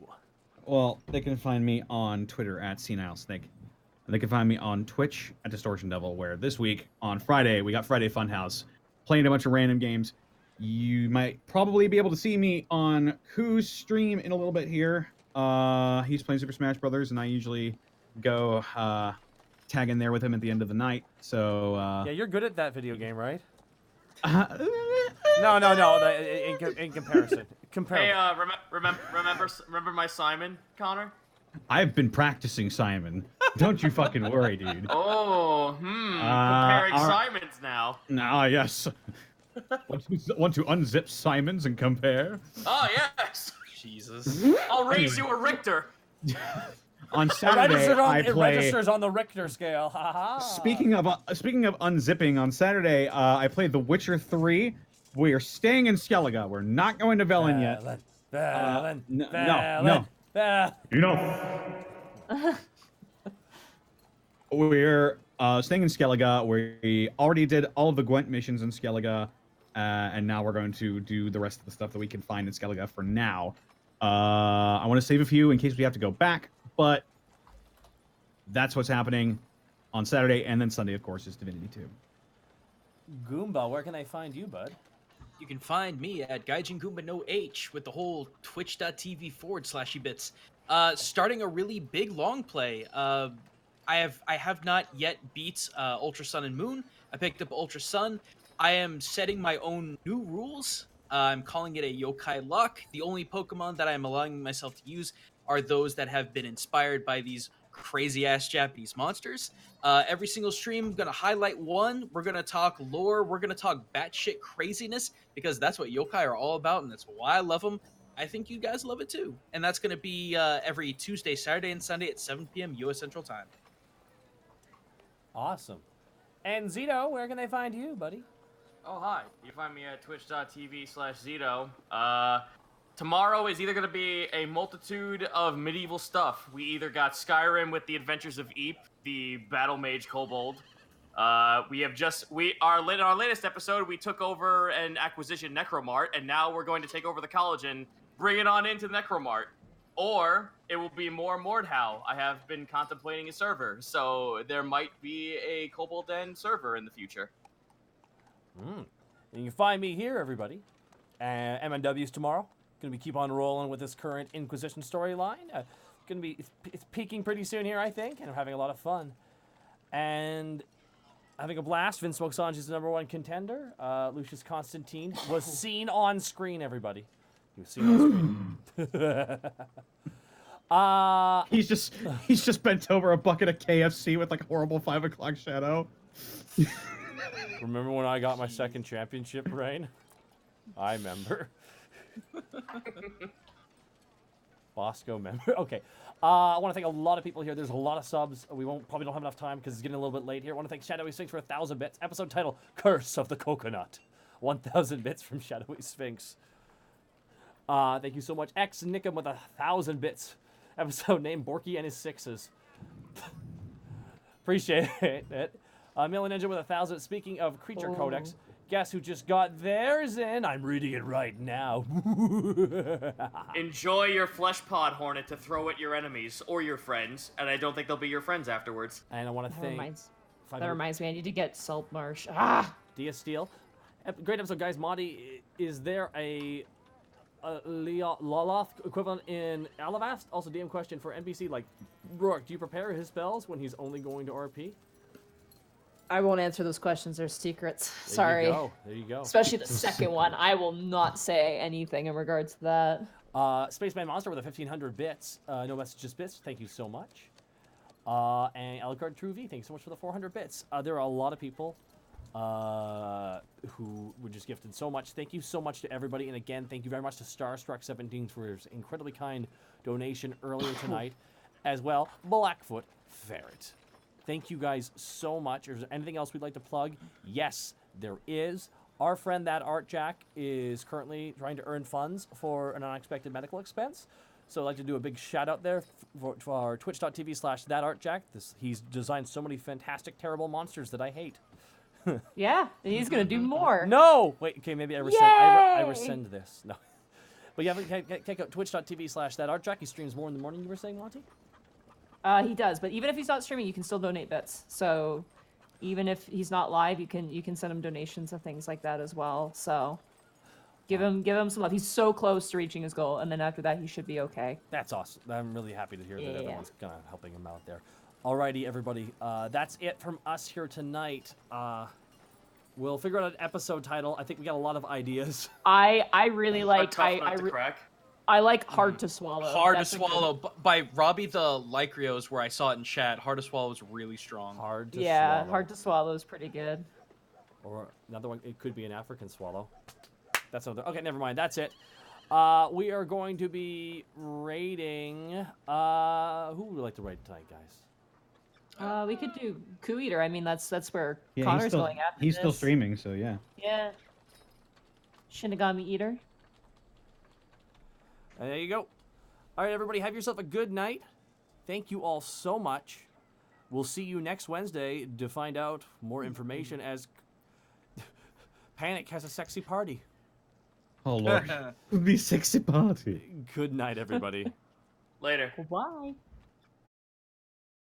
Well, they can find me on Twitter at Senile Snake. And they can find me on Twitch at Distortion Devil, where this week, on Friday, we got Friday Funhouse, playing a bunch of random games. You might probably be able to see me on Who's stream in a little bit here. He's playing Super Smash Brothers, and I usually go tag in there with him at the end of the night. So Yeah, you're good at that video game, right? no. No. In comparison, Hey, remember my Simon, Connor? I've been practicing Simon. Don't you fucking worry, dude. Oh, comparing Simons now. Yes. Want to unzip Simons and compare? Oh yes. Jesus. I'll raise you a Richter. On Saturday, it registers on the Richter scale. Ha ha. Speaking of unzipping, on Saturday, I played The Witcher 3. We are staying in Skellige. We're not going to Velen yet. Velen. No. You know. We're staying in Skellige. We already did all of the Gwent missions in Skellige, and now we're going to do the rest of the stuff that we can find in Skellige for now. I want to save a few in case we have to go back, but that's what's happening on Saturday, and then Sunday, of course, is Divinity 2. Goomba, where can they find you, bud? You can find me at Gaijin Goomba No H with the whole twitch.tv/ebits. Starting a really big long play. I have not yet beat Ultra Sun and Moon. I picked up Ultra Sun. I am setting my own new rules. I'm calling it a Yokai Luck. The only Pokemon that I'm allowing myself to use are those that have been inspired by these crazy-ass Japanese monsters. Every single stream, I'm going to highlight one. We're going to talk lore. We're going to talk batshit craziness, because that's what yokai are all about, and that's why I love them. I think you guys love it too. And that's going to be every Tuesday, Saturday, and Sunday at 7 p.m. U.S. Central Time. Awesome. And Zito, where can they find you, buddy? Oh, hi. You find me at twitch.tv/Zito. Tomorrow is either going to be a multitude of medieval stuff. We either got Skyrim with the Adventures of Eep, the Battle Mage Kobold. Our latest episode, we took over an acquisition Necromart, and now we're going to take over the college and bring it on into Necromart. Or it will be more Mordhau. I have been contemplating a server, so there might be a Kobold Den server in the future. And you can find me here, everybody. MNW's tomorrow. Gonna be keep on rolling with this current Inquisition storyline. It's peaking pretty soon here, I think, and I'm having a lot of fun. And having a blast. Vince Smoke is the _1 contender. Lucius Constantine was seen on screen, everybody. He was seen on screen. He's just bent over a bucket of KFC with like a horrible 5 o'clock shadow. Remember when I got my second championship reign? I remember. Bosco member. Okay. I want to thank a lot of people here. There's a lot of subs. We probably don't have enough time because it's getting a little bit late here. I want to thank Shadowy Sphinx for 1,000 bits. Episode title, Curse of the Coconut. 1,000 bits from Shadowy Sphinx. Thank you so much. X Nickum with 1,000 bits. Episode name, Borky and his Sixes. Appreciate it. Million Ninja with 1,000. Speaking of creature codex, guess who just got theirs in? I'm reading it right now. Enjoy your flesh pod, Hornet, to throw at your enemies or your friends, and I don't think they'll be your friends afterwards. And I want to thank... That reminds me, I need to get Salt Marsh. Dia Steel. Great episode, guys. Monty, is there a Loloth equivalent in Alavast? Also, DM question for NPC, like, Rourke, do you prepare his spells when he's only going to RP? I won't answer those questions. They're secrets. There Sorry. There you go. Especially the second one. I will not say anything in regards to that. Spaceman Monster with 1,500 bits. No message, just bits. Thank you so much. And Alucard True V, thanks so much for the 400 bits. There are a lot of people who were just gifted so much. Thank you so much to everybody. And again, thank you very much to Starstruck17 for his incredibly kind donation earlier tonight. As well, Blackfoot Ferret. Thank you guys so much. Is there anything else we'd like to plug? Yes, there is. Our friend That Art Jack is currently trying to earn funds for an unexpected medical expense. So I'd like to do a big shout out there for our twitch.tv/thatartjack. He's designed so many fantastic, terrible monsters that I hate. Yeah, and he's going to do more. No! Wait, okay, maybe I rescind, I rescind this. No. But yeah, check out twitch.tv/thatartjack. He streams more in the morning, you were saying, Monty? He does, but even if he's not streaming, you can still donate bits. So even if he's not live, you can send him donations and things like that as well. So give him some love. He's so close to reaching his goal, and then after that, he should be okay. That's awesome. I'm really happy to hear that everyone's kind of helping him out there. Alrighty, everybody. That's it from us here tonight. We'll figure out an episode title. I think we got a lot of ideas. I really like Crack. I like Hard to Swallow. Hard to Swallow by Robbie the Lycrios, where I saw it in chat. Hard to Swallow is really strong. Hard to swallow. Hard to Swallow is pretty good. Or another one, it could be an African swallow. That's another. Okay, never mind. That's it. We are going to be rating. Who would we like to rate tonight, guys? We could do Coup Eater. I mean, that's where Yeah, Connor's going after He's still this. streaming, so yeah. Yeah. Shinigami Eater. There you go. All right, everybody, have yourself a good night. Thank you all so much. We'll see you next Wednesday to find out more information as Panic has a sexy party. Oh, Lord. It would be a sexy party. Good night, everybody. Later. Bye.